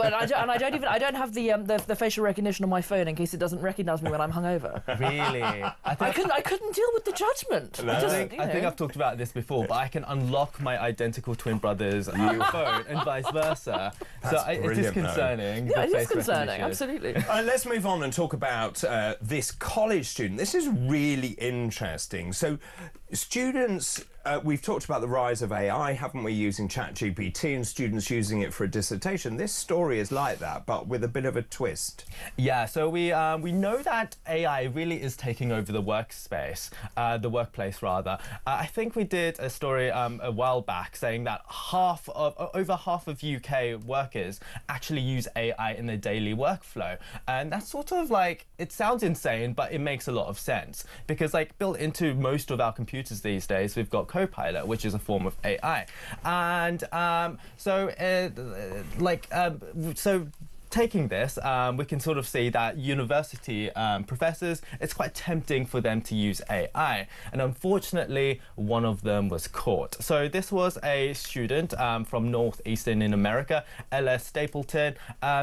don't have the facial recognition on my phone in case it doesn't recognise me when I'm hungover. Really? I couldn't deal with the judgment. No. I think I've talked about this before, but I can unlock my identical twin brother's phone and vice versa. It is concerning. Yeah, it is concerning, absolutely. Let's move on and talk about this college student. This is really interesting. So students, we've talked about the rise of AI, haven't we, using ChatGPT, and students using it for a dissertation. This story is like that, but with a bit of a twist. Yeah, so we know that AI really is taking over the workspace, the workplace rather. I think we did a story a while back saying that over half of UK workers actually use AI in their daily workflow, and that's sort of like, it sounds insane, but it makes a lot of sense because, like, built into most of our computers these days, we've got Copilot, which is a form of AI, and so taking this, we can sort of see that university professors, it's quite tempting for them to use AI. And unfortunately, one of them was caught. So this was a student from Northeastern in America, Ella Stapleton.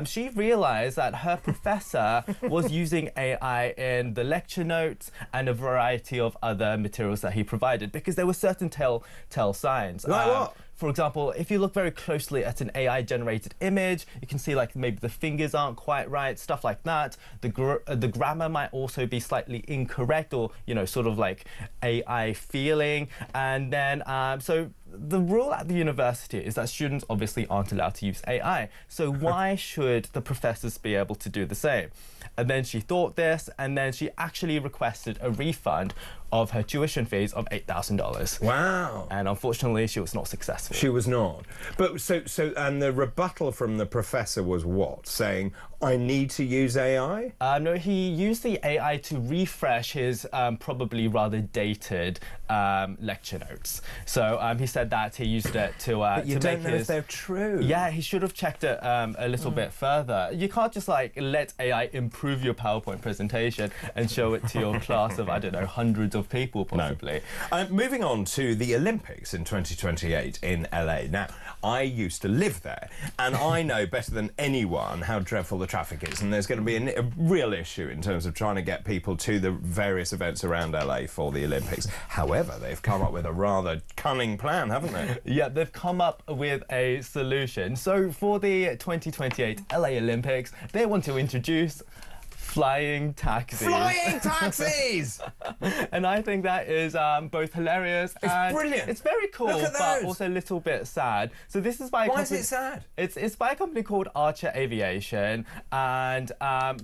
She realized that her professor was using AI in the lecture notes and a variety of other materials that he provided, because there were certain telltale signs. Like what? For example, if you look very closely at an AI-generated image, you can see like maybe the fingers aren't quite right, stuff like that. The grammar might also be slightly incorrect, or, you know, sort of like AI feeling. And then, so the rule at the university is that students obviously aren't allowed to use AI. So why should the professors be able to do the same? And then she thought this, and then she actually requested a refund of her tuition fees of $8,000. Wow. And unfortunately, she was not successful. She was not. But so and the rebuttal from the professor was what? Saying, I need to use AI? No, he used the AI to refresh his probably rather dated lecture notes. So he said that he used it to but you to don't make know his... if they're true. Yeah, he should have checked it a little bit further. You can't just like let AI improve your PowerPoint presentation and show it to your class of, I don't know, hundreds of people possibly. No. Moving on to the Olympics in 2028 in LA. Now, I used to live there, and I know better than anyone how dreadful the traffic is, and there's going to be a real issue in terms of trying to get people to the various events around LA for the Olympics. However, they've come up with a rather cunning plan, haven't they? Yeah, they've come up with a solution. So for the 2028 LA Olympics, they want to introduce flying taxis. Flying taxis! And I think that is both hilarious and brilliant. It's very cool, Look at but those. also a little bit sad. So this is by a Why company, is it sad? It's by a company called Archer Aviation, and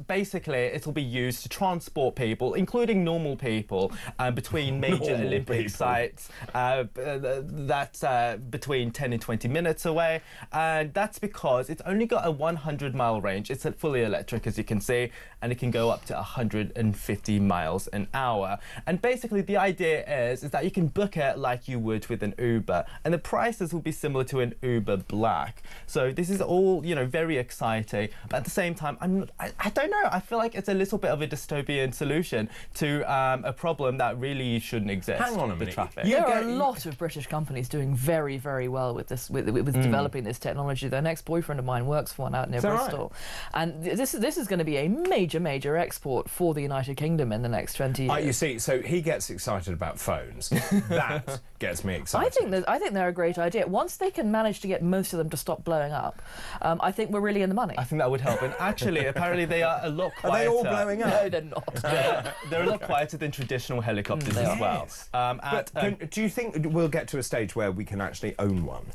basically it'll be used to transport people, including normal people, between major Normal Olympic people. sites. That's between 10 and 20 minutes away, and that's because it's only got a 100-mile range. It's fully electric, as you can see, and it can go up to 150 miles an hour. And basically the idea is that you can book it like you would with an Uber, and the prices will be similar to an Uber Black. So this is all, you know, very exciting, but at the same time, I don't know, I feel like it's a little bit of a dystopian solution to a problem that really shouldn't exist. Hang on a minute. The traffic. There are a lot of British companies doing very, very well with this, with developing this technology. Their next-boyfriend of mine works for one out near Bristol, and this is going to be a major export for the United Kingdom in the next 20 years. You see, so he gets excited about phones. That gets me excited. I think they're a great idea. Once they can manage to get most of them to stop blowing up, I think we're really in the money. I think that would help. And actually, apparently they are a lot quieter. Are they all blowing up? No, they're not. They're a lot quieter than traditional helicopters as well. Do you think we'll get to a stage where we can actually own one?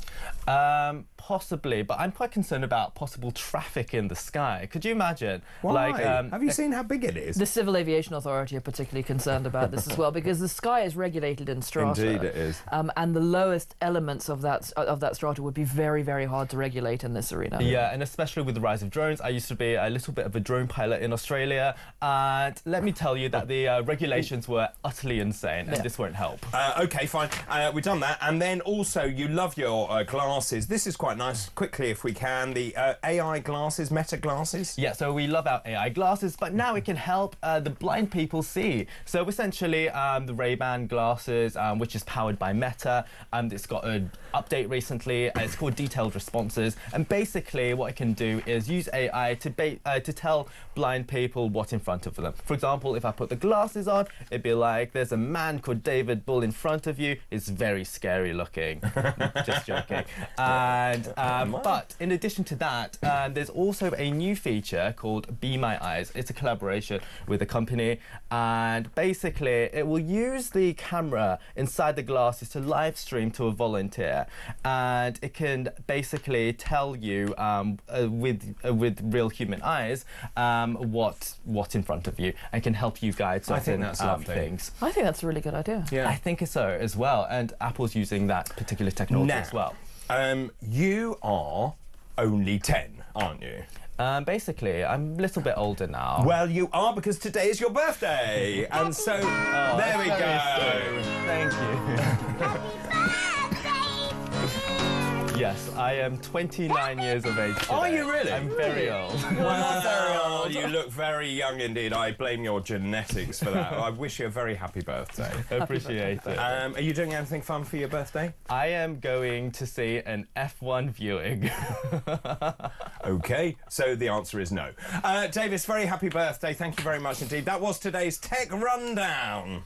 Possibly, but I'm quite concerned about possible traffic in the sky. Could you imagine? Why? Like, have you seen how big it is? The Civil Aviation Authority are particularly concerned about this as well, because the sky is regulated in strata. Indeed it is. And the lowest elements of that strata would be very, very hard to regulate in this arena. Yeah, and especially with the rise of drones. I used to be a little bit of a drone pilot in Australia, and let me tell you that the regulations were utterly insane, and this won't help. OK, fine. We've done that. And then also, you love your glasses. This is quite nice. Quickly, if we can, the AI glasses, Meta glasses. Yeah, so we love our AI glasses, but now it can help the blind people see. So essentially, the Ray-Ban glasses, which is powered by Meta, it's got an update recently. It's called Detailed Responses, and basically what it can do is use AI to tell blind people what's in front of them. For example, if I put the glasses on, it'd be like, there's a man called David Bull in front of you. It's very scary looking. Just joking. And but in addition to that, there's also a new feature called Be My Eyes. It's a collaboration with a company, and basically it will use the camera inside the glasses to live stream to a volunteer, and it can basically tell you with real human eyes what's in front of you, and can help you guide certain I think that's lovely. things. I think that's a really good idea. Yeah. I think so as well, and Apple's using that particular technology as well. You are only 10, aren't you? Basically, I'm a little bit older now. Well, you are, because today is your birthday. And so, there we go. Thank you. Yes, I am 29 years of age today. Are you really? I'm very old. Well, very old. You look very young indeed. I blame your genetics for that. I wish you a very happy birthday. Appreciate it. Are you doing anything fun for your birthday? I am going to see an F1 viewing. OK, so the answer is no. Davis, very happy birthday. Thank you very much indeed. That was today's Tech Rundown.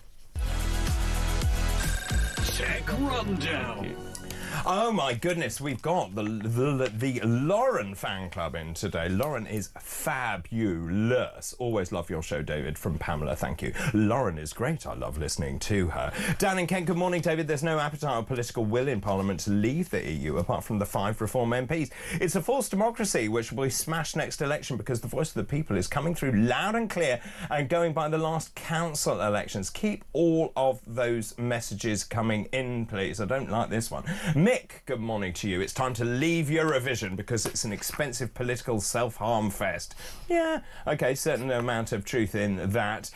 Tech Rundown. Oh my goodness, we've got the Lauren fan club in today. Lauren is fabulous. Always love your show, David, from Pamela. Thank you. Lauren is great. I love listening to her. Dan and Kent, good morning, David. There's no appetite or political will in Parliament to leave the EU apart from the 5 Reform MPs. It's a false democracy which will be smashed next election because the voice of the people is coming through loud and clear and going by the last council elections. Keep all of those messages coming in, please. I don't like this one. Mick, good morning to you. It's time to leave Eurovision because it's an expensive political self-harm fest. Yeah, OK, certain amount of truth in that.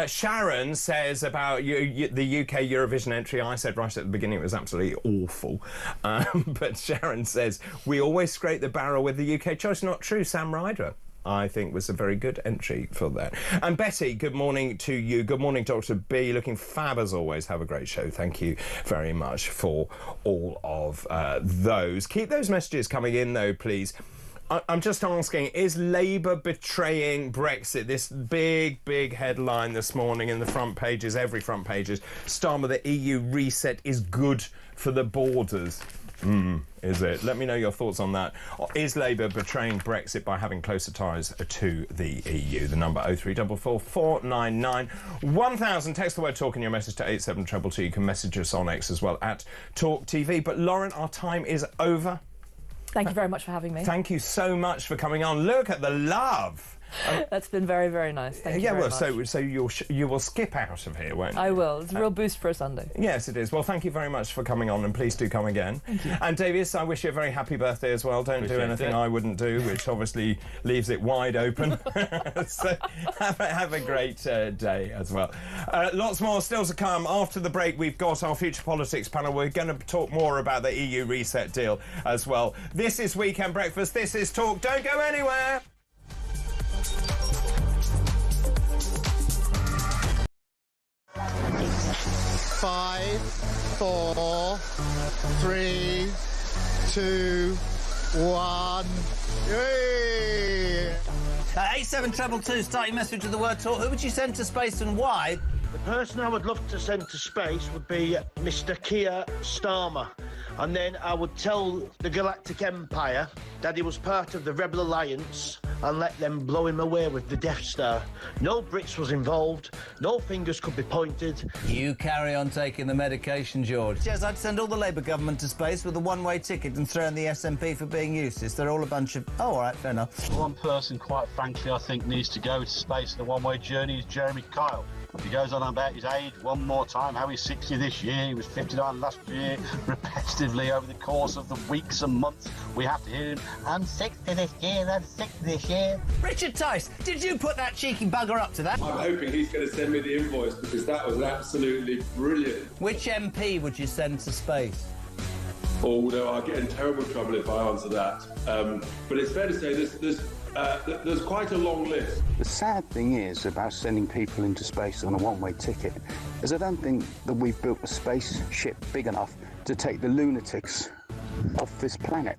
Sharon says about the UK Eurovision entry, I said right at the beginning it was absolutely awful. But Sharon says, we always scrape the barrel with the UK choice. Not true, Sam Ryder, I think, was a very good entry for that. And Betty, good morning to you. Good morning, Dr. B. Looking fab as always. Have a great show. Thank you very much for all of those. Keep those messages coming in, though, please. I'm just asking, is Labour betraying Brexit? This big headline this morning in the front pages, every front pages. Starmer, the EU reset is good for the borders. Is it? Let me know your thoughts on that. Is Labour betraying Brexit by having closer ties to the EU? The number 0344 499 1000. Text the word talk in your message to 87222. You can message us on X as well at talkTV. But Lauren, our time is over. Thank you very much for having me. Thank you so much for coming on. Look at the love. That's been very, very nice. Thank you very much. So you will skip out of here, won't you? I will. It's a real boost for a Sunday. Yes, it is. Well, thank you very much for coming on, and please do come again. Thank you. And Davies, I wish you a very happy birthday as well. Don't do anything I wouldn't do, which obviously leaves it wide open. So have a great day as well. Lots more still to come. After the break, we've got our Future Politics panel. We're going to talk more about the EU reset deal as well. This is Weekend Breakfast. This is Talk. Don't go anywhere. Five, 4, 3, 2, 1. Yay! 87222, start your message with the word talk. Who would you send to space and why? The person I would love to send to space would be Mr. Keir Starmer. And then I would tell the Galactic Empire that he was part of the Rebel Alliance and let them blow him away with the Death Star. No Brits was involved, no fingers could be pointed. You carry on taking the medication, George. Yes, I'd send all the Labour government to space with a one-way ticket and throw in the SNP for being useless. They're all a bunch of... Oh, all right, fair enough. One person, quite frankly, I think needs to go to space in a one-way journey is Jeremy Kyle. He goes on about his age one more time, how he's 60 this year, he was 59 last year, repetitively over the course of the weeks and months. We have to hear him, I'm 60 this year, I'm 60 this year. Richard Tice, did you put that cheeky bugger up to that? I'm hoping he's going to send me the invoice because that was absolutely brilliant. Which MP would you send to space? Although I'll get in terrible trouble if I answer that. But it's fair to say there's quite a long list. The sad thing is about sending people into space on a one-way ticket is I don't think that we've built a spaceship big enough to take the lunatics off this planet.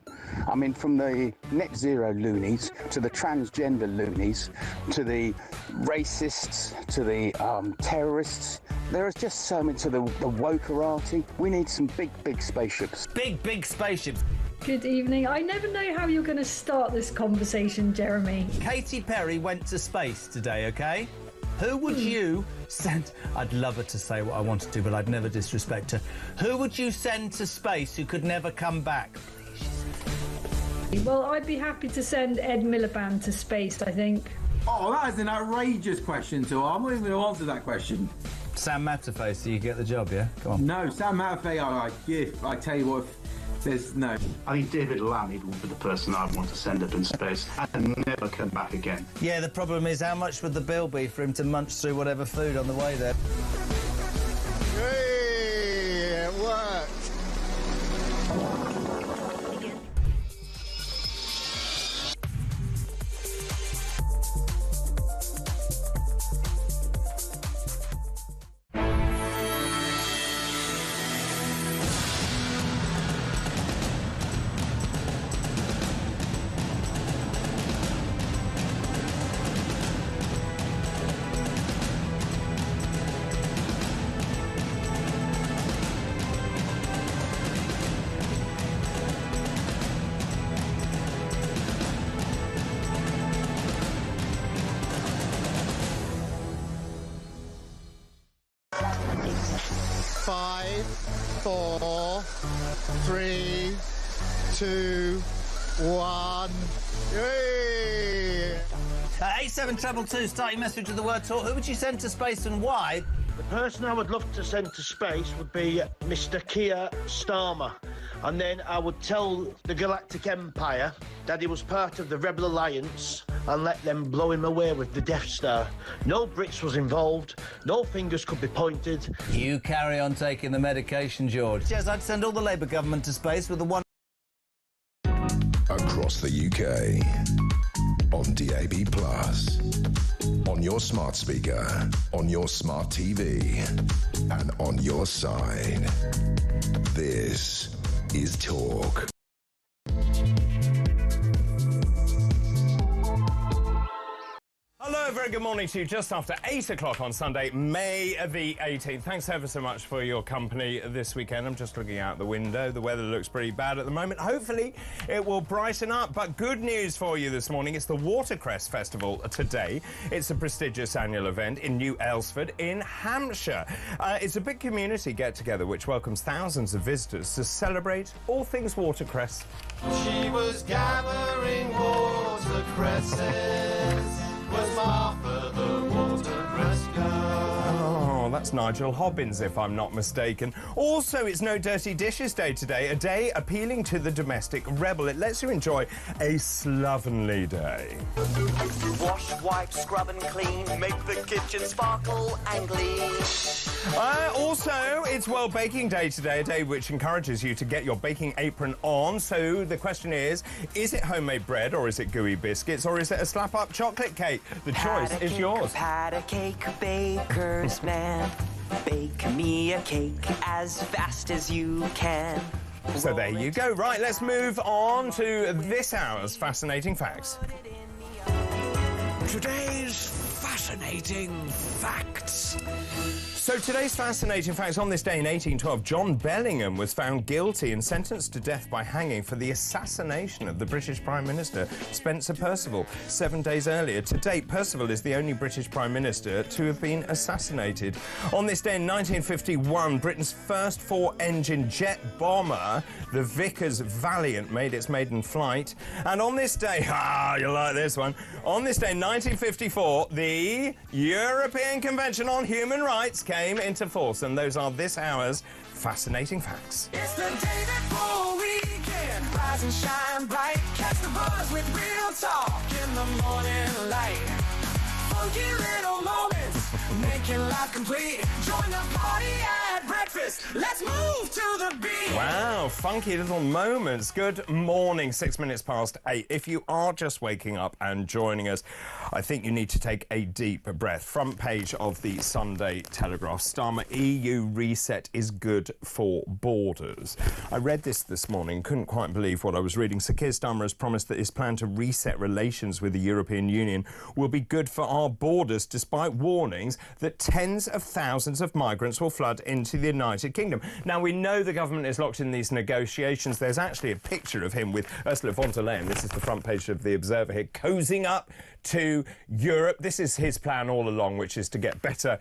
I mean, from the net zero loonies to the transgender loonies to the racists to the terrorists, there is just so much to the wokerati. We need some big spaceships. Big spaceships. Good evening. I never know how you're going to start this conversation, Jeremy. Katy Perry went to space today, OK? Who would you send... I'd love her to say what I wanted to, but I'd never disrespect her. Who would you send to space who could never come back? Well, I'd be happy to send Ed Miliband to space, I think. Oh, that is an outrageous question, so I'm not even going to answer that question. Sam Matterface, so you get the job, yeah? Come on. No, Sam Matterface, I tell you what, there's no. I think David Lammy would be the person I'd want to send up in space and never come back again. Yeah, the problem is how much would the bill be for him to munch through whatever food on the way there? Hey, it worked. 4, 3, 2, 1. Yay! 8722, start your message with the word talk. Who would you send to space and why? The person I would love to send to space would be Mr. Keir Starmer. And then I would tell the Galactic Empire that he was part of the Rebel Alliance and let them blow him away with the Death Star. No Brits was involved, no fingers could be pointed. You carry on taking the medication, George. Yes, I'd send all the Labour government to space with the one... Across the UK, on DAB+, on your smart speaker, on your smart TV, and on your side. This is Talk. Hello, very good morning to you. Just after 8 o'clock on Sunday, May the 18th. Thanks ever so much for your company this weekend. I'm just looking out the window. The weather looks pretty bad at the moment. Hopefully, it will brighten up. But good news for you this morning. It's the Watercress Festival today. It's a prestigious annual event in New Aylesford in Hampshire. It's a big community get-together which welcomes thousands of visitors to celebrate all things watercress. She was gathering watercresses. Was Martha the watercress girl? Oh, that's Nigel Hobbins, if I'm not mistaken. Also, it's No Dirty Dishes Day today, a day appealing to the domestic rebel. It lets you enjoy a slovenly day. Wash, wipe, scrub and clean, make the kitchen sparkle and gleam. Also, it's World Baking Day today, a day which encourages you to get your baking apron on. So the question is it homemade bread, or is it gooey biscuits, or is it a slap-up chocolate cake? The choice is yours. Pat a cake, baker's man. Bake me a cake as fast as you can. So there you go. Right, let's move on to this hour's Fascinating Facts. Today's Fascinating Facts. So today's Fascinating Facts: on this day in 1812, John Bellingham was found guilty and sentenced to death by hanging for the assassination of the British Prime Minister, Spencer Perceval, 7 days earlier. To date, Perceval is the only British Prime Minister to have been assassinated. On this day in 1951, Britain's first four-engine jet bomber, the Vickers Valiant, made its maiden flight. And on this day, you'll like this one, on this day in 1954, the European Convention on Human Rights came into force, and those are this hour's Fascinating Facts. It's the day before weekend. Rise and shine bright. Catch the buzz with real talk in the morning light. Funky little moments, making life complete. Join the party at breakfast. Let's move to the beat. Wow, funky little moments. Good morning, 6 minutes past 8. If you are just waking up and joining us, I think you need to take a deep breath. Front page of the Sunday Telegraph. Starmer, EU reset is good for borders. I read this morning, couldn't quite believe what I was reading. Sir Keir Starmer has promised that his plan to reset relations with the European Union will be good for our borders, despite warnings that tens of thousands of migrants will flood into the United Kingdom. Now, we know the government is locked in these negotiations. There's actually a picture of him with Ursula von der Leyen. This is the front page of The Observer here, cozying up to Europe. This is his plan all along, which is to get better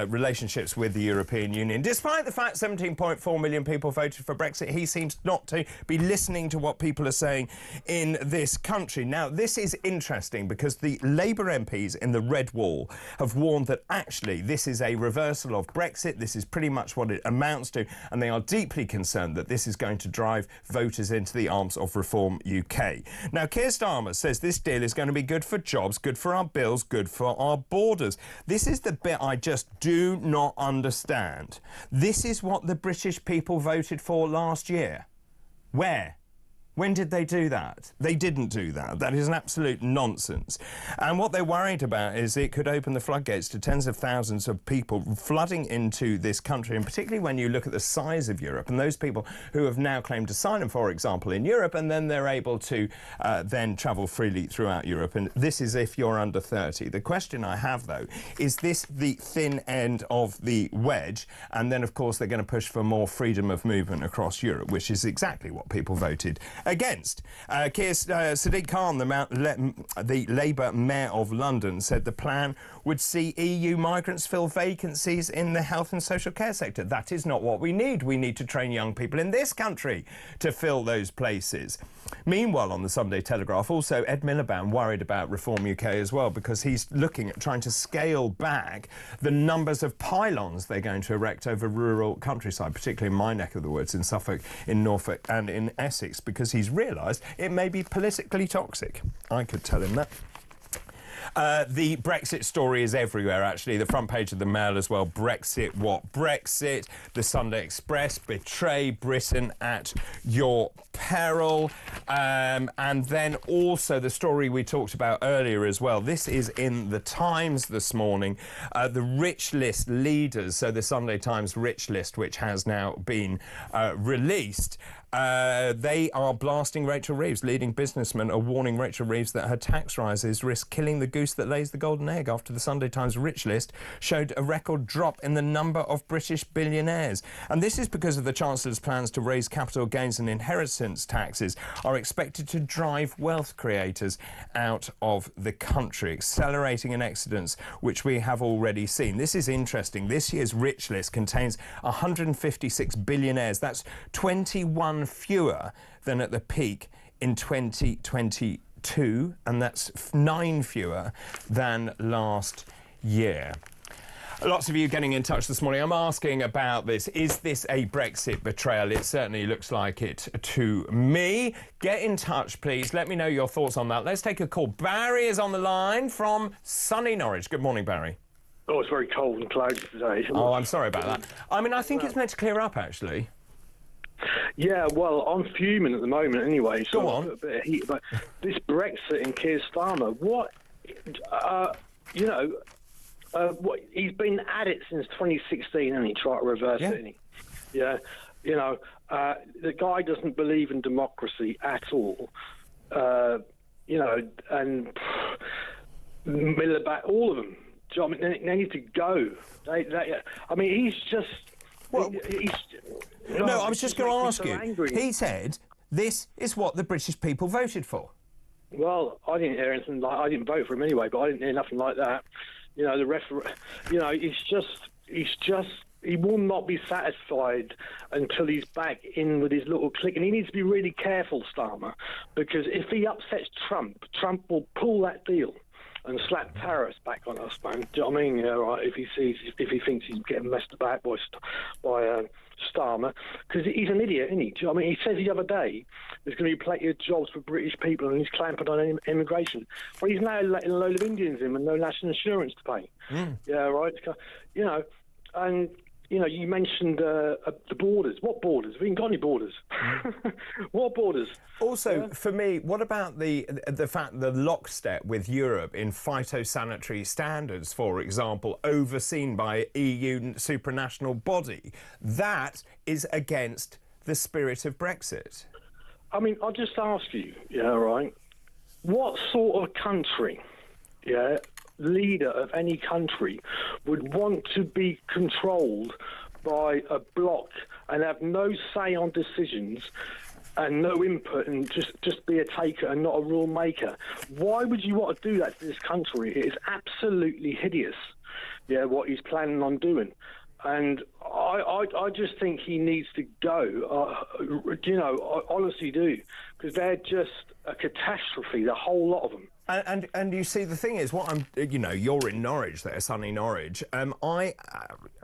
relationships with the European Union. Despite the fact 17.4 million people voted for Brexit, he seems not to be listening to what people are saying in this country. Now, this is interesting because the Labour MPs in the Red Wall have warned that actually this is a reversal of Brexit. This is pretty much what it amounts to, and they are deeply concerned that this is going to drive voters into the arms of Reform UK. Now, Keir Starmer says this deal is going to be good for jobs, good for our bills, good for our borders. This is the bit I just do not understand. This is what the British people voted for last year. Where? When did they do that? They didn't do that. That is an absolute nonsense. And what they're worried about is it could open the floodgates to tens of thousands of people flooding into this country, and particularly when you look at the size of Europe and those people who have now claimed asylum, for example, in Europe, and then they're able to then travel freely throughout Europe. And this is if you're under 30. The question I have, though, is this the thin end of the wedge? And then, of course, they're going to push for more freedom of movement across Europe, which is exactly what people voted against. Sadiq Khan, the Labour Mayor of London, said the plan would see EU migrants fill vacancies in the health and social care sector. That is not what we need. We need to train young people in this country to fill those places. Meanwhile, on the Sunday Telegraph, also Ed Miliband worried about Reform UK as well, because he's looking at trying to scale back the numbers of pylons they're going to erect over rural countryside, particularly in my neck of the woods, in Suffolk, in Norfolk and in Essex, because he's realised it may be politically toxic. I could tell him that. The Brexit story is everywhere, actually. The front page of the Mail as well. Brexit, what? Brexit. The Sunday Express, betray Britain at your peril. And then also the story we talked about earlier as well. This is in the Times this morning. The Rich List leaders, so the Sunday Times Rich List, which has now been released. They are blasting Rachel Reeves. Leading businessmen are warning Rachel Reeves that her tax rises risk killing the goose that lays the golden egg, after the Sunday Times Rich List showed a record drop in the number of British billionaires. And this is because of the Chancellor's plans to raise capital gains and inheritance taxes are expected to drive wealth creators out of the country, accelerating an exodus which we have already seen. This is interesting. This year's Rich List contains 156 billionaires. That's 21 fewer than at the peak in 2022, and that's 9 fewer than last year. Lots of you getting in touch this morning. I'm asking about this. Is this a Brexit betrayal? It certainly looks like it to me. Get in touch, please. Let me know your thoughts on that. Let's take a call. Barry is on the line from sunny Norwich. Good morning, Barry. Oh, it's very cold and cloudy today. Oh, I'm sorry about that. I mean, I think it's meant to clear up, actually. Yeah, well, I'm fuming at the moment anyway. So Go on. I'll put a bit of heat. But this Brexit and Keir Starmer, what he's been at it since 2016, and he tried to reverse it. And the guy doesn't believe in democracy at all. And Miliband, all of them. I mean, they need to go. He's just. Well, I was just going to ask you. He said this is what the British people voted for. Well, I didn't hear anything like. I didn't vote for him anyway, but I didn't hear nothing like that. He will not be satisfied until he's back in with his little clique, and he needs to be really careful, Starmer, because if he upsets Trump, Trump will pull that deal and slap tariffs back on us, man. Do you know what I mean? Yeah, right. If he thinks he's getting messed about by Starmer, because he's an idiot, isn't he? Do you know what I mean? He said the other day there's going to be plenty of jobs for British people, and he's clamping on immigration. Well, he's now letting a load of Indians in with no national insurance to pay. Yeah, right. And you mentioned the borders. What borders? We ain't got any borders. What borders? Also, for me, what about the fact the lockstep with Europe in phytosanitary standards, for example, overseen by EU supranational body? That is against the spirit of Brexit. I mean, I'll just ask you, what sort of country, leader of any country would want to be controlled by a bloc and have no say on decisions and no input and just be a taker and not a rule maker? Why would you want to do that to this country? It is absolutely hideous, what he's planning on doing. And I just think he needs to go. I honestly do, because they're just a catastrophe, the whole lot of them. And you see, the thing is, you're in Norwich there, sunny Norwich. I,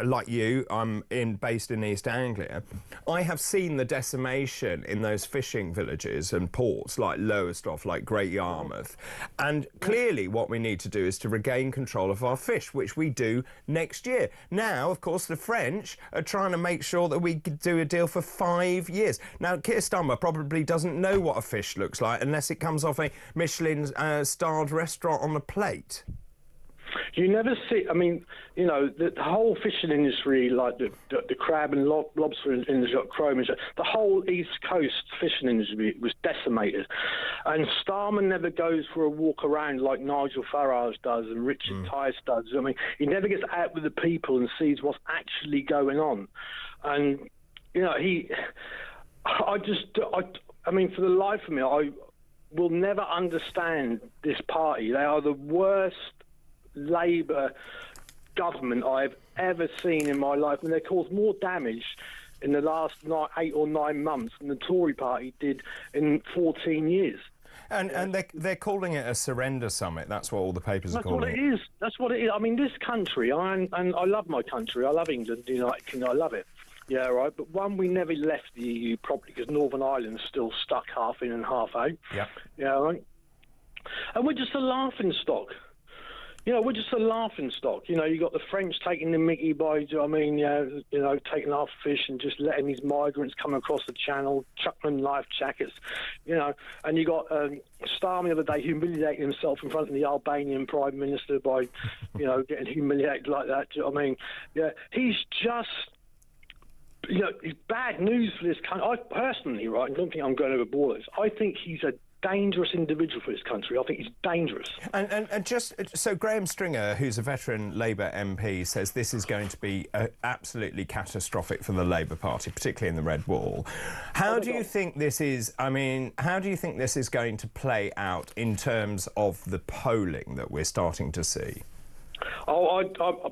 like you, I'm based in East Anglia. I have seen the decimation in those fishing villages and ports like Lowestoft, like Great Yarmouth. And clearly what we need to do is to regain control of our fish, which we do next year. Now, of course, the French are trying to make sure that we do a deal for 5 years. Now, Keir Starmer probably doesn't know what a fish looks like unless it comes off a Michelin starred restaurant on the plate. You never see. I mean, the whole fishing industry, like the crab and lobster industry, chrome, the whole East Coast fishing industry was decimated. And Starmer never goes for a walk around like Nigel Farage does and Richard Tice does. I mean, he never gets out with the people and sees what's actually going on. And I mean, for the life of me, I will never understand this party. They are the worst Labour government I've ever seen in my life, and they caused more damage in the last 8 or 9 months than the Tory party did in 14 years. And they're calling it a surrender summit. That's what all the papers are calling it. That's what it is. That's what it is. I mean, this country, and I love my country. I love England, the United Kingdom. I love it. Yeah, right. But one, we never left the EU properly because Northern Ireland's still stuck half in and half out. Yeah. Yeah, right. And we're just a laughing stock. You know, we're just a laughing stock. You know, you got the French taking the mickey by, taking our fish and just letting these migrants come across the channel, chucking them life jackets, you know. And you got Starmer the other day humiliating himself in front of the Albanian Prime Minister by, getting humiliated like that. Do you know what I mean? Yeah, he's just... it's bad news for this country. I personally, right, I don't think I'm going overboard this. I think he's a dangerous individual for this country. I think he's dangerous. And just so Graham Stringer, who's a veteran Labour MP, says this is going to be absolutely catastrophic for the Labour Party, particularly in the Red Wall. How do you think this is? I mean, how do you think this is going to play out in terms of the polling that we're starting to see? I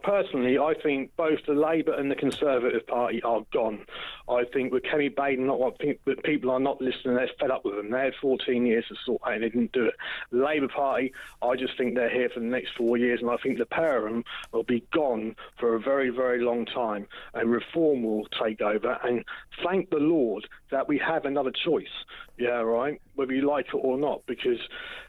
personally, I think both the Labour and the Conservative Party are gone. I think with Kemi Baden, I think that people are not listening. They're fed up with them. They had 14 years to sort out and they didn't do it. The Labour Party, I just think they're here for the next 4 years, and I think the pair of them will be gone for a very, very long time, and reform will take over. And thank the Lord that we have another choice, yeah, right, whether you like it or not, because,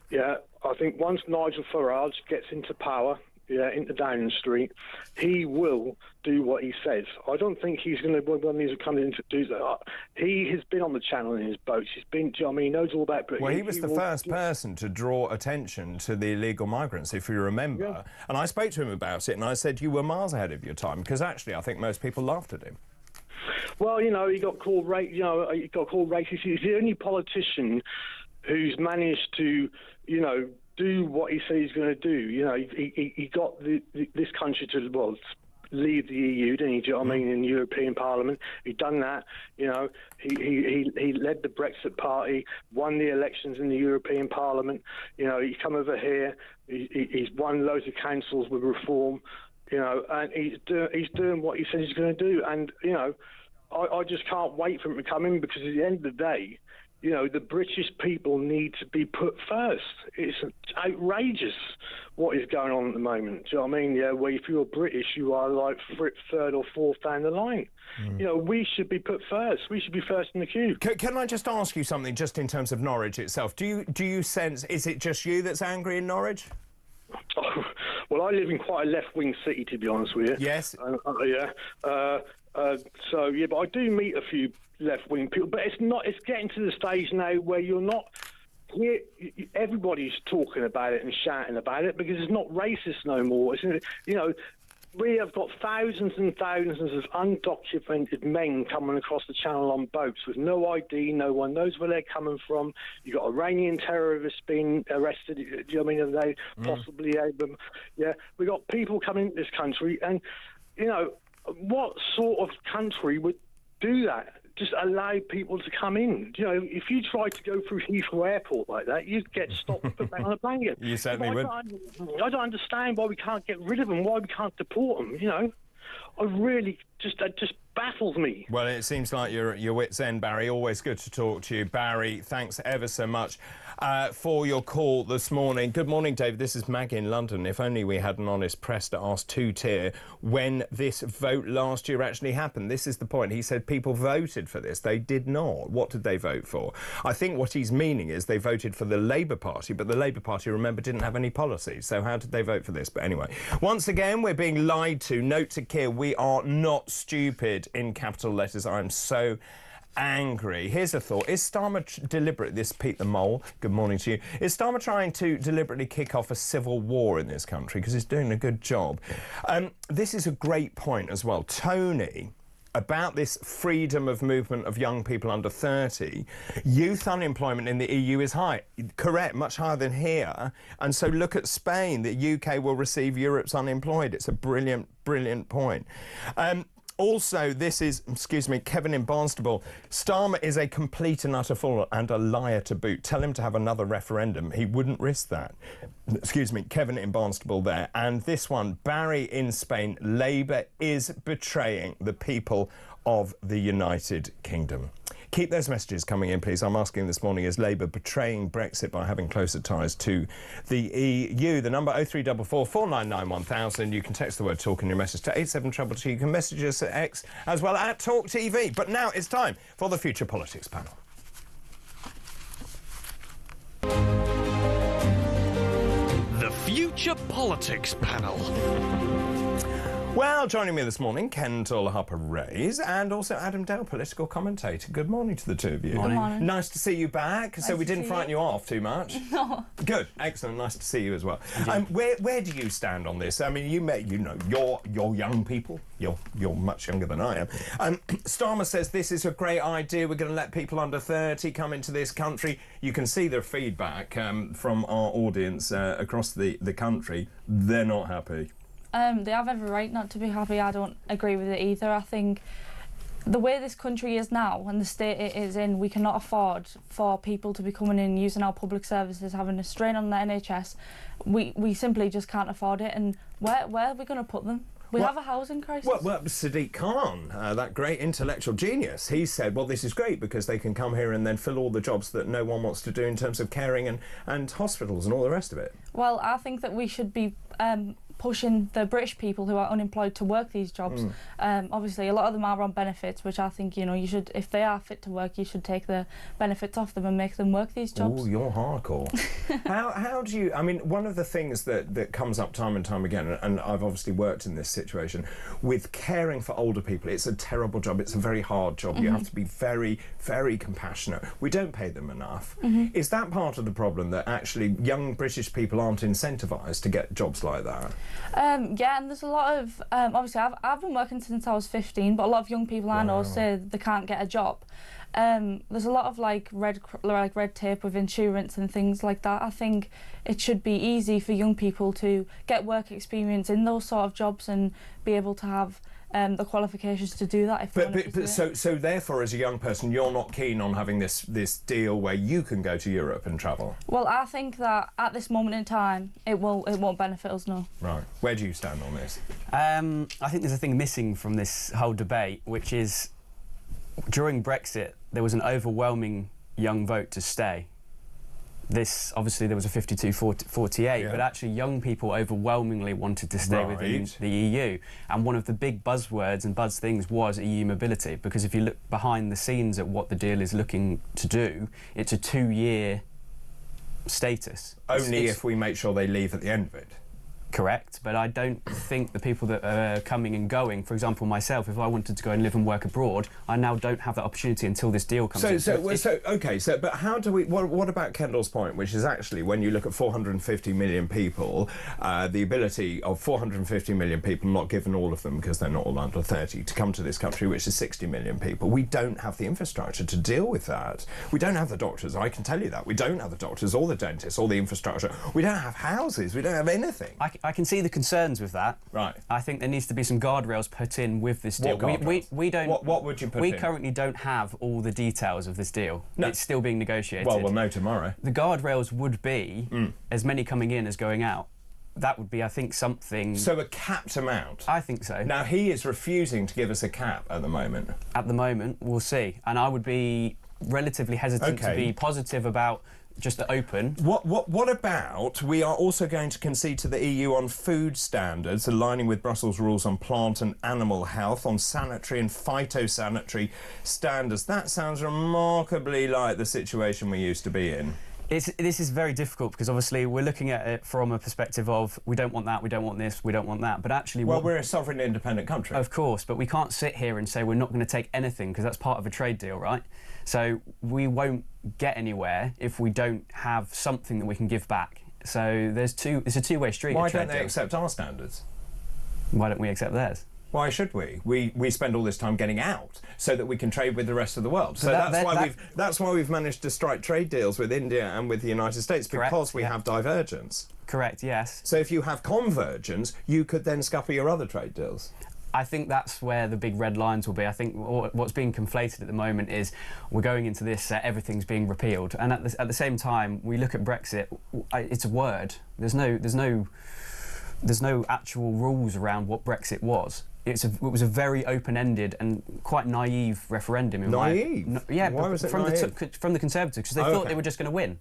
yeah, I think once Nigel Farage gets into power, into Downing Street, he will do what he says. I don't think he's going to, when he's coming in to do that. He has been on the channel in his boats. He's been, he knows all about Britain. Well, he was the first person to draw attention to the illegal migrants, if you remember. Yeah. And I spoke to him about it, and I said you were miles ahead of your time, because actually I think most people laughed at him. Well, he got called racist. He's the only politician who's managed to, do what he says he's going to do. He got this country to, leave the EU, didn't he? Do you know what I mean? In the European Parliament. He'd done that. He led the Brexit Party, won the elections in the European Parliament. He's come over here. He's won loads of councils with reform. And he's doing what he says he's going to do. And, I just can't wait for him to come in, because at the end of the day, the British people need to be put first. It's outrageous what is going on at the moment. Do you know what I mean? Yeah, where if you're British, you are like third or fourth down the line. We should be put first. We should be first in the queue. Can I just ask you something, just in terms of Norwich itself? Do you sense, is it just you that's angry in Norwich? Oh, well, I live in quite a left-wing city, to be honest with you. Yes. But I do meet a few left-wing people, but it's getting to the stage now where you're not here. Everybody's talking about it and shouting about it because it's not racist no more. We have got thousands and thousands of undocumented men coming across the channel on boats with no ID. No one knows where they're coming from. You've got Iranian terrorists being arrested. Do you know what I mean? They possibly able. Yeah, we got people coming into this country, and what sort of country would do that? Just allow people to come in. If you tried to go through Heathrow Airport like that, you'd get stopped and put back on a plane. You certainly would. I don't understand why we can't get rid of them, why we can't deport them, I really that just baffles me. Well, it seems like you're at your wit's end, Barry. Always good to talk to you. Barry, thanks ever so much for your call this morning. Good morning, David. This is Maggie in London. If only we had an honest press to ask Two-Tier when this vote last year actually happened. This is the point. He said people voted for this. They did not. What did they vote for? I think what he's meaning is they voted for the Labour Party, but the Labour Party, remember, didn't have any policies. So how did they vote for this? But anyway, once again, we're being lied to. Note to Keir, we are not stupid, in capital letters. I'm so angry. Here's a thought. Is Starmer deliberate? This Pete the Mole, good morning to you. Is Starmer trying to deliberately kick off a civil war in this country? Because he's doing a good job. This is a great point as well. Tony, about this freedom of movement of young people under 30, youth unemployment in the EU is high. Correct, much higher than here. And so look at Spain. The UK will receive Europe's unemployed. It's a brilliant, brilliant point. Also, this is, excuse me, Kevin in Barnstable. Starmer is a complete and utter fool and a liar to boot. Tell him to have another referendum. He wouldn't risk that. Excuse me, Kevin in Barnstable there. And this one, Barry in Spain. Labour is betraying the people of the United Kingdom. Keep those messages coming in, please. I'm asking this morning, is Labour betraying Brexit by having closer ties to the EU? The number 0344 499 1000. You can text the word talk in your message to 87222. You can message us at X as well at talkTV. But now it's time for the Future Politics panel. The Future Politics panel. Well, joining me this morning, Kendall Harper-Rays and also Adam Dale, political commentator. Good morning to the two of you. Good morning. Nice to see you back. So we didn't frighten you off too much. No. Good, excellent. Nice to see you as well. Where do you stand on this? I mean, you're young people. You're much younger than I am. Starmer says this is a great idea. We're going to let people under 30 come into this country. You can see the feedback from our audience across the country. They're not happy. They have every right not to be happy. I don't agree with it either. I think the way this country is now and the state it is in, we cannot afford for people to be coming in using our public services, having a strain on the NHS. We simply just can't afford it. And where are we going to put them? We have a housing crisis. Well, Sadiq Khan, that great intellectual genius, he said, well, this is great because they can come here and then fill all the jobs that no one wants to do in terms of caring and hospitals and all the rest of it. Well, I think that we should be pushing the British people who are unemployed to work these jobs. Obviously, a lot of them are on benefits, which I think, you should, if they are fit to work, you should take the benefits off them and make them work these jobs. Oh, you're hardcore. How do you... I mean, one of the things that comes up time and time again, and I've obviously worked in this situation, with caring for older people, it's a terrible job. It's a very hard job. You have to be very, very compassionate. We don't pay them enough. Is that part of the problem, that actually young British people aren't incentivised to get jobs like that? Yeah, and there's a lot of obviously I've been working since I was 15, but a lot of young people I know say they can't get a job. There's a lot of red tape with insurance and things like that. I think it should be easy for young people to get work experience in those sort of jobs and be able to have the qualifications to do that. So therefore, as a young person, you're not keen on having this deal where you can go to Europe and travel? Well, I think that at this moment in time, it won't benefit us, no. Right. Where do you stand on this? I think there's a thing missing from this whole debate, which is during Brexit, there was an overwhelming young vote to stay. This, obviously, there was a 52-48, but actually young people overwhelmingly wanted to stay within the EU. And one of the big buzzwords and buzz things was EU mobility, because if you look behind the scenes at what the deal is looking to do, it's a 2-year status. Only if we make sure they leave at the end of it. Correct, but I don't think the people that are coming and going, for example myself, if I wanted to go and live and work abroad, I now don't have that opportunity until this deal comes in. But how do we... What about Kendall's point, which is actually when you look at 450 million people, the ability of 450 million people, not given all of them because they're not all under 30, to come to this country, which is 60 million people, we don't have the infrastructure to deal with that. We don't have the doctors, I can tell you that. We don't have the doctors or the dentists or the infrastructure. We don't have houses, we don't have anything. I can see the concerns with that. Right. I think there needs to be some guardrails put in with this deal. We don't... What would you put in? We currently don't have all the details of this deal. No. It's still being negotiated. Well, we'll know tomorrow. The guardrails would be as many coming in as going out. That would be, I think, something... So a capped amount? I think so. Now, he is refusing to give us a cap at the moment. At the moment, we'll see. And I would be relatively hesitant to be positive about just open. What about we are also going to concede to the EU on food standards, aligning with Brussels rules on plant and animal health, on sanitary and phytosanitary standards? That sounds remarkably like the situation we used to be in. This is very difficult because obviously we're looking at it from a perspective of we don't want that, we don't want this, we don't want that, but actually... Well, we're a sovereign independent country. Of course, but we can't sit here and say we're not going to take anything because that's part of a trade deal, right? So we won't get anywhere if we don't have something that we can give back. So it's a two-way street. Why don't they accept our standards? Why don't we accept theirs? Why should we? We spend all this time getting out so that we can trade with the rest of the world. So that's why we've managed to strike trade deals with India and with the United States, because we have divergence. Correct, yes. So if you have convergence, you could then scupper your other trade deals. I think that's where the big red lines will be. I think what's being conflated at the moment is we're going into this, everything's being repealed, and at the same time, we look at Brexit. It's a word. There's no actual rules around what Brexit was. It was a very open-ended and quite naive referendum. Naive? Yeah. Why was it naive? From the Conservatives, because they thought they were just going to win.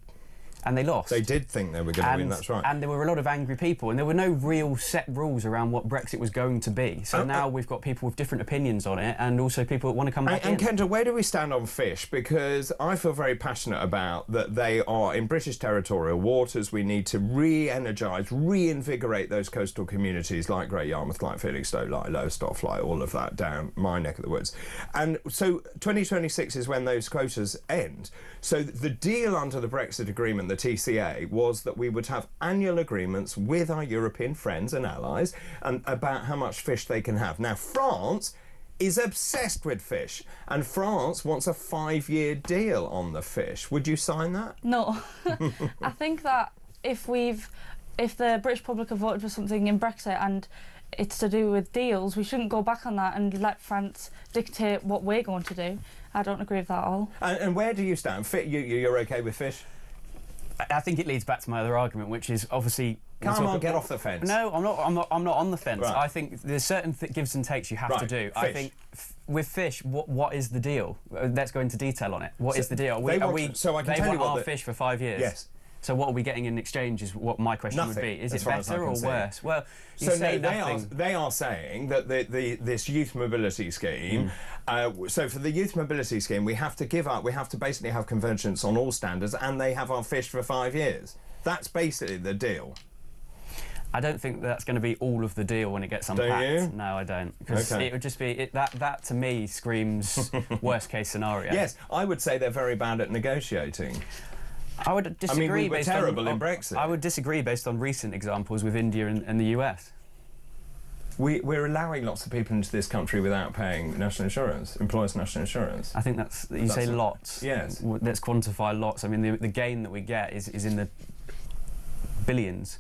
And they lost. They did think they were going to win, that's right. And there were a lot of angry people, and there were no real set rules around what Brexit was going to be. So now we've got people with different opinions on it, and also people that want to come back in. And Kendra, where do we stand on fish? Because I feel very passionate about that they are in British territorial waters. We need to re-energise, reinvigorate those coastal communities like Great Yarmouth, like Felixstowe, like Lowestoft, like all of that down my neck of the woods. And so 2026 is when those quotas end. So the deal under the Brexit agreement, the TCA, was that we would have annual agreements with our European friends and allies and about how much fish they can have. Now, France is obsessed with fish, and France wants a 5-year deal on the fish. Would you sign that? No. I think that if the British public have voted for something in Brexit and it's to do with deals, we shouldn't go back on that and let France dictate what we're going to do. I don't agree with that at all. And where do you stand? You're OK with fish? I think it leads back to my other argument, which is obviously... Come on, get off the fence. No, I'm not on the fence. Right. I think there's certain gives and takes you have to do. Fish. I think with fish, what is the deal? Let's go into detail on it. What is the deal? They want our fish for 5 years. Yes. So what are we getting in exchange is what my question would be. Is it better or worse? Well, you say nothing. They are saying that this youth mobility scheme, so for the youth mobility scheme, we have to basically have convergence on all standards, and they have our fish for 5 years. That's basically the deal. I don't think that's going to be all of the deal when it gets unpacked. Do you? No, I don't. Because it would just be... that to me screams worst case scenario. Yes, I would say they're very bad at negotiating. I would disagree. I mean, we were terrible in Brexit. I would disagree based on recent examples with India and the US. We're allowing lots of people into this country without paying national insurance, employers' national insurance. I think you say lots. Yes. Let's quantify lots. I mean, the gain that we get is in the billions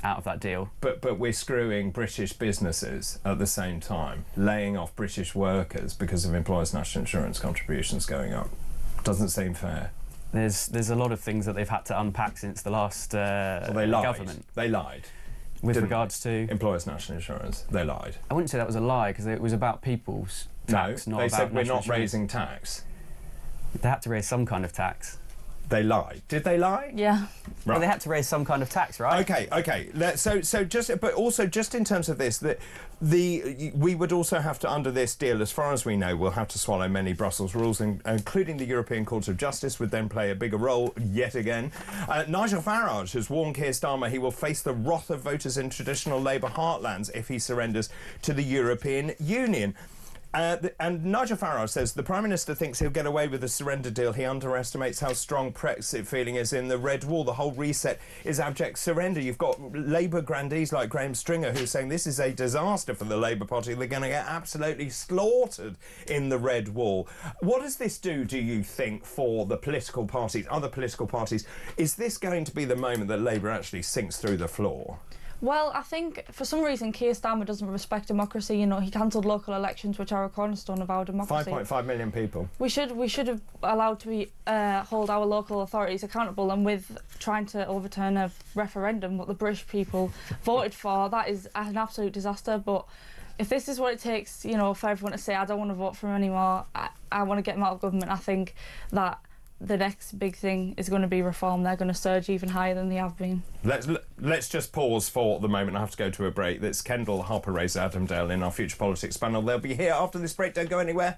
out of that deal. But we're screwing British businesses at the same time, laying off British workers because of employers' national insurance contributions going up. Doesn't seem fair. There's a lot of things that they've had to unpack since the last government. They lied. With regards to... Employers' national insurance. They lied. I wouldn't say that was a lie, because it was about people's tax, not about national insurance. They said we're not raising tax. They had to raise some kind of tax. They lied. Did they lie? Yeah. Right. Well, they had to raise some kind of tax, right? Okay. But also just in terms of this, we would also have to, under this deal, as far as we know, we'll have to swallow many Brussels rules, including the European Court of Justice would then play a bigger role yet again. Nigel Farage has warned Keir Starmer he will face the wrath of voters in traditional Labour heartlands if he surrenders to the European Union. And Nigel Farage says the Prime Minister thinks he'll get away with the surrender deal. He underestimates how strong Brexit feeling is in the Red Wall. The whole reset is abject surrender. You've got Labour grandees like Graham Stringer who's saying this is a disaster for the Labour Party. They're going to get absolutely slaughtered in the Red Wall. What does this do you think, for the political parties, other political parties? Is this going to be the moment that Labour actually sinks through the floor? Well, I think for some reason Keir Starmer doesn't respect democracy. You know, he cancelled local elections, which are a cornerstone of our democracy. 5.5 million people. We should have allowed to be hold our local authorities accountable, and with trying to overturn a referendum what the British people voted for, that is an absolute disaster. But if this is what it takes, you know, for everyone to say I don't want to vote for him anymore, I want to get him out of government, I think that the next big thing is going to be reform. They're going to surge even higher than they have been. Let's just pause for the moment. I have to go to a break. That's Kendall, Harper, Razor, Adam Dale in our Future Politics panel. They'll be here after this break. Don't go anywhere.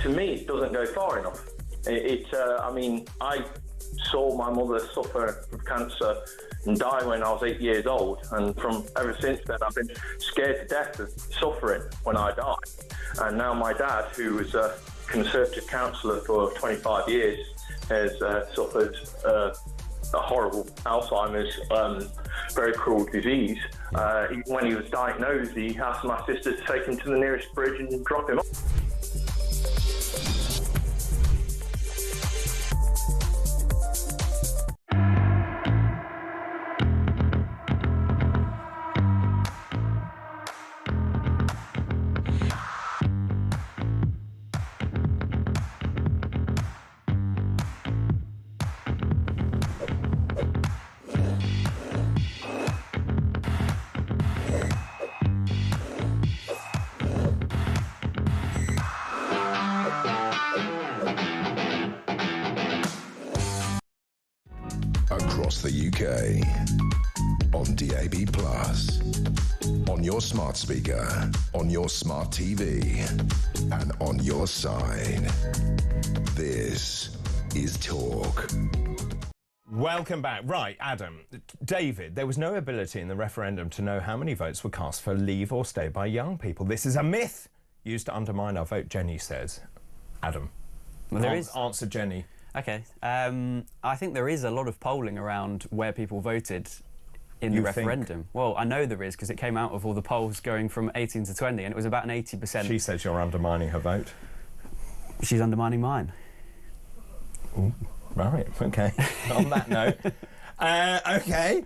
To me, it doesn't go far enough. I mean, I saw my mother suffer from cancer and die when I was 8 years old, and from ever since then I've been scared to death of suffering when I die. And now my dad, who was a Conservative councillor for 25 years, has suffered a horrible Alzheimer's, very cruel disease. When he was diagnosed, he asked my sister to take him to the nearest bridge and drop him off. Across the UK, on DAB+, on your smart speaker, on your smart TV, and on your side. This is Talk. Welcome back. Right, Adam. David, there was no ability in the referendum to know how many votes were cast for leave or stay by young people. This is a myth used to undermine our vote, Jenny says. Adam. Well, there is... Answer, Jenny. OK. I think there is a lot of polling around where people voted in the referendum. Well, I know there is, because it came out of all the polls going from 18 to 20, and it was about an 80%. She says you're undermining her vote. She's undermining mine. Ooh, right, OK. On that note, OK.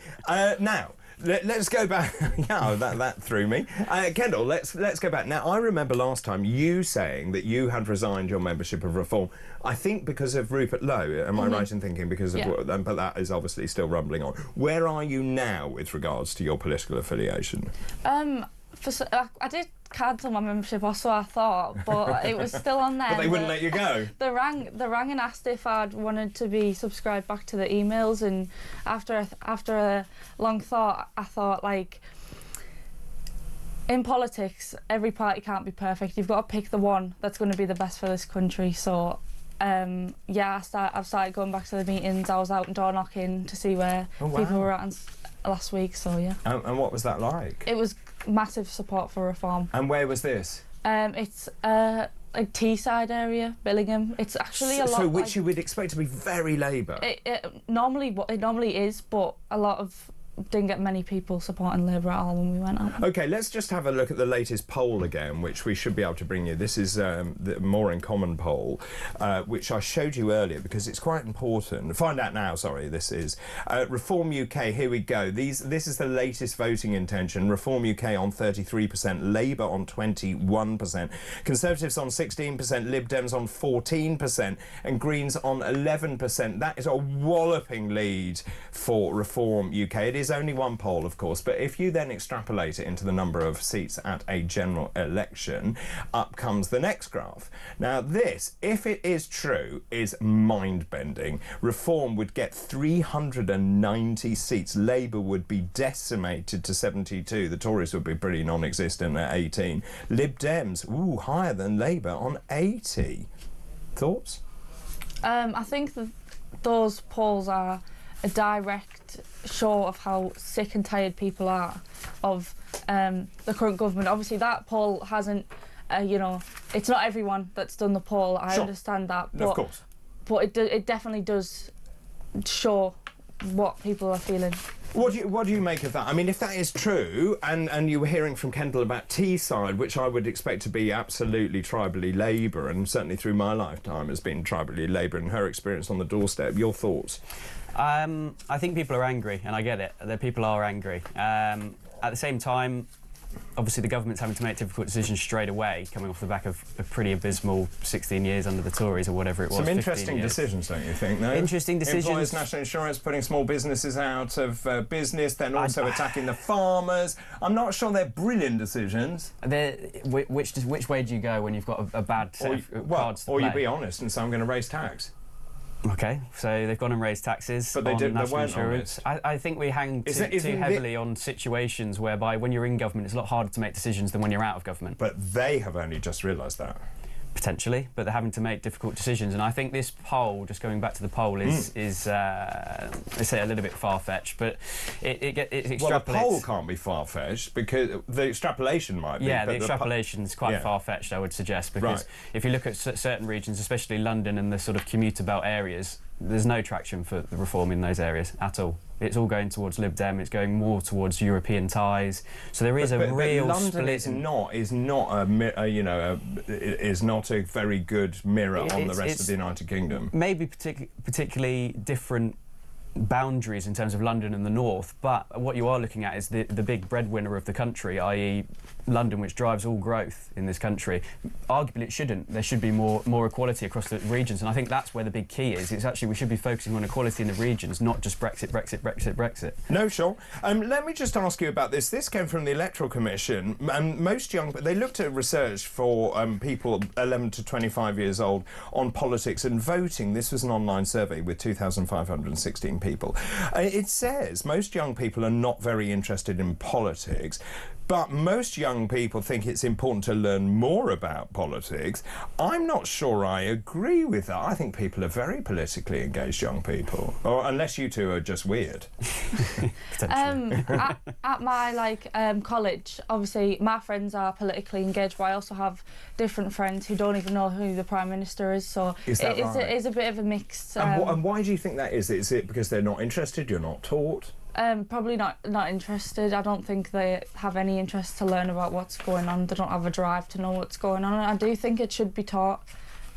Now, let's go back. Yeah, that threw me. Kendall, let's go back. Now, I remember last time you saying that you had resigned your membership of Reform, I think because of Rupert Lowe. Am I right in thinking because of but that is obviously still rumbling on. Where are you now with regards to your political affiliation? I did cancel my membership, or so I thought, but it was still on there. But they wouldn't let you go. They rang and asked if I'd wanted to be subscribed back to the emails, and after a long thought, I thought, like, in politics, every party can't be perfect. You've got to pick the one that's going to be the best for this country. So, yeah, I've started going back to the meetings. I was out and door knocking to see where people were at last week. So yeah. And what was that like? It was massive support for Reform. And where was this? It's like Teesside area, Billingham. It's actually a lot. So which you would expect to be very Labour. It normally is, but a lot of didn't get many people supporting Labour at all when we went out. OK, let's just have a look at the latest poll again, which we should be able to bring you. This is the More in Common poll, which I showed you earlier because it's quite important. Find out now, sorry, this is. Reform UK, here we go. This is the latest voting intention. Reform UK on 33%, Labour on 21%, Conservatives on 16%, Lib Dems on 14%, and Greens on 11%. That is a walloping lead for Reform UK. It is only one poll, of course, but if you then extrapolate it into the number of seats at a general election, up comes the next graph. Now this, if it is true, is mind-bending. Reform would get 390 seats. Labour would be decimated to 72. The Tories would be pretty non-existent at 18. Lib Dems, ooh, higher than Labour on 80. Thoughts? I think that those polls are a direct show of how sick and tired people are of the current government. Obviously, that poll hasn't, it's not everyone that's done the poll. I understand that, but of course, but it definitely does show what people are feeling. What do you make of that? I mean, if that is true, and you were hearing from Kendall about Teesside, which I would expect to be absolutely tribally Labour, and certainly through my lifetime has been tribally Labour, and her experience on the doorstep. Your thoughts? I think people are angry, and I get it. The people are angry. At the same time, obviously the government's having to make difficult decisions straight away, coming off the back of a pretty abysmal 16 years under the Tories, or whatever it was. Some interesting decisions, don't you think? No? Interesting decisions. Employers' national insurance, putting small businesses out of business, then also attacking the farmers. I'm not sure they're brilliant decisions. Which way do you go when you've got a bad set of cards to play? Or you be honest and say, I'm going to raise tax. OK, so they've gone and raised taxes on national insurance. I think we hang too heavily on situations whereby when you're in government it's a lot harder to make decisions than when you're out of government. But they have only just realised that. Potentially, but they're having to make difficult decisions. And I think this poll, just going back to the poll, is they say a little bit far-fetched, but it extrapolates. Well, the poll can't be far-fetched because the extrapolation might be. Yeah, the extrapolation is quite far-fetched, I would suggest, because if you look at certain regions, especially London and the sort of commuter belt areas, there's no traction for the reform in those areas at all. It's all going towards Lib Dem. It's going more towards European ties. So there is a real London split. is not a very good mirror on the rest of the United Kingdom. Maybe particularly different boundaries in terms of London and the north, but what you are looking at is the big breadwinner of the country, i.e. London, which drives all growth in this country. Arguably it shouldn't. There should be more equality across the regions, and I think that's where the big key is. It's actually we should be focusing on equality in the regions, not just Brexit. No, sure. Let me just ask you about this. This came from the Electoral Commission, and they looked at research for people 11 to 25 years old on politics and voting. This was an online survey with 2,516 people. It says most young people are not very interested in politics, but most young people think it's important to learn more about politics. I'm not sure I agree with that. I think people are very politically engaged young people, or unless you two are just weird. At my college, obviously my friends are politically engaged, but I also have different friends who don't even know who the Prime Minister is, so it is a bit of a mixed... And why do you think that is? Is it because they're not interested, you're not taught? Probably not interested. I don't think they have any interest to learn about what's going on. They don't have a drive to know what's going on. And I do think it should be taught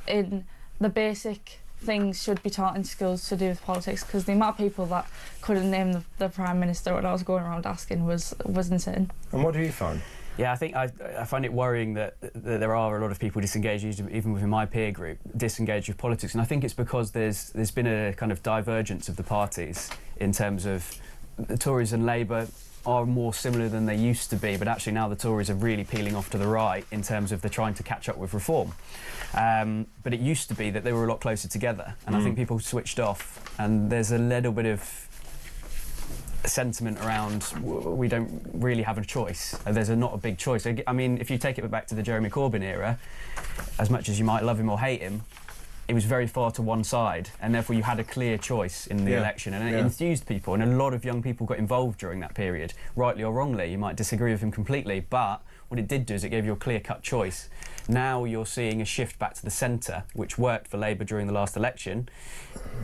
in the basic things should be taught in schools to do with politics, because the amount of people that couldn't name the Prime Minister when I was going around asking was insane. And what do you find? Yeah, I think I find it worrying that there are a lot of people disengaged, even within my peer group, disengaged with politics. And I think it's because there's been a kind of divergence of the parties in terms of the Tories and Labour are more similar than they used to be, but actually now the Tories are really peeling off to the right in terms of they're trying to catch up with reform. But it used to be that they were a lot closer together, and I think people switched off, and there's a little bit of sentiment around we don't really have a choice. There's not a big choice. I mean, if you take it back to the Jeremy Corbyn era, as much as you might love him or hate him, it was very far to one side, and therefore you had a clear choice in the election, and it enthused people, and a lot of young people got involved during that period, rightly or wrongly. You might disagree with him completely, but what it did do is it gave you a clear-cut choice. Now you're seeing a shift back to the centre, which worked for Labour during the last election,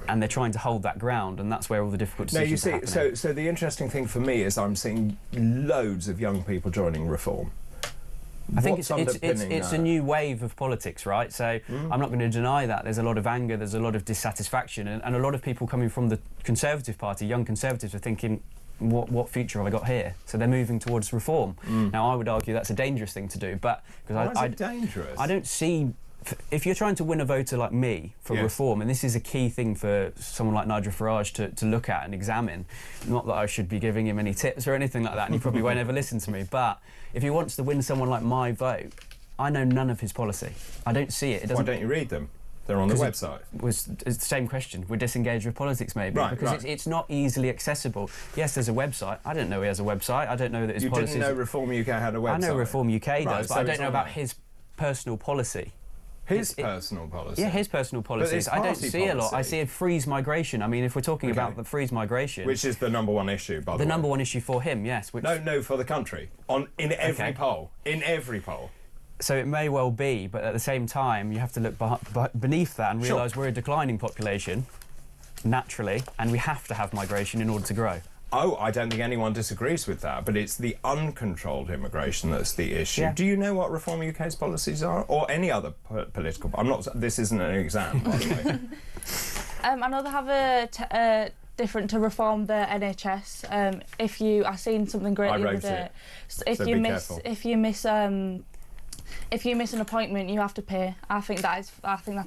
and they're trying to hold that ground, and that's where all the difficult decisions are happening. So the interesting thing for me is I'm seeing loads of young people joining Reform. I think it's a new wave of politics, right? So I'm not going to deny that. There's a lot of anger, there's a lot of dissatisfaction, and a lot of people coming from the Conservative Party, young Conservatives, are thinking, what future have I got here? So they're moving towards reform. Now, I would argue that's a dangerous thing to do, but... Why is it dangerous? I don't see... If you're trying to win a voter like me for reform, and this is a key thing for someone like Nigel Farage to look at and examine, not that I should be giving him any tips or anything like that, and he probably won't ever listen to me, but if he wants to win someone like my vote, I know none of his policy. I don't see it. Why don't you read them? They're on the website. It's the same question. We're disengaged with politics, maybe, because it's not easily accessible. Yes, there's a website. I don't know he has a website. I don't know that his policies... You didn't know Reform UK had a website? I know Reform UK does, but I don't know about his personal policy. His personal policy? Yeah, his personal policies. I don't see a lot. I see a freeze migration. I mean, if we're talking about the freeze migration... Which is the #1 issue, by the way. The number one issue for him, yes. Which... No, for the country. In every poll. In every poll. So it may well be, but at the same time, you have to look beneath that and realise we're a declining population, naturally, and we have to have migration in order to grow. Oh, I don't think anyone disagrees with that, but it's the uncontrolled immigration that's the issue. Yeah. Do you know what Reform UK's policies are, or any other political? I'm not. This isn't an exam, by the way. I know they have a different to reform the NHS. I've seen something great the other day. If you miss an appointment, you have to pay. I think that's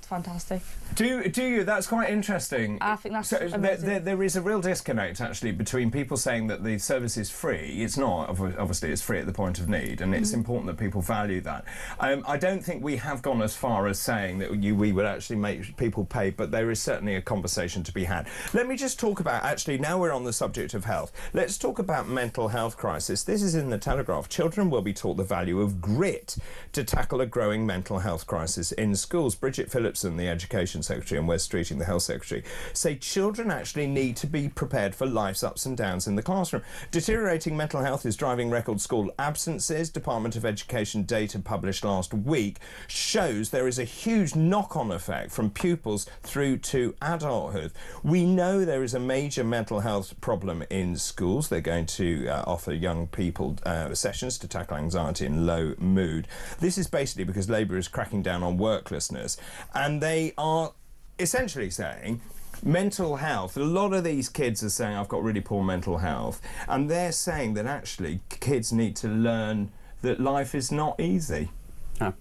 fantastic. Do you? That's quite interesting. I think that's amazing. There is a real disconnect, actually, between people saying that the service is free. It's not. Obviously, it's free at the point of need, and it's important that people value that. I don't think we have gone as far as saying that we would actually make people pay, but there is certainly a conversation to be had. Let me just talk about, actually, now we're on the subject of health, let's talk about mental health crisis. This is in the Telegraph. Children will be taught the value of grit to tackle a growing mental health crisis in schools. Bridget Phillipson, the Education Secretary, and Wes Streeting, the Health Secretary, say children actually need to be prepared for life's ups and downs in the classroom. Deteriorating mental health is driving record school absences. Department of Education data published last week shows there is a huge knock-on effect from pupils through to adulthood. We know there is a major mental health problem in schools. They're going to offer young people sessions to tackle anxiety and low mood. This is basically because Labour is cracking down on worklessness, and they are essentially saying mental health. A lot of these kids are saying, I've got really poor mental health, and they're saying that actually kids need to learn that life is not easy.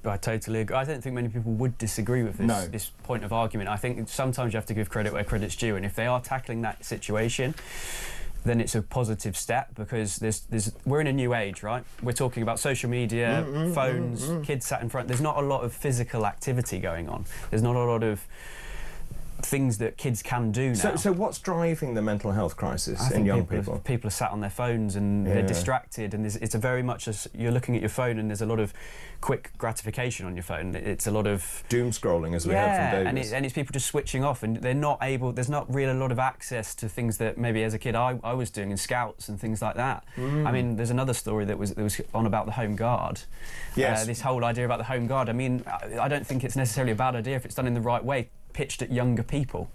I totally agree. I don't think many people would disagree with this, this point of argument. I think sometimes you have to give credit where credit's due, and if they are tackling that situation, then it's a positive step, because we're in a new age, right? We're talking about social media, phones, kids sat in front. There's not a lot of physical activity going on. There's not a lot of things that kids can do now. So what's driving the mental health crisis in young people? People are sat on their phones and they're distracted, and it's a very much as you're looking at your phone, and there's a lot of quick gratification on your phone. It's a lot of doom scrolling, as we heard from Davis. and it's people just switching off, and they're not able. There's not really a lot of access to things that maybe as a kid I was doing in Scouts and things like that. I mean, there's another story that was on about the Home Guard. Yes. This whole idea about the Home Guard. I mean, I don't think it's necessarily a bad idea if it's done in the right way, pitched at younger people,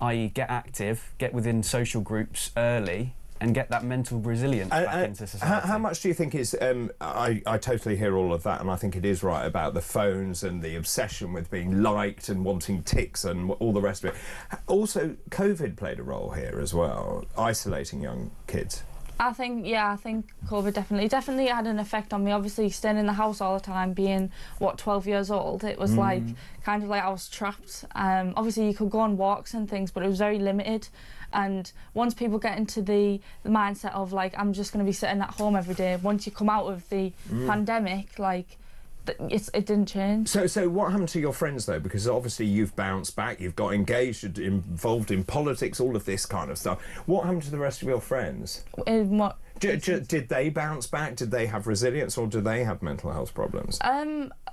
i.e. get active, get within social groups early, and get that mental resilience back into society. How much do you think is... I totally hear all of that, and I think it is right about the phones and the obsession with being liked and wanting ticks and all the rest of it. Also, COVID played a role here as well, isolating young kids. I think COVID definitely had an effect on me. Obviously, staying in the house all the time, being 12 years old, it was like kind of like I was trapped. Obviously, you could go on walks and things, but it was very limited. And once people get into the mindset of like, I'm just going to be sitting at home every day, once you come out of the pandemic, like, it didn't change. So what happened to your friends, though? Because obviously you've bounced back, you've got engaged, involved in politics, all of this kind of stuff. What happened to the rest of your friends? Did they bounce back? Did they have resilience, or do they have mental health problems?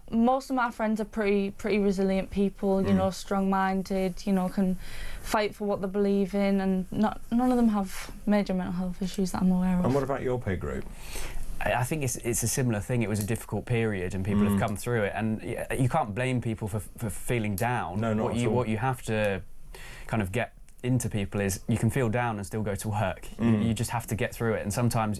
Most of my friends are pretty resilient people, you know, strong-minded, you know, can fight for what they believe in, and none of them have major mental health issues that I'm aware of. And what about your peer group? I think it's a similar thing. It was a difficult period, and people have come through it, and you can't blame people for feeling down. No, not at all. What you have to kind of get into people is you can feel down and still go to work. You just have to get through it, and sometimes,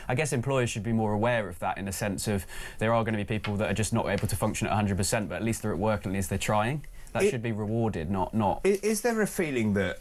I guess employers should be more aware of that, in the sense of there are going to be people that are just not able to function at 100%, but at least they're at work and at least they're trying. That should be rewarded, not. Is there a feeling that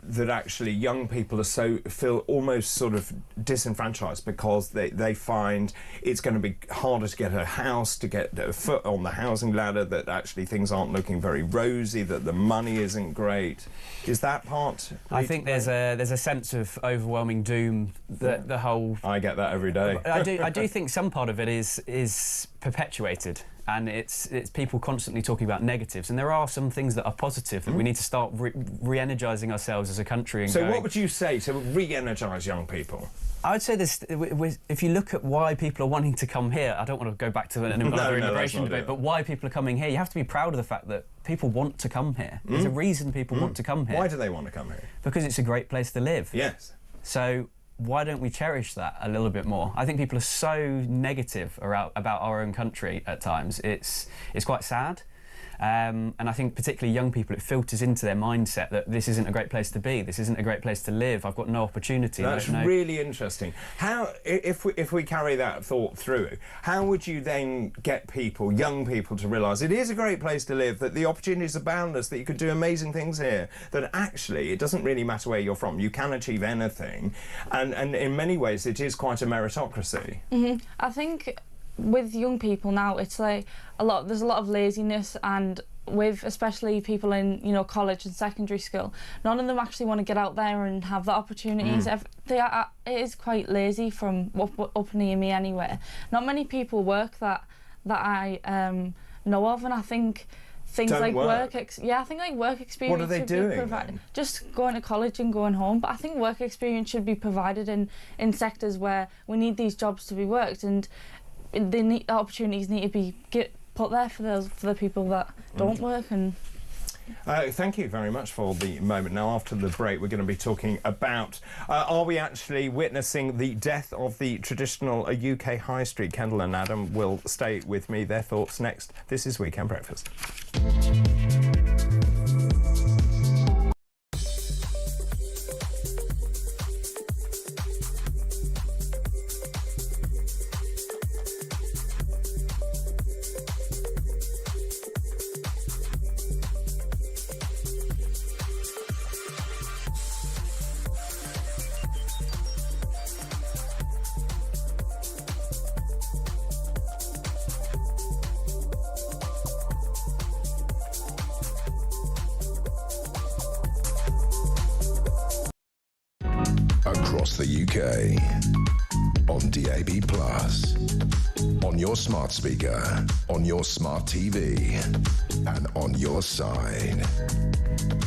that actually young people feel almost sort of disenfranchised because they find it's going to be harder to get a house, to get a foot on the housing ladder, that actually things aren't looking very rosy, that the money isn't great? Is that part? I think there's a sense of overwhelming doom that the whole. I get that every day. I do think some part of it is perpetuated. And it's people constantly talking about negatives, and there are some things that are positive that we need to start re-energising ourselves as a country. And what would you say to re-energise young people? I would say this: if you look at why people are wanting to come here, I don't want to go back to another immigration debate, but why people are coming here, you have to be proud of the fact that people want to come here. There's a reason people want to come here. Why do they want to come here? Because it's a great place to live. Yes. So why don't we cherish that a little bit more? I think people are so negative about our own country at times. It's quite sad. And I think particularly young people, it filters into their mindset that this isn't a great place to be, this isn't a great place to live, I've got no opportunity. That's really interesting. How, if we carry that thought through, how would you then get people, young people, to realise it is a great place to live, that the opportunities are boundless, that you could do amazing things here, that actually it doesn't really matter where you're from, you can achieve anything, and in many ways it is quite a meritocracy. I think with young people now, it's like there's a lot of laziness, and with especially people in college and secondary school, none of them actually want to get out there and have the opportunities. It is quite lazy from up near me anyway. Not many people work that I know of, and I think things like work experience. What are they doing then? Just going to college and going home. But I think work experience should be provided in sectors where we need these jobs to be worked. And opportunities need to be put there for the people that don't work. And thank you very much for the moment. Now, after the break, we're going to be talking about are we actually witnessing the death of the traditional UK high street? Kendall and Adam will stay with me. Their thoughts next. This is Weekend Breakfast. Across the UK, on DAB+, on your smart speaker, on your smart TV, and on your side.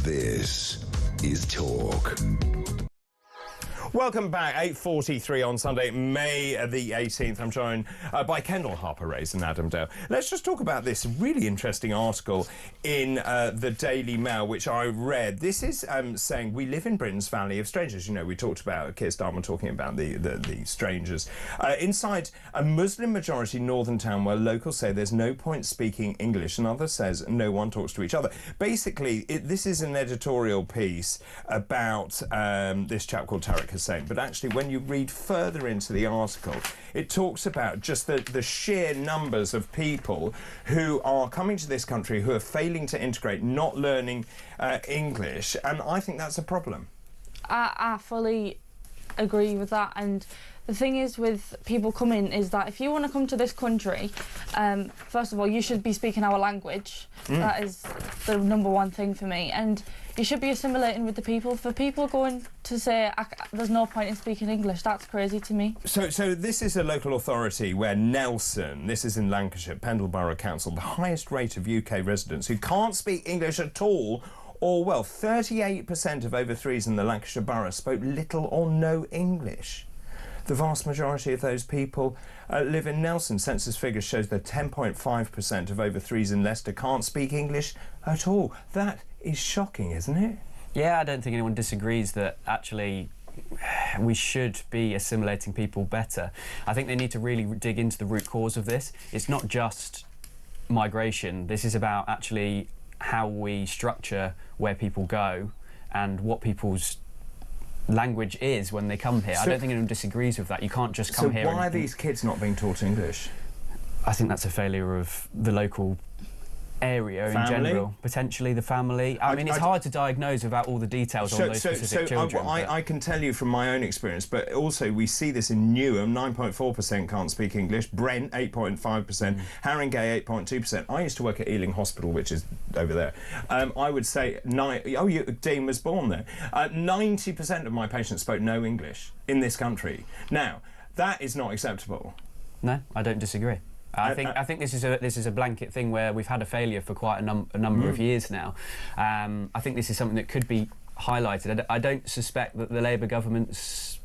This is Talk. Welcome back. 8:43 on Sunday, May the 18th. I'm joined by Kendall Harper-Raes and Adam Dale. Let's just talk about this really interesting article in the Daily Mail, which I read. This is saying we live in Britain's Valley of Strangers. You know, we talked about Keir Starmer talking about the strangers. Inside a Muslim-majority northern town where locals say there's no point speaking English and others says no one talks to each other. Basically, this is an editorial piece about this chap called Tariq Hussain. But actually, when you read further into the article, it talks about just the sheer numbers of people who are coming to this country who are failing to integrate, not learning English, and I think that's a problem. I fully agree with that, and the thing is with people coming is that if you want to come to this country, first of all, you should be speaking our language. That is the #1 thing for me, and you should be assimilating with the people. For people going to say there's no point in speaking English, that's crazy to me. So this is a local authority where Nelson, this is in Lancashire, Pendle Borough Council, the highest rate of UK residents who can't speak English at all, or well, 38% of over 3s in the Lancashire borough spoke little or no English. The vast majority of those people live in Nelson. Census figures shows that 10.5% of over 3s in Leicester can't speak English at all. That is shocking, isn't it? Yeah, I don't think anyone disagrees that actually we should be assimilating people better. I think they need to really dig into the root cause of this. It's not just migration. This is about actually how we structure where people go and what people's language is when they come here. I don't think anyone disagrees with that. You can't just come here. So why are these kids not being taught English? I think that's a failure of the local area in general, potentially the family. I mean, it's hard to diagnose without all the details on those specific children. I can tell you from my own experience, but also we see this in Newham, 9.4% can't speak English, Brent, 8.5%, Haringey, 8.2%. I used to work at Ealing Hospital, which is over there. I would say, Dean was born there. 90% of my patients spoke no English in this country. Now, that is not acceptable. No, I don't disagree. I think this is a blanket thing where we've had a failure for quite a number of years now. I think this is something that could be highlighted. I don't suspect that the Labour government's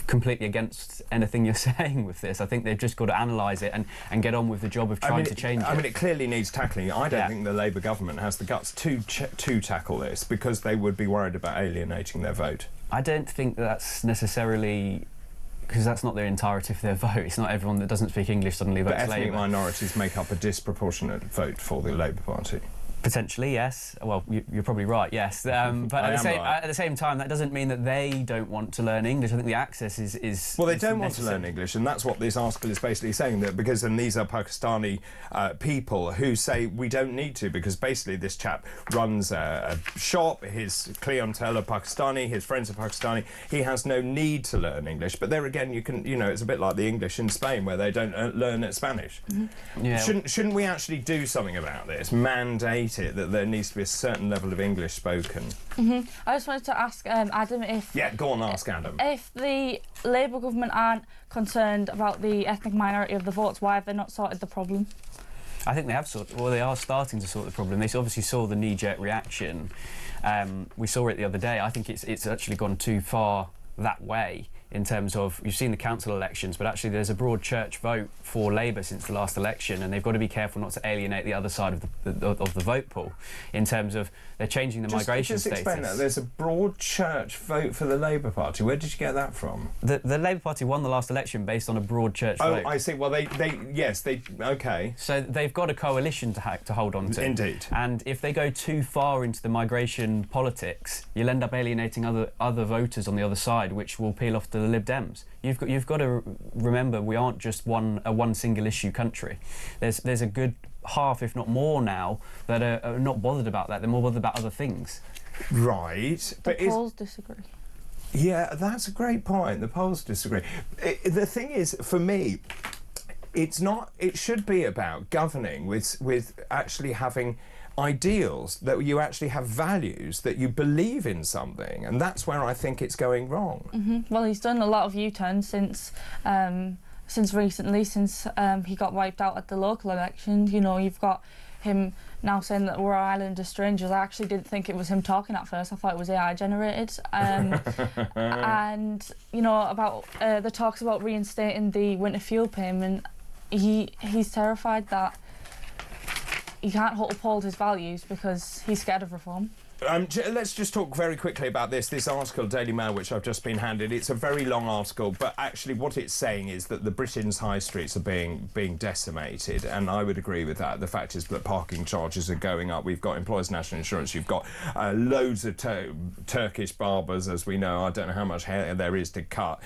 completely against anything you're saying with this. I think they've just got to analyse it and get on with the job of trying to change it. I mean, it clearly needs tackling. I don't think the Labour government has the guts to tackle this because they would be worried about alienating their vote. I don't think that's necessarily... because that's not their entirety of their vote. It's not everyone that doesn't speak English suddenly votes Labour. But ethnic minorities make up a disproportionate vote for the Labour Party. Potentially, yes. Well, you're probably right, yes. But at the same time, that doesn't mean that they don't want to learn English. I think the access is well, they don't want to learn English, and that's what this article is basically saying, that because, and these are Pakistani people who say we don't need to, because basically this chap runs a shop, his clientele are Pakistani, his friends are Pakistani, he has no need to learn English. But there again, it's a bit like the English in Spain, where they don't learn Spanish. Mm-hmm. Yeah. Shouldn't we actually do something about this? Mandate it that there needs to be a certain level of English spoken. Mm-hmm. I just wanted to ask Adam if... Yeah, go on, ask Adam. If the Labour government aren't concerned about the ethnic minority of the votes, why have they not sorted the problem? I think they have they are starting to sort the problem. They obviously saw the knee-jerk reaction. We saw it the other day. I think it's actually gone too far that way. in terms of, you've seen the council elections, but actually there's a broad church vote for Labour since the last election, and they've got to be careful not to alienate the other side of the vote pool in terms of they're changing the migration status. Just explain that. There's a broad church vote for the Labour Party. Where did you get that from? The Labour Party won the last election based on a broad church vote. Oh, I see. Well, OK. So they've got a coalition to hold on to. Indeed. And if they go too far into the migration politics, you'll end up alienating other voters on the other side, which will peel off to the Lib Dems. You've got to remember, we aren't just a one single issue country. There's a good half, if not more now, that are not bothered about that. They're more bothered about other things. Right. The polls disagree. Yeah, that's a great point. The polls disagree. The thing is, for me, it's not. It should be about governing with actually having ideals, that you actually have values, that you believe in something, and that's where I think it's going wrong. Well, he's done a lot of U-turns since recently, since he got wiped out at the local election. You know, you've got him now saying that we're Islander strangers. I actually didn't think it was him talking at first. I thought it was AI generated. And, you know, about the talks about reinstating the winter fuel payment, he's terrified that he can't uphold his values because he's scared of reform. Let's just talk very quickly about this article, Daily Mail, which I've just been handed. It's a very long article, but actually what it's saying is that the Britain's high streets are being decimated, and I would agree with that. The fact is that parking charges are going up. We've got employers' national insurance. You've got loads of Turkish barbers, as we know. I don't know how much hair there is to cut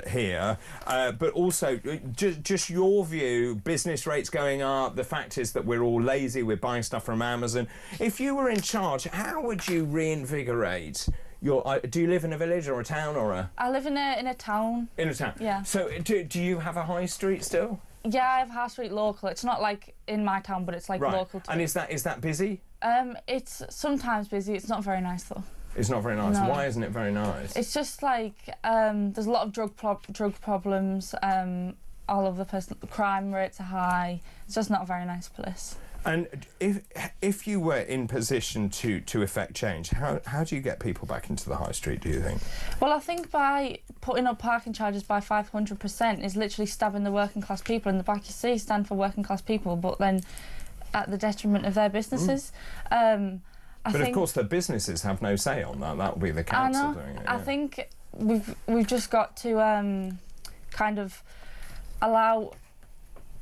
here. But also, just your view, business rates going up. The fact is that we're all lazy. We're buying stuff from Amazon. If you were in charge, how would you reinvigorate your... do you live in a village or a town or a... I live in a town. In a town? Yeah. So do you have a high street still? Yeah, I have high street local. It's not like in my town, but it's like local too. And is that busy? It's sometimes busy. It's not very nice though. It's not very nice. No. Why isn't it very nice? It's just like there's a lot of drug problems. All of the crime rates are high. It's just not a very nice place. And if you were in position to effect change, how do you get people back into the high street, do you think? Well, I think by putting up parking charges by 500% is literally stabbing the working class people in the back. You see, stand for working class people, but then at the detriment of their businesses. But of course, the businesses have no say on that. That will be the council doing it. Yeah. I think we've just got to kind of allow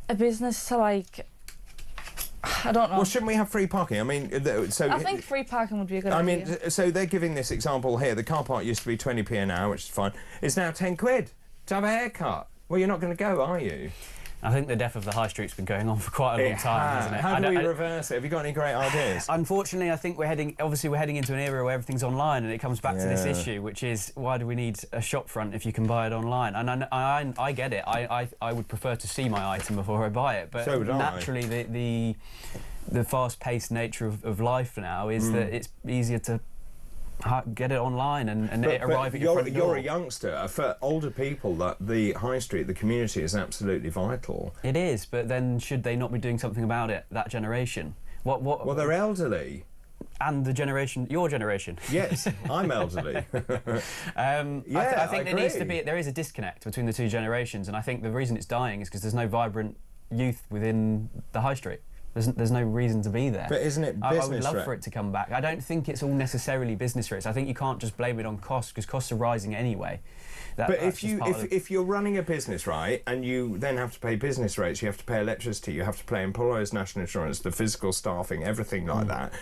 a business to, like, I don't know. Well, shouldn't we have free parking? I mean, I think free parking would be a good idea. I mean, so they're giving this example here. The car park used to be 20p an hour, which is fine. It's now 10 quid to have a haircut. Well, you're not going to go, are you? I think the death of the high street's been going on for quite a long time, hasn't it? How do we reverse it? Have you got any great ideas? Unfortunately, I think we're heading into an era where everything's online, and it comes back to this issue, which is, why do we need a shop front if you can buy it online? And I get it. I would prefer to see my item before I buy it, but so would naturally the fast-paced nature of life now is that it's easier to get it online and it arrive at your front door. You're a youngster. For older people, that the high street, the community, is absolutely vital. It is, but then should they not be doing something about it? That generation. Well, they're elderly. And your generation. Yes, I'm elderly. I think there is a disconnect between the two generations, and I think the reason it's dying is because there's no vibrant youth within the high street. There's no reason to be there. But isn't it business I would love for it to come back. I don't think it's all necessarily business rates. I think you can't just blame it on costs, because costs are rising anyway. But if you're running a business, right, and you then have to pay business rates, you have to pay electricity, you have to pay employers' national insurance, the physical staffing, everything like that.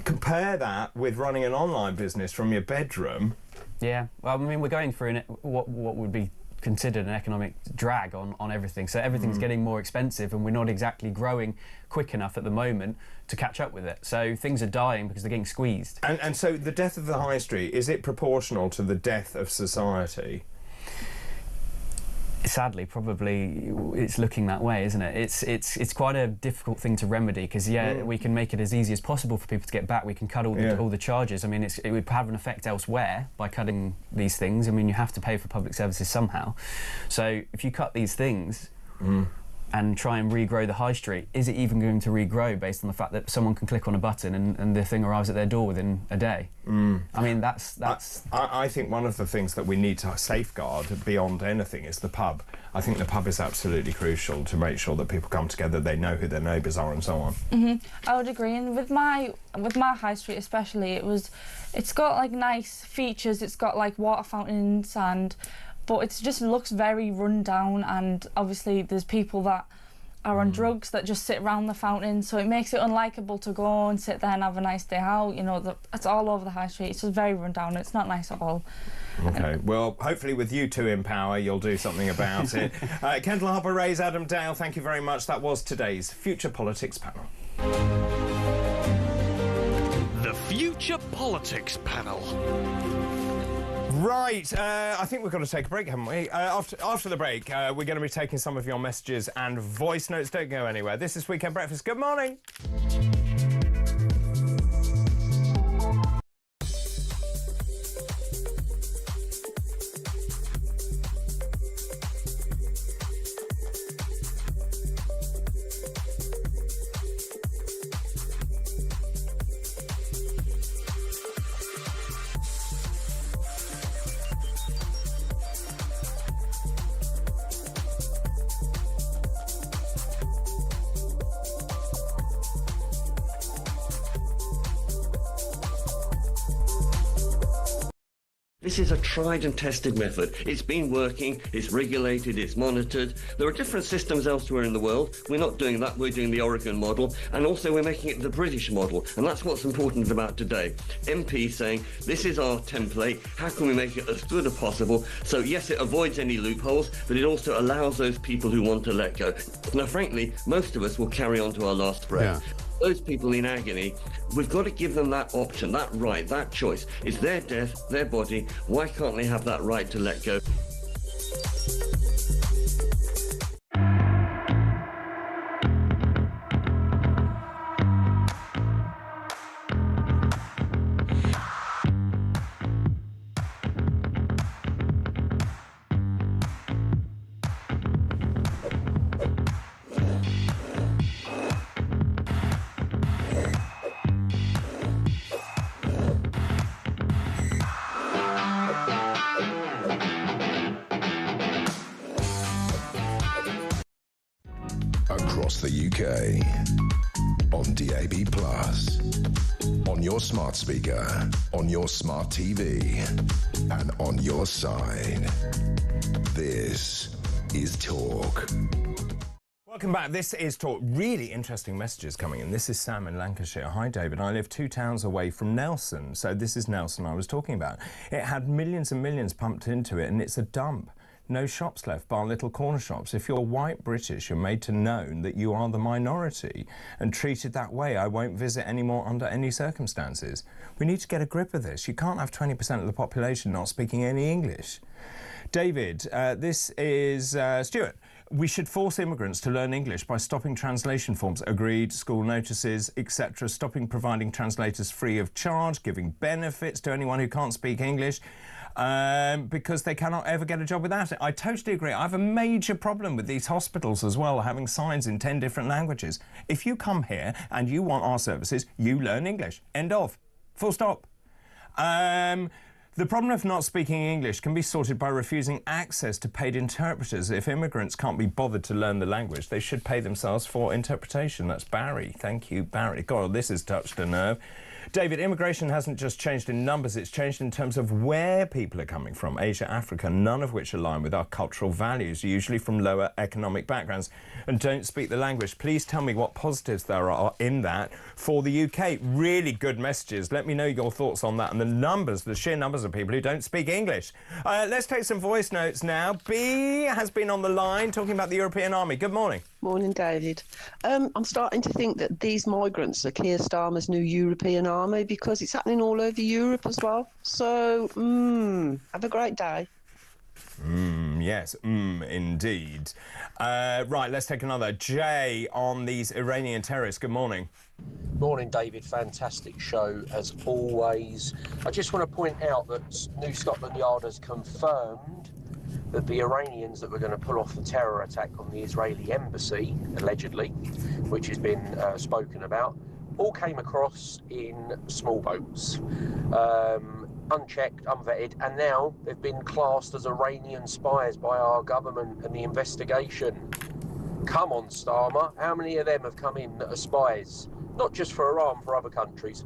Compare that with running an online business from your bedroom. Yeah, well, I mean, we're going through what would be considered an economic drag on everything. So everything's getting more expensive, and we're not exactly growing quick enough at the moment to catch up with it. So things are dying because they're getting squeezed. And so the death of the high street, is it proportional to the death of society? Sadly, probably it's looking that way, isn't it? It's quite a difficult thing to remedy, because we can make it as easy as possible for people to get back. We can cut all the charges. I mean, it would have an effect elsewhere by cutting these things. I mean, you have to pay for public services somehow. So if you cut these things, and try and regrow the high street, is it even going to regrow based on the fact that someone can click on a button and the thing arrives at their door within a day? I mean, that's... I think one of the things that we need to safeguard beyond anything is the pub. I think the pub is absolutely crucial to make sure that people come together, they know who their neighbours are and so on. I would agree, and with my high street especially, it's got like nice features. It's got like water fountains but it just looks very run down, and obviously there's people that are on drugs that just sit around the fountain, so it makes it unlikable to go and sit there and have a nice day out. You know, it's all over the high street. It's just very run down, and it's not nice at all. OK, well, hopefully with you two in power, you'll do something about it. Kendall Harper-Rayes, Adam Dale, thank you very much. That was today's Future Politics panel. The Future Politics panel. Right, I think we've got to take a break, haven't we? After the break, we're going to be taking some of your messages and voice notes. Don't go anywhere. This is Weekend Breakfast. Good morning. This is a tried and tested method. It's been working, it's regulated, it's monitored. There are different systems elsewhere in the world. We're not doing that, we're doing the Oregon model, and also we're making it the British model, and that's what's important about today. MPs saying, this is our template, how can we make it as good as possible? So yes, it avoids any loopholes, but it also allows those people who want to let go. Now frankly, most of us will carry on to our last breath. Yeah. Those people in agony, we've got to give them that option, that right, that choice. It's their death, their body. Why can't they have that right to let go? Across the UK, on DAB+, on your smart speaker, on your smart TV, and on your side. This is Talk. Welcome back. This is Talk. Really interesting messages coming in. This is Sam in Lancashire. Hi, David. I live 2 towns away from Nelson. So this is Nelson I was talking about. It had millions and millions pumped into it, and it's a dump. No shops left, bar little corner shops. If you're white British, you're made to know that you are the minority and treated that way. I won't visit anymore under any circumstances. We need to get a grip of this. You can't have 20% of the population not speaking any English. David, this is Stuart. We should force immigrants to learn English by stopping translation forms. Agreed, school notices, etc. Stopping providing translators free of charge, giving benefits to anyone who can't speak English. Because they cannot ever get a job without it. I totally agree. I have a major problem with these hospitals as well, having signs in 10 different languages. If you come here and you want our services, you learn English. End of. Full stop. The problem of not speaking English can be sorted by refusing access to paid interpreters. If immigrants can't be bothered to learn the language, they should pay themselves for interpretation. That's Barry. Thank you, Barry. God, this has touched a nerve. David, immigration hasn't just changed in numbers, it's changed in terms of where people are coming from. Asia, Africa, none of which align with our cultural values, usually from lower economic backgrounds, and don't speak the language. Please tell me what positives there are in that for the UK. Really good messages. Let me know your thoughts on that and the numbers, the sheer numbers of people who don't speak English. Let's take some voice notes now. B has been on the line talking about the European Army. Good morning. Morning, David. I'm starting to think that these migrants are Keir Starmer's new European army because it's happening all over Europe as well. So, have a great day. Yes, indeed. Right, let's take another. Jay on these Iranian terrorists. Good morning. Morning, David. Fantastic show, as always. I just want to point out that New Scotland Yard has confirmed that the Iranians that were going to pull off the terror attack on the Israeli embassy, allegedly, which has been spoken about, all came across in small boats, unchecked, unvetted, and now they've been classed as Iranian spies by our government and the investigation. Come on, Starmer, how many of them have come in that are spies? Not just for Iran, for other countries.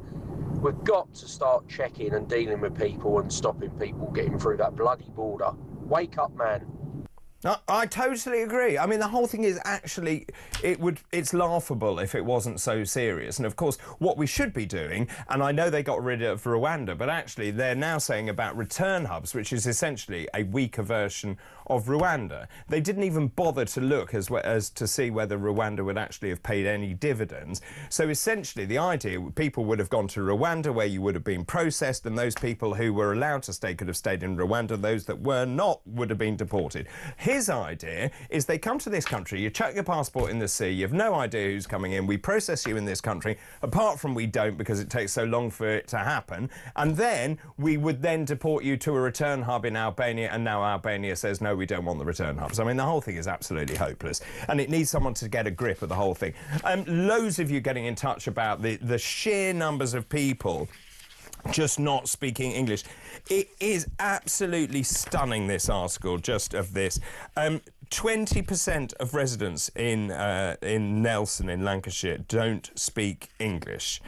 We've got to start checking and dealing with people and stopping people getting through that bloody border. Wake up, man. I totally agree. I mean, the whole thing is actually, it's laughable if it wasn't so serious. And of course, what we should be doing, and I know they got rid of Rwanda, but actually they're now saying about return hubs, which is essentially a weaker version of Rwanda. They didn't even bother to look as to see whether Rwanda would actually have paid any dividends. So essentially the idea, people would have gone to Rwanda where you would have been processed, and those people who were allowed to stay could have stayed in Rwanda. Those that were not would have been deported. His idea is they come to this country, you chuck your passport in the sea, you have no idea who's coming in, we process you in this country, apart from we don't because it takes so long for it to happen, and then we would then deport you to a return hub in Albania, and now Albania says, no, we don't want the return hubs. I mean, the whole thing is absolutely hopeless, and it needs someone to get a grip of the whole thing. Loads of you getting in touch about the sheer numbers of people just not speaking English. It is absolutely stunning, this article, just of this. 20% of residents in Nelson in Lancashire don't speak English.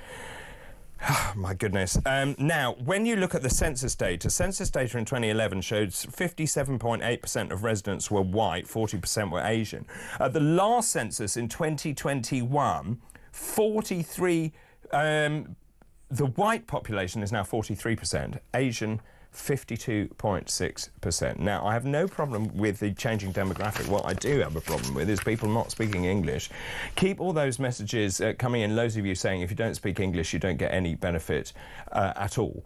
Oh, my goodness. Now, when you look at the census data in 2011 showed 57.8% of residents were white, 40% were Asian. At the last census in 2021, the white population is now 43%, Asian 52.6%. Now, I have no problem with the changing demographic. What I do have a problem with is people not speaking English. Keep all those messages coming in, loads of you saying if you don't speak English, you don't get any benefit at all.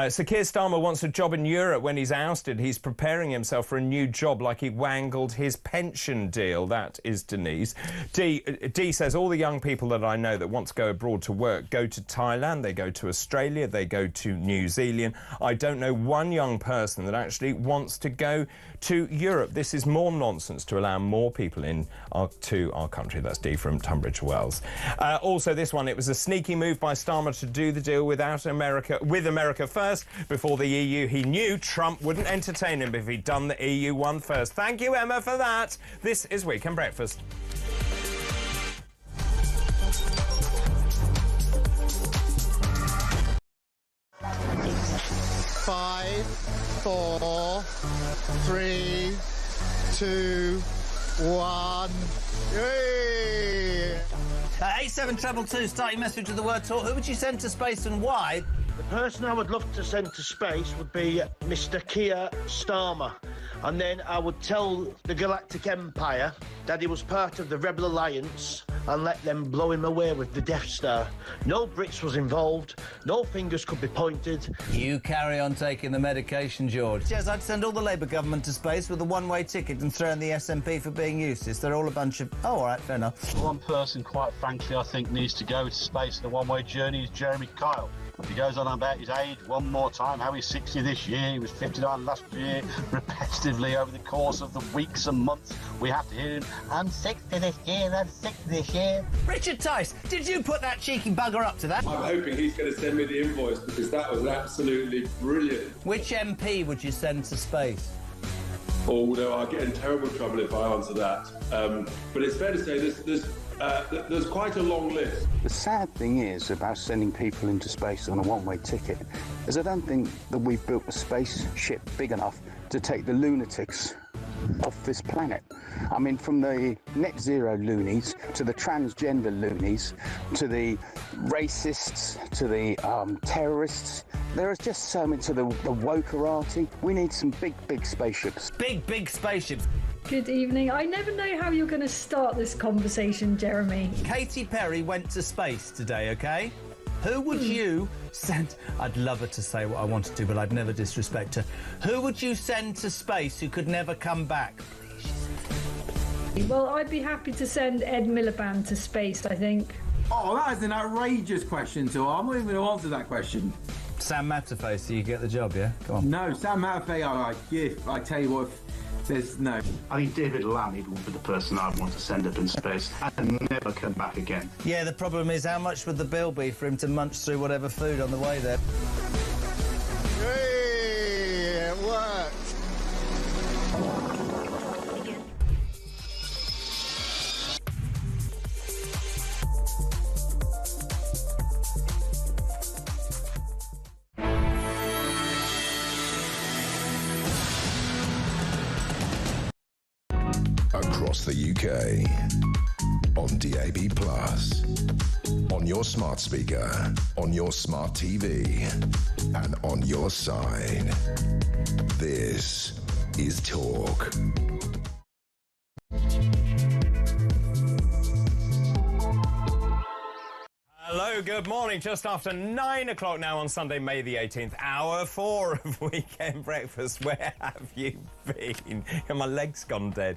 So Keir Starmer wants a job in Europe when he's ousted. He's preparing himself for a new job like he wangled his pension deal. That is Denise. D says all the young people that I know that want to go abroad to work go to Thailand, they go to Australia, they go to New Zealand. I don't know one young person that actually wants to go to Europe. This is more nonsense to allow more people to our country. That's D from Tunbridge Wells. Also, this one, it was a sneaky move by Starmer to do the deal with America first before the EU. He knew Trump wouldn't entertain him if he'd done the EU one first. Thank you, Emma, for that. This is Weekend Breakfast. Five, 4, 3, 2, 1. Yay! 87222, start your message with the word talk. Who would you send to space and why? The person I would love to send to space would be Mr. Keir Starmer. And then I would tell the Galactic Empire that he was part of the Rebel Alliance and let them blow him away with the Death Star. No Brits was involved, no fingers could be pointed. You carry on taking the medication, George. Yes, I'd send all the Labour government to space with a one-way ticket and throw in the SNP for being useless. They're all a bunch of... Oh, all right, fair enough. One person, quite frankly, I think needs to go to space in a one-way journey is Jeremy Kyle. He goes on about his age one more time, how he's 60 this year, he was 59 last year, repetitively over the course of the weeks and months. We have to hear him, I'm 60 this year, I'm 60 this year. Richard Tice, did you put that cheeky bugger up to that? I'm hoping he's going to send me the invoice because that was absolutely brilliant. Which MP would you send to space? Although I'll get in terrible trouble if I answer that. But it's fair to say there's quite a long list. The sad thing is about sending people into space on a one-way ticket is I don't think that we've built a spaceship big enough to take the lunatics off this planet. I mean, from the net zero loonies to the transgender loonies to the racists to the terrorists, there is just so many to the wokerati. We need some big spaceships. Big spaceships. Good evening. I never know how you're going to start this conversation, Jeremy. Katy Perry went to space today, OK? Who would you send... I'd love her to say what I wanted to, but I'd never disrespect her. Who would you send to space who could never come back? Well, I'd be happy to send Ed Miliband to space, I think. Oh, that is an outrageous question, so I'm not even going to answer that question. Sam Matterface, so you get the job, yeah? Come on. No, Sam Matterface, I tell you what, There's no. I think David Lammy would be the person I'd want to send up in space and never come back again. Yeah, the problem is how much would the bill be for him to munch through whatever food on the way there? Hey, it worked. Across the UK, on DAB+, on your smart speaker, on your smart TV, and on your side. This is Talk. Hello, good morning. Just after 9 o'clock now on Sunday, May the 18th, hour 4 of Weekend Breakfast. Where have you been? My leg's gone dead.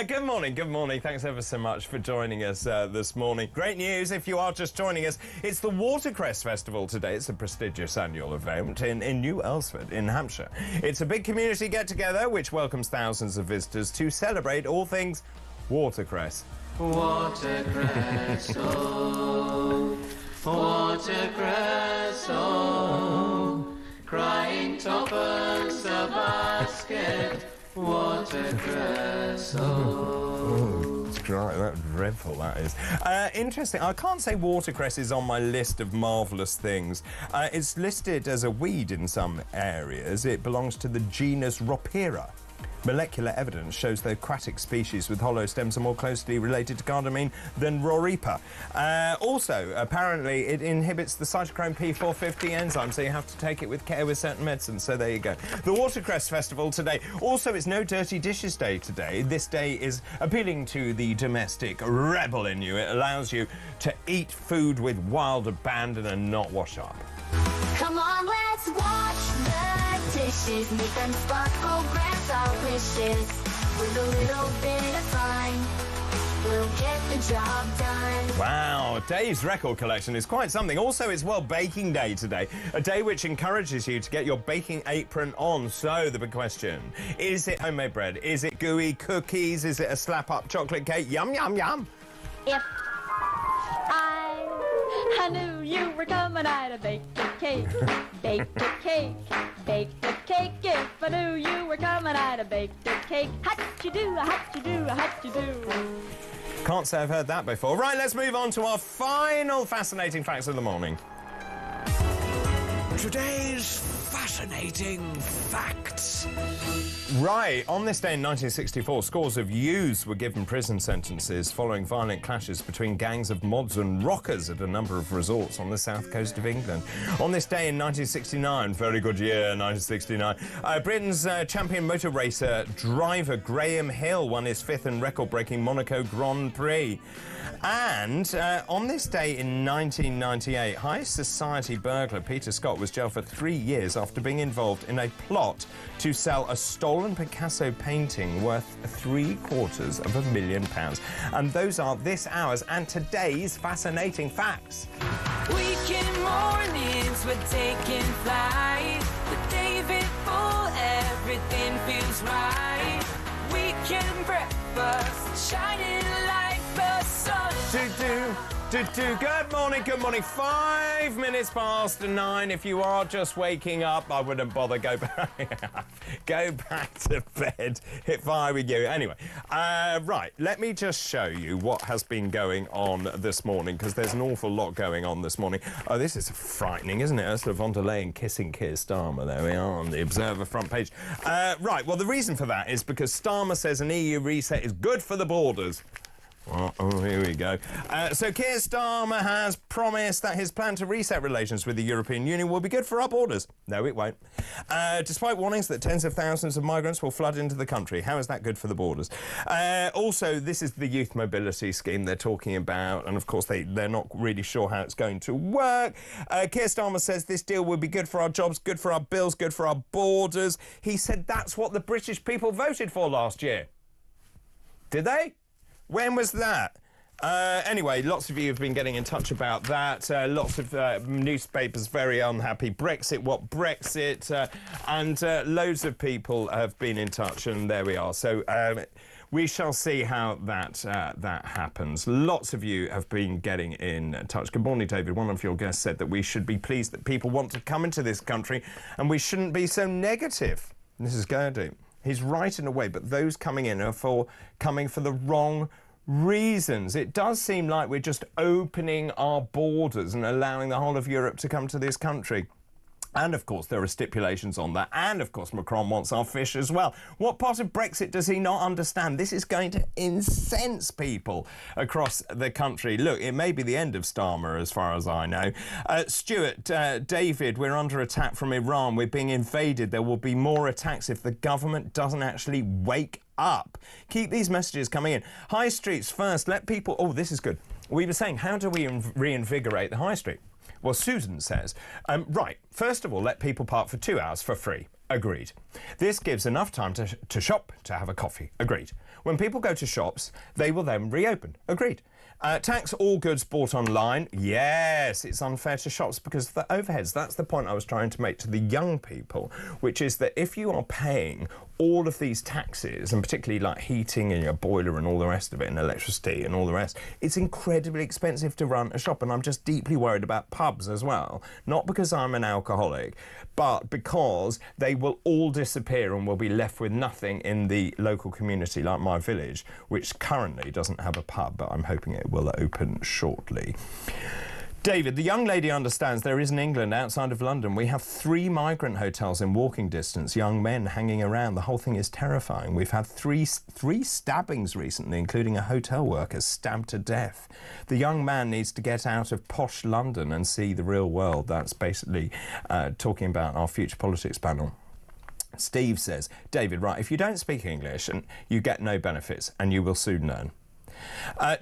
Good morning, good morning. Thanks ever so much for joining us this morning. Great news if you are just joining us. It's the Watercress Festival today. It's a prestigious annual event in New Elsford in Hampshire. It's a big community get-together which welcomes thousands of visitors to celebrate all things watercress. Watercress, oh, watercress, oh, crying tuppence a basket, watercress, oh. It's right, that's dreadful, that is. Interesting. I can't say watercress is on my list of marvellous things. It's listed as a weed in some areas. It belongs to the genus Ropera. Molecular evidence shows the aquatic species with hollow stems are more closely related to cardamine than Roripa. Also, apparently, it inhibits the cytochrome P450 enzyme, so you have to take it with care with certain medicines. So there you go. The Watercress Festival today. Also, it's No Dirty Dishes Day today. This day is appealing to the domestic rebel in you. It allows you to eat food with wild abandon and not wash up. Come on, let's wash the dishes, make them sparkle, grant our wishes. With a little bit of fun, we'll get the job done. Wow, Dave's record collection is quite something. Also, it's World Baking Day today, a day which encourages you to get your baking apron on. So, the big question, is it homemade bread? Is it gooey cookies? Is it a slap-up chocolate cake? Yum, yum, yum. If I knew you were coming, I'd have baked a cake, baked a cake, baked a cake. If I knew you were coming, I'd have baked a cake. How'd you do, how'd you do, how'd you do? Can't say I've heard that before. Right, let's move on to our final fascinating facts of the morning. Today's fascinating facts. Right, on this day in 1964, scores of youths were given prison sentences following violent clashes between gangs of mods and rockers at a number of resorts on the south coast of England. On this day in 1969, very good year, 1969, Britain's champion motor racer driver Graham Hill won his 5th and record-breaking Monaco Grand Prix. And on this day in 1998, high society burglar Peter Scott was jailed for 3 years after being involved in a plot to sell a stolen Picasso painting worth £750,000. And those are this hour's and today's fascinating facts. Weekend mornings we're taking flight. With David Bull, everything feels right. Weekend breakfast, shining like the sun. Good morning, good morning. 5 minutes past 9. If you are just waking up, I wouldn't bother. Go back to bed if I were you. Anyway, right, let me just show you what has been going on this morning, because there's an awful lot going on this morning. Oh, this is frightening, isn't it? Ursula von der Leyen kissing Keir Starmer. There we are on the Observer front page. Right, well, the reason for that is because Starmer says an EU reset is good for the borders. Oh, here we go. So Keir Starmer has promised that his plan to reset relations with the European Union will be good for our borders. No, it won't. Despite warnings that tens of thousands of migrants will flood into the country. How is that good for the borders? Also, this is the youth mobility scheme they're talking about, and of course they're not really sure how it's going to work. Keir Starmer says this deal will be good for our jobs, good for our bills, good for our borders. He said that's what the British people voted for last year. Did they? When was that? Anyway, lots of you have been getting in touch about that. Lots of newspapers very unhappy. Brexit, what Brexit? And loads of people have been in touch, and there we are. So we shall see how that happens. Lots of you have been getting in touch. Good morning, David. One of your guests said that we should be pleased that people want to come into this country, and we shouldn't be so negative. This is Gerdu. He's right in a way, but those coming in are coming for the wrong reasons. It does seem like we're just opening our borders and allowing the whole of Europe to come to this country. And, of course, there are stipulations on that. And, of course, Macron wants our fish as well. What part of Brexit does he not understand? This is going to incense people across the country. Look, it may be the end of Starmer, as far as I know. Stuart, David, we're under attack from Iran. We're being invaded. There will be more attacks if the government doesn't actually wake up. Keep these messages coming in. High streets first. Let people... Oh, this is good. We were saying, how do we reinvigorate the high street? Well, Susan says, right, first of all, let people park for 2 hours for free. Agreed. This gives enough time to shop, to have a coffee. Agreed. When people go to shops, they will then reopen. Agreed. Tax all goods bought online. Yes, it's unfair to shops because of the overheads. That's the point I was trying to make to the young people, which is that if you are paying all of these taxes, and particularly like heating and your boiler and all the rest of it, and electricity and all the rest, it's incredibly expensive to run a shop. And I'm just deeply worried about pubs as well. Not because I'm an alcoholic, but because they will all disappear and we'll be left with nothing in the local community, like my village, which currently doesn't have a pub, but I'm hoping it will open shortly. David, the young lady understands there is in England, outside of London, we have 3 migrant hotels in walking distance, young men hanging around. The whole thing is terrifying. We've had three stabbings recently, including a hotel worker stabbed to death. The young man needs to get out of posh London and see the real world. That's basically talking about our future politics panel. Steve says, David, right, if you don't speak English, and you get no benefits, and you will soon learn.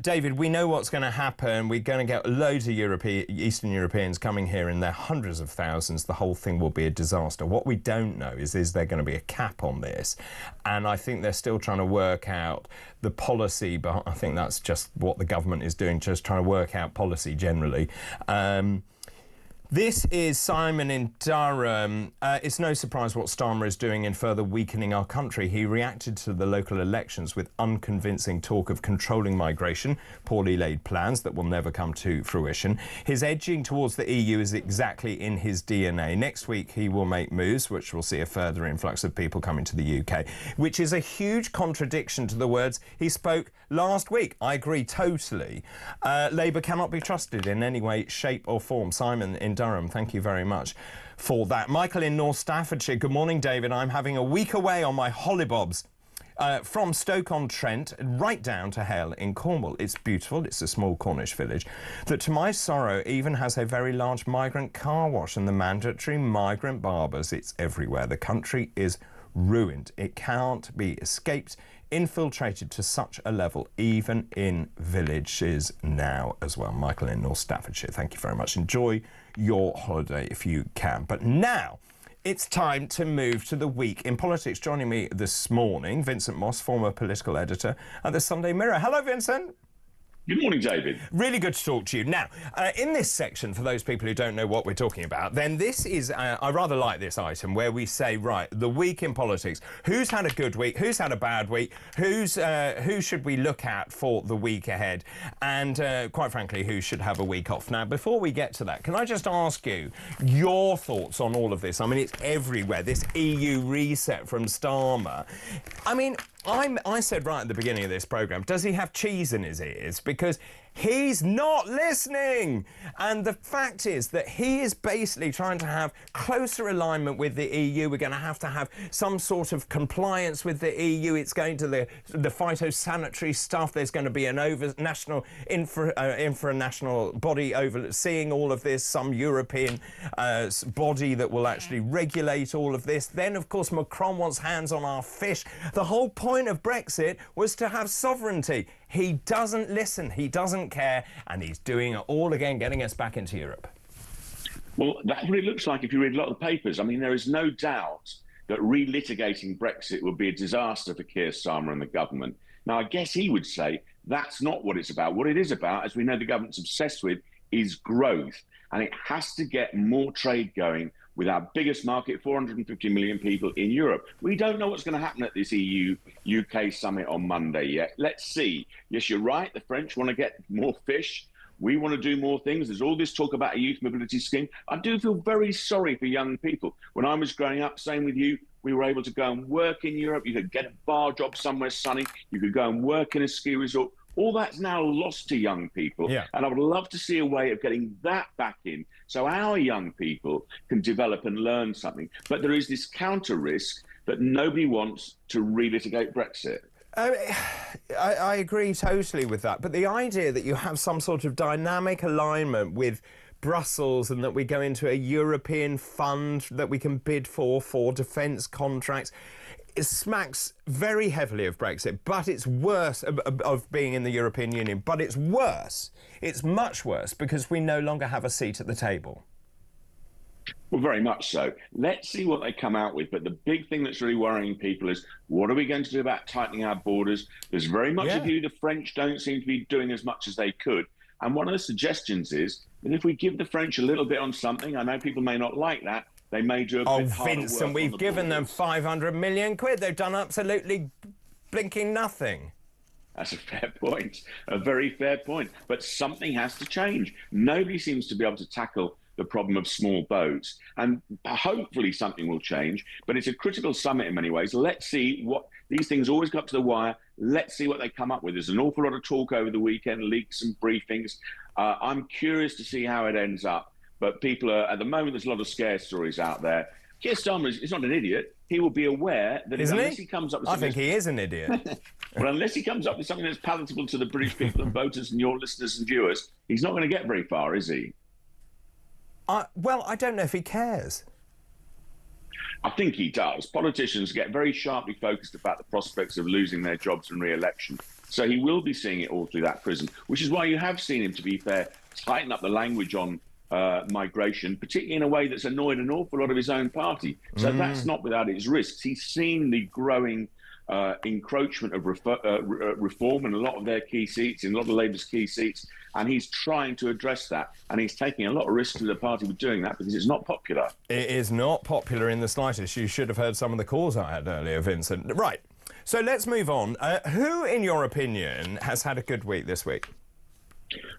David, we know what's going to happen. We're going to get loads of Eastern Europeans coming here in their hundreds of thousands. The whole thing will be a disaster. What we don't know is there going to be a cap on this? And I think they're still trying to work out the policy, but I think that's just what the government is doing, just trying to work out policy generally. This is Simon in Durham. It's no surprise what Starmer is doing in further weakening our country. He reacted to the local elections with unconvincing talk of controlling migration, poorly laid plans that will never come to fruition. His edging towards the EU is exactly in his DNA. Next week he will make moves which will see a further influx of people coming to the UK, which is a huge contradiction to the words he spoke last week. I agree totally. Labour cannot be trusted in any way, shape or form. Simon in Durham, thank you very much for that. Michael in North Staffordshire. Good morning, David. I'm having a week away on my hollybobs. From Stoke-on-Trent right down to Hale in Cornwall. It's beautiful. It's a small Cornish village that, to my sorrow, even has a very large migrant car wash and the mandatory migrant barbers. It's everywhere. The country is ruined. It can't be escaped. Infiltrated to such a level, even in villages now as well. Michael in North Staffordshire, thank you very much. Enjoy your holiday if you can. But now it's time to move to the week in politics. Joining me this morning, Vincent Moss, former political editor at the Sunday Mirror. Hello, Vincent. Good morning, David. Really good to talk to you. Now, in this section, for those people who don't know what we're talking about, then this is, I rather like this item where we say, right, the week in politics. Who's had a good week? Who's had a bad week? Who should we look at for the week ahead? And quite frankly, who should have a week off? Now, before we get to that, can I just ask you your thoughts on all of this? I mean, it's everywhere. This EU reset from Starmer. I mean, I said right at the beginning of this programme, does he have cheese in his ears? Because he's not listening. And the fact is that he is basically trying to have closer alignment with the EU. We're going to have some sort of compliance with the EU. It's going to the phytosanitary stuff. There's going to be an infranational body overseeing all of this, some European body that will actually regulate all of this. Then, of course, Macron wants hands on our fish. The whole point of Brexit was to have sovereignty. He doesn't listen, he doesn't care, and he's doing it all again, getting us back into Europe. Well, that really looks like, if you read a lot of the papers, I mean, there is no doubt that relitigating Brexit would be a disaster for Keir Starmer and the government. Now, I guess he would say That's not what it's about. What it is about, as we know the government's obsessed with, is growth. And it has to get more trade going with our biggest market, 450 million people in Europe. We don't know what's going to happen at this EU-UK summit on Monday yet. Let's see. Yes, you're right. The French want to get more fish. We want to do more things. There's all this talk about a youth mobility scheme. I do feel very sorry for young people. When I was growing up, same with you, we were able to go and work in Europe. You could get a bar job somewhere sunny. You could go and work in a ski resort. All that's now lost to young people. Yeah. And I would love to see a way of getting that back in so our young people can develop and learn something. But there is this counter risk that nobody wants to relitigate Brexit. I agree totally with that. But the idea that you have some sort of dynamic alignment with Brussels and that we go into a European fund that we can bid for defence contracts, it smacks very heavily of Brexit, but it's worse of being in the European Union. But it's worse. It's much worse because we no longer have a seat at the table. Well, very much so. Let's see what they come out with. But the big thing that's really worrying people is, what are we going to do about tightening our borders? There's very much a view the French don't seem to be doing as much as they could. And one of the suggestions is that if we give the French a little bit on something, I know people may not like that, they may do a bit harder work. Vincent, we've given them 500 million quid. They've done absolutely blinking nothing. That's a fair point, a very fair point. But something has to change. Nobody seems to be able to tackle the problem of small boats. And hopefully something will change. But it's a critical summit in many ways. Let's see what these things always go up to the wire. Let's see what they come up with. There's an awful lot of talk over the weekend, leaks and briefings. I'm curious to see how it ends up. But people are, at the moment, there's a lot of scare stories out there. Keir Starmer is not an idiot. He will be aware that unless he comes up with something... I think he is an idiot. Well, unless he comes up with something that's palatable to the British people and voters and your listeners and viewers, he's not going to get very far, is he? Well, I don't know if he cares. I think he does. Politicians get very sharply focused about the prospects of losing their jobs and re-election. So he will be seeing it all through that prism, which is why you have seen him, to be fair, tighten up the language on migration, particularly in a way that's annoyed an awful lot of his own party. So that's not without its risks. He's seen the growing encroachment of reform in a lot of their key seats, in a lot of Labour's key seats, and he's trying to address that. And he's taking a lot of risks to the party with doing that because it's not popular. It is not popular in the slightest. You should have heard some of the calls I had earlier, Vincent. Right, so let's move on. Who, in your opinion, has had a good week this week?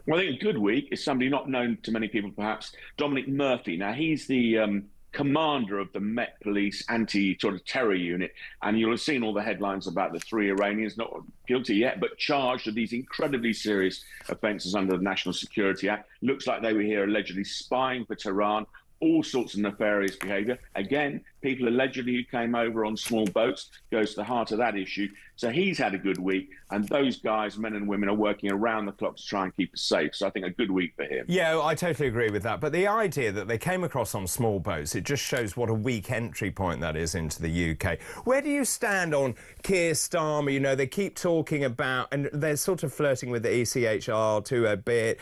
Well, I think a good week is somebody not known to many people, perhaps, Dominic Murphy. Now, he's the commander of the Met Police anti-terror unit, and you'll have seen all the headlines about the 3 Iranians, not guilty yet, but charged of these incredibly serious offences under the National Security Act. Looks like they were here allegedly spying for Tehran, all sorts of nefarious behaviour. Again, people allegedly who came over on small boats, goes to the heart of that issue. So he's had a good week, and those guys, men and women, are working around the clock to try and keep us safe. So I think a good week for him. Yeah, I totally agree with that. But the idea that they came across on small boats, it just shows what a weak entry point that is into the UK. Where do you stand on Keir Starmer? You know, they keep talking about, and they're sort of flirting with the ECHR to a bit.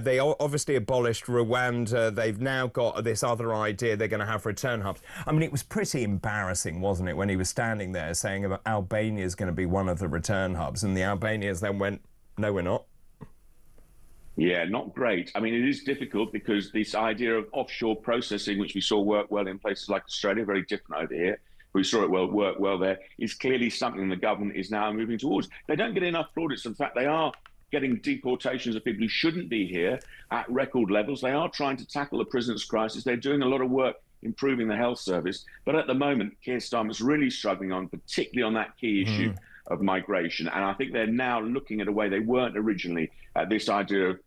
They obviously abolished Rwanda. They've now got this other idea they're going to have return hubs. I mean, it was pretty embarrassing, wasn't it, when he was standing there saying about Albania's going to be one of the return hubs, and the Albanians then went, no, we're not. Yeah, not great. I mean, it is difficult because this idea of offshore processing, which we saw work well in places like Australia, very different over here, we saw it work well there, is clearly something the government is now moving towards. They don't get enough plaudits. In fact, they are getting deportations of people who shouldn't be here at record levels. They are trying to tackle the prisoners' crisis. They're doing a lot of work improving the health service. But at the moment, Keir Starmer's really struggling on, particularly on that key issue of migration. And I think they're now looking at a way they weren't originally at this idea of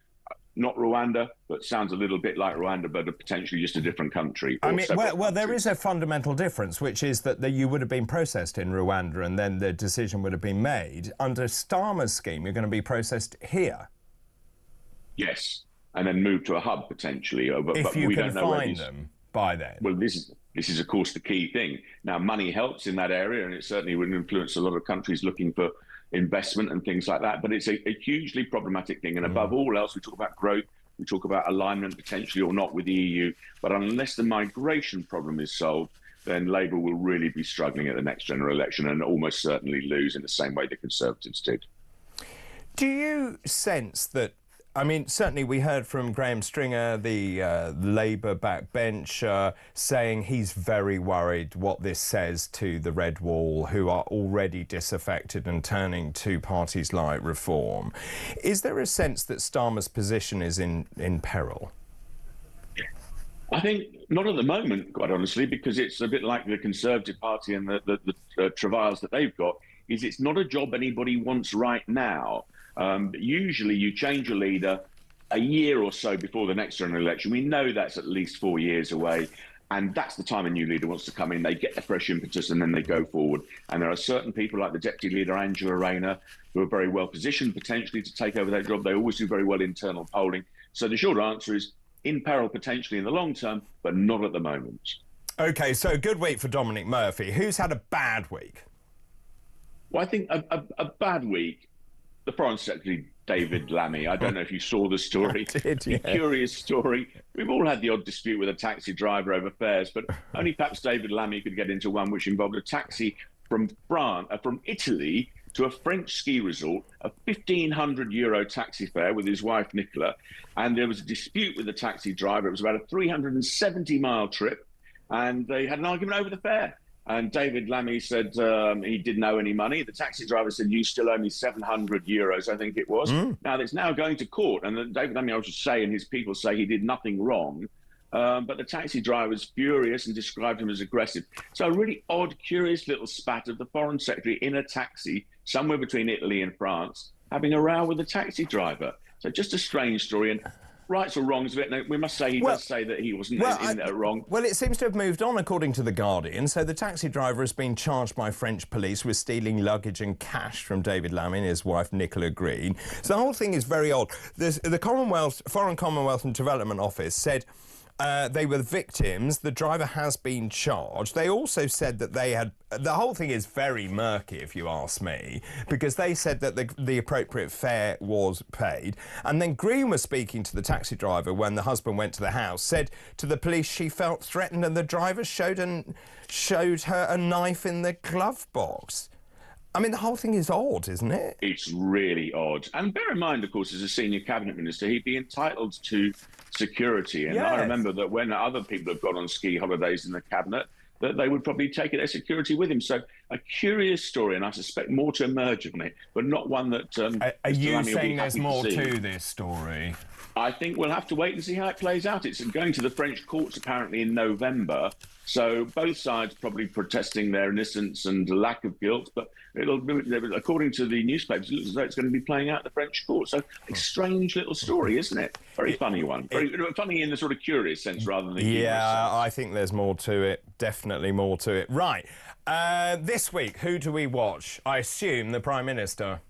not Rwanda, but sounds a little bit like Rwanda, but potentially just a different country. I mean, well, there is a fundamental difference, which is that you would have been processed in Rwanda and then the decision would have been made. Under Starmer's scheme, you're going to be processed here. Yes, and then move to a hub, potentially. If you can find them by then. Well, this is, of course, the key thing. Now, money helps in that area, and it certainly would influence a lot of countries looking for investment and things like that. But it's a hugely problematic thing. And above all else, we talk about growth, we talk about alignment potentially or not with the EU. But unless the migration problem is solved, then Labour will really be struggling at the next general election and almost certainly lose in the same way the Conservatives did. Do you sense that, I mean, certainly we heard from Graham Stringer, the Labour backbencher, saying he's very worried what this says to the Red Wall, who are already disaffected and turning to parties like Reform. Is there a sense that Starmer's position is in peril? I think not at the moment, quite honestly, because it's a bit like the Conservative Party and the travails that they've got, is it's not a job anybody wants right now. Usually you change a leader a year or so before the next general election. We know that's at least 4 years away. And that's the time a new leader wants to come in. They get the fresh impetus and then they go forward. And there are certain people like the deputy leader, Angela Rayner, who are very well positioned potentially to take over that job. They always do very well internal polling. So the short answer is in peril potentially in the long term, but not at the moment. OK, so good week for Dominic Murphy. Who's had a bad week? Well, I think a bad week, the Foreign Secretary, David Lammy. I don't know if you saw the story. I did, yeah. A curious story. We've all had the odd dispute with a taxi driver over fares, but only perhaps David Lammy could get into one which involved a taxi from Italy to a French ski resort, a €1,500 taxi fare with his wife, Nicola. And there was a dispute with the taxi driver. It was about a 370-mile trip, and they had an argument over the fare. And David Lammy said he didn't owe any money. The taxi driver said, you still owe me €700, I think it was. Now, it's now going to court. And David Lammy, I was just saying, his people say he did nothing wrong. But the taxi driver's furious and described him as aggressive. So a really odd, curious little spat of the Foreign Secretary in a taxi somewhere between Italy and France, having a row with the taxi driver. So just a strange story. And rights or wrongs of it, no, we must say he does say that he wasn't in there wrong. Well, it seems to have moved on, according to The Guardian. So the taxi driver has been charged by French police with stealing luggage and cash from David Lammy and his wife, Nicola Green. So the whole thing is very odd. The Foreign Commonwealth and Development Office said they were the victims. The driver has been charged. They also said that they had... The whole thing is very murky, if you ask me, because they said that the appropriate fare was paid. And then Green was speaking to the taxi driver when the husband went to the house, said to the police she felt threatened, and the driver showed her a knife in the glove box. I mean, the whole thing is odd, isn't it? It's really odd. And bear in mind, of course, as a senior cabinet minister, he'd be entitled to security. And I remember that when other people have gone on ski holidays in the cabinet, that they would probably take their security with him. So a curious story, and I suspect more to emerge on it, but not one that... Are you saying there's more to this story? I think we'll have to wait and see how it plays out. It's going to the French courts apparently in November. So both sides probably protesting their innocence and lack of guilt, but according to the newspapers, it looks as though it's going to be playing out at the French court. So a strange little story, isn't it? Very funny one. Very funny in the sort of curious sense rather than the humorous sense. I think there's more to it. Definitely more to it. Right. This week, who do we watch? I assume the Prime Minister.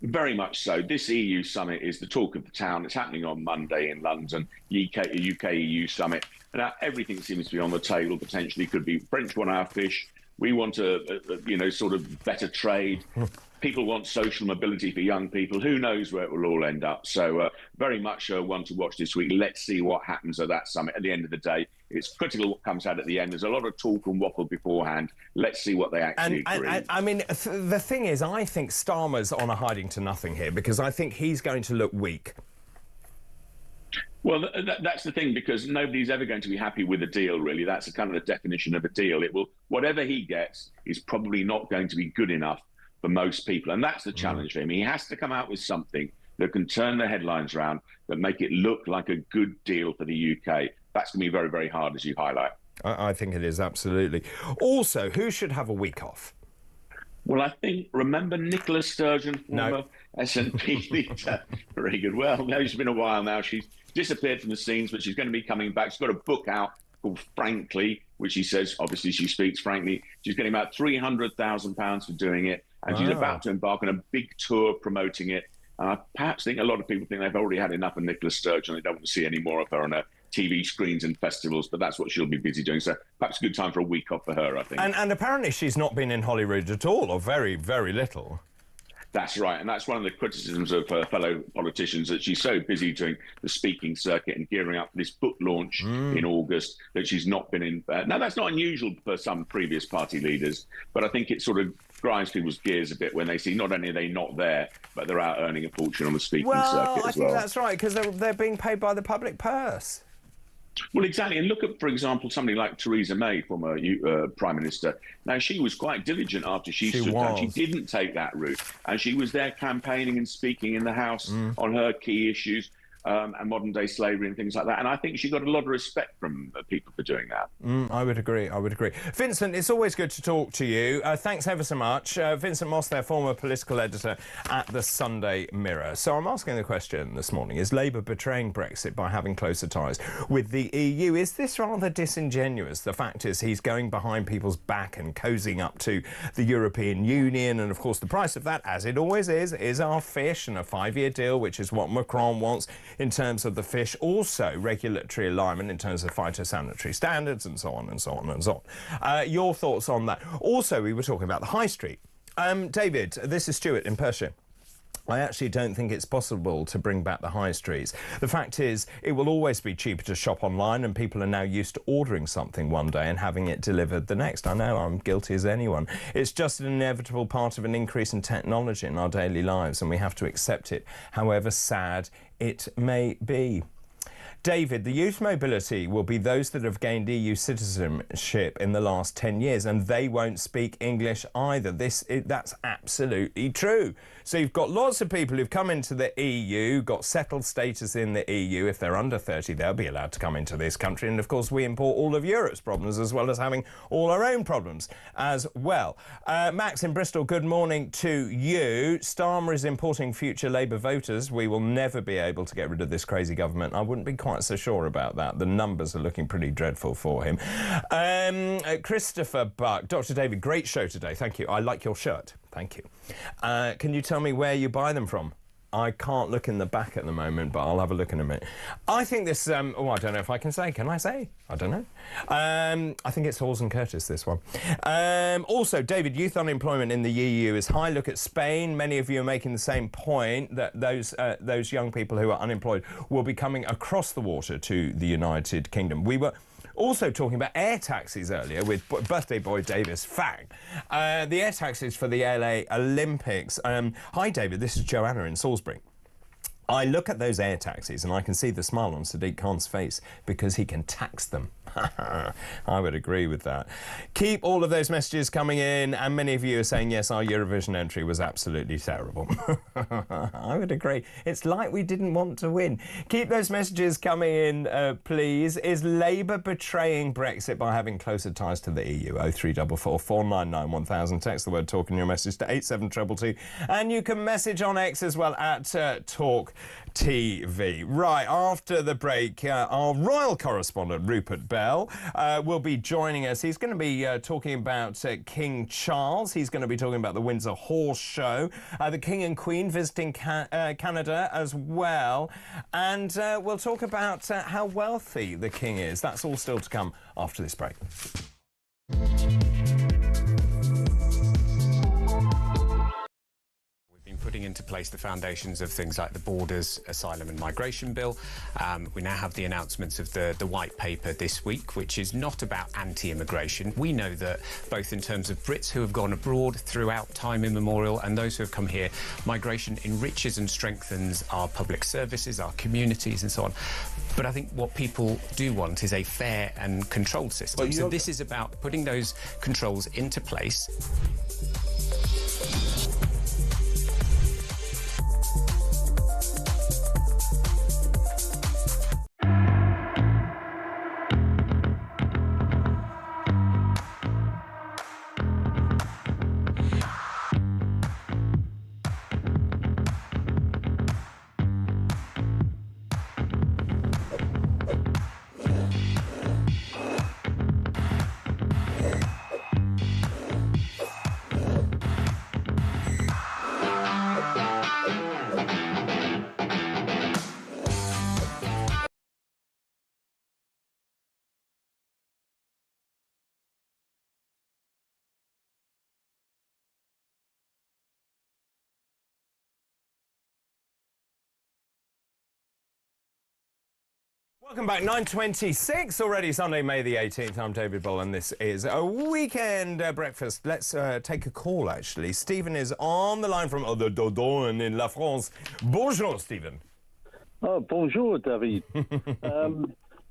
Very much so. This EU summit is the talk of the town. It's happening on Monday in London, UK-EU summit. Now, everything seems to be on the table, potentially. Could be French want our fish. We want sort of better trade. People want social mobility for young people. Who knows where it will all end up? So very much one to watch this week. Let's see what happens at that summit. At the end of the day, it's critical what comes out at the end. There's a lot of talk and waffle beforehand. Let's see what they actually agree. And I mean, the thing is, I think Starmer's on a hiding to nothing here, because I think he's going to look weak. Well, that's the thing, because nobody's ever going to be happy with a deal, really. That's the kind of the definition of a deal. Whatever he gets is probably not going to be good enough for most people. And that's the challenge for him. He has to come out with something that can turn the headlines around, that make it look like a good deal for the UK. That's going to be very, very hard, as you highlight. I think it is, absolutely. Also, who should have a week off? Well, I think, remember Nicola Sturgeon, former SNP leader? Very good. Well, no, it's been a while now. She's disappeared from the scenes, but she's going to be coming back. She's got a book out called Frankly, which she says, obviously she speaks frankly. She's getting about £300,000 for doing it, and she's about to embark on a big tour promoting it. And I perhaps think a lot of people think they've already had enough of Nicola Sturgeon. They don't want to see any more of her on her TV screens and festivals, but that's what she'll be busy doing. So perhaps a good time for a week off for her, I think. And apparently she's not been in Holyrood at all, or very, very little. That's right, and that's one of the criticisms of her fellow politicians, that she's so busy doing the speaking circuit and gearing up for this book launch in August that she's not been in. Now, that's not unusual for some previous party leaders, but I think it sort of grinds people's gears a bit when they see not only are they not there, but they're out earning a fortune on the speaking Well, circuit I as think well. that's right, because they're being paid by the public purse. Well, exactly. And look at, for example, somebody like Theresa May, former Prime Minister. Now, she was quite diligent after she stood down. She didn't take that route. And she was there campaigning and speaking in the House on her key issues. And modern-day slavery and things like that. And I think she got a lot of respect from people for doing that. I would agree. Vincent, it's always good to talk to you. Thanks ever so much. Vincent Moss, their former political editor at the Sunday Mirror. So I'm asking the question this morning, is Labour betraying Brexit by having closer ties with the EU? Is this rather disingenuous? The fact is he's going behind people's back and cozying up to the European Union. And, of course, the price of that, as it always is our fish and a 5-year deal, which is what Macron wants in terms of the fish, also regulatory alignment in terms of phytosanitary standards and so on and so on and so on. Your thoughts on that? Also, we were talking about the high street. David, this is Stuart in Perthshire. I actually don't think it's possible to bring back the high streets. The fact is, it will always be cheaper to shop online, and people are now used to ordering something one day and having it delivered the next. I know, I'm guilty as anyone. It's just an inevitable part of an increase in technology in our daily lives, and we have to accept it, however sad it may be. David, the youth mobility will be those that have gained EU citizenship in the last 10 years, and they won't speak English either. That's absolutely true. So you've got lots of people who've come into the EU, got settled status in the EU. If they're under 30, they'll be allowed to come into this country. And, of course, we import all of Europe's problems as well as having all our own problems as well. Max in Bristol, good morning to you. Starmer is importing future Labour voters. We will never be able to get rid of this crazy government. I wouldn't be quite so sure about that. The numbers are looking pretty dreadful for him. Christopher Buck, Dr. David, great show today. Thank you. I like your shirt. Thank you. Can you tell me where you buy them from? I can't look in the back at the moment, but I'll have a look in a minute. I think this... I don't know if I can say. Can I say? I don't know. I think it's Halls and Curtis, this one. Also, David, youth unemployment in the EU is high. Look at Spain. Many of you are making the same point, that those young people who are unemployed will be coming across the water to the United Kingdom. We were also talking about air taxis earlier with birthday boy Davis Fang. The air taxis for the LA Olympics. Hi, David. This is Joanna in Salisbury. I look at those air taxis and I can see the smile on Sadiq Khan's face because he can tax them. I would agree with that. Keep all of those messages coming in, and many of you are saying, yes, our Eurovision entry was absolutely terrible. I would agree. It's like we didn't want to win. Keep those messages coming in, please. Is Labour betraying Brexit by having closer ties to the EU? 0344 499 1000. Text the word talk in your message to 87222. And you can message on X as well at talkTV. Right, after the break, our royal correspondent, Rupert Bell, will be joining us. He's going to be talking about King Charles. He's going to be talking about the Windsor Horse Show, the King and Queen visiting Canada as well. And we'll talk about how wealthy the King is. That's all still to come after this break. Putting into place the foundations of things like the Borders, Asylum and Migration Bill. We now have the announcements of the White Paper this week, which is not about anti-immigration. We know that both in terms of Brits who have gone abroad throughout time immemorial and those who have come here, migration enriches and strengthens our public services, our communities and so on. But I think what people do want is a fair and controlled system. So this is about putting those controls into place. Welcome back, 9:26, already Sunday, May the 18th. I'm David Bull, and this is a weekend breakfast. Let's take a call, actually. Stephen is on the line from the Dordogne in La France. Bonjour, Stephen. Oh, bonjour, David.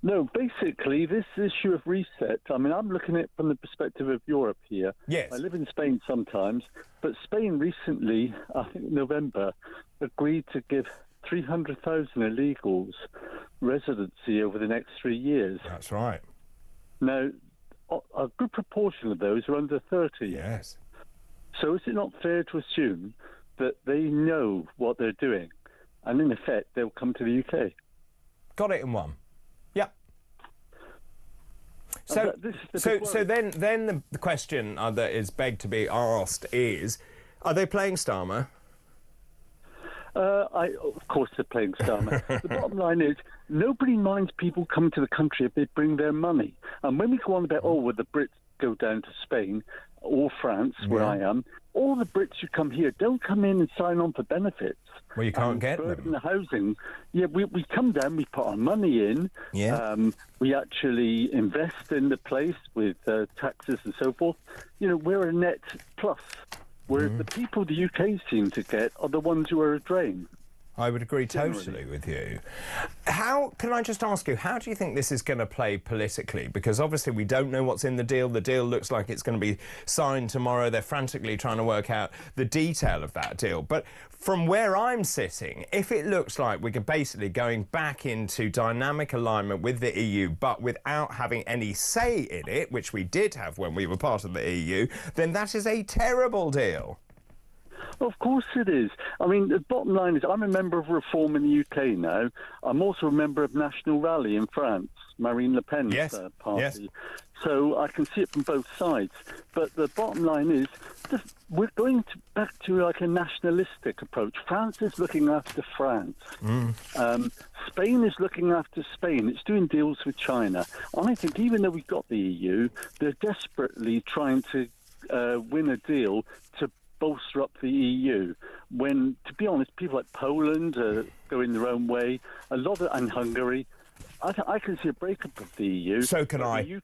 No, basically, this issue of reset, I mean, I'm looking at it from the perspective of Europe here. Yes. I live in Spain sometimes, but Spain recently, I think November, agreed to give 300,000 illegals residency over the next 3 years. That's right. Now, a good proportion of those are under 30. Yes. So is it not fair to assume that they know what they're doing, and in effect, they'll come to the UK? Got it in one. Yep. So then the question that is begged to be asked is, are they playing Starmer? Of course they're playing Starmer. The bottom line is, nobody minds people coming to the country if they bring their money. And when we go on about, well, the Brits go down to Spain or France, where I am, all the Brits who come here don't come in and sign on for benefits. Well, you can't get them. The housing. Yeah, we come down, we put our money in. Yeah. We actually invest in the place with taxes and so forth. You know, we're a net plus. Whereas the people the UK seem to get are the ones who are a drain. I would agree totally with you. How, can I just ask you, how do you think this is going to play politically? Because obviously we don't know what's in the deal. The deal looks like it's going to be signed tomorrow. They're frantically trying to work out the detail of that deal. But from where I'm sitting, if it looks like we're basically going back into dynamic alignment with the EU, but without having any say in it, which we did have when we were part of the EU, then that is a terrible deal. Of course it is. I mean, the bottom line is I'm a member of Reform in the UK now. I'm also a member of National Rally in France, Marine Le Pen's party. Yes. So I can see it from both sides. But the bottom line is we're going back to like a nationalistic approach. France is looking after France. Spain is looking after Spain. It's doing deals with China. I think even though we've got the EU, they're desperately trying to win a deal to bolster up the EU, when, to be honest, people like Poland are going their own way, and Hungary. I can see a breakup of the EU. So can I.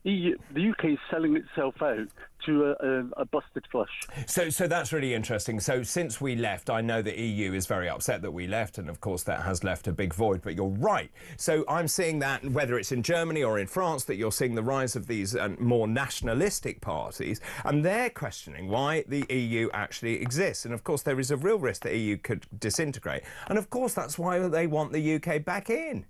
The UK is selling itself out to a busted flush. So that's really interesting. So since we left, I know the EU is very upset that we left, and of course that has left a big void, but you're right. So I'm seeing that, whether it's in Germany or in France, that you're seeing the rise of these more nationalistic parties, and they're questioning why the EU actually exists. And of course there is a real risk the EU could disintegrate. And of course that's why they want the UK back in.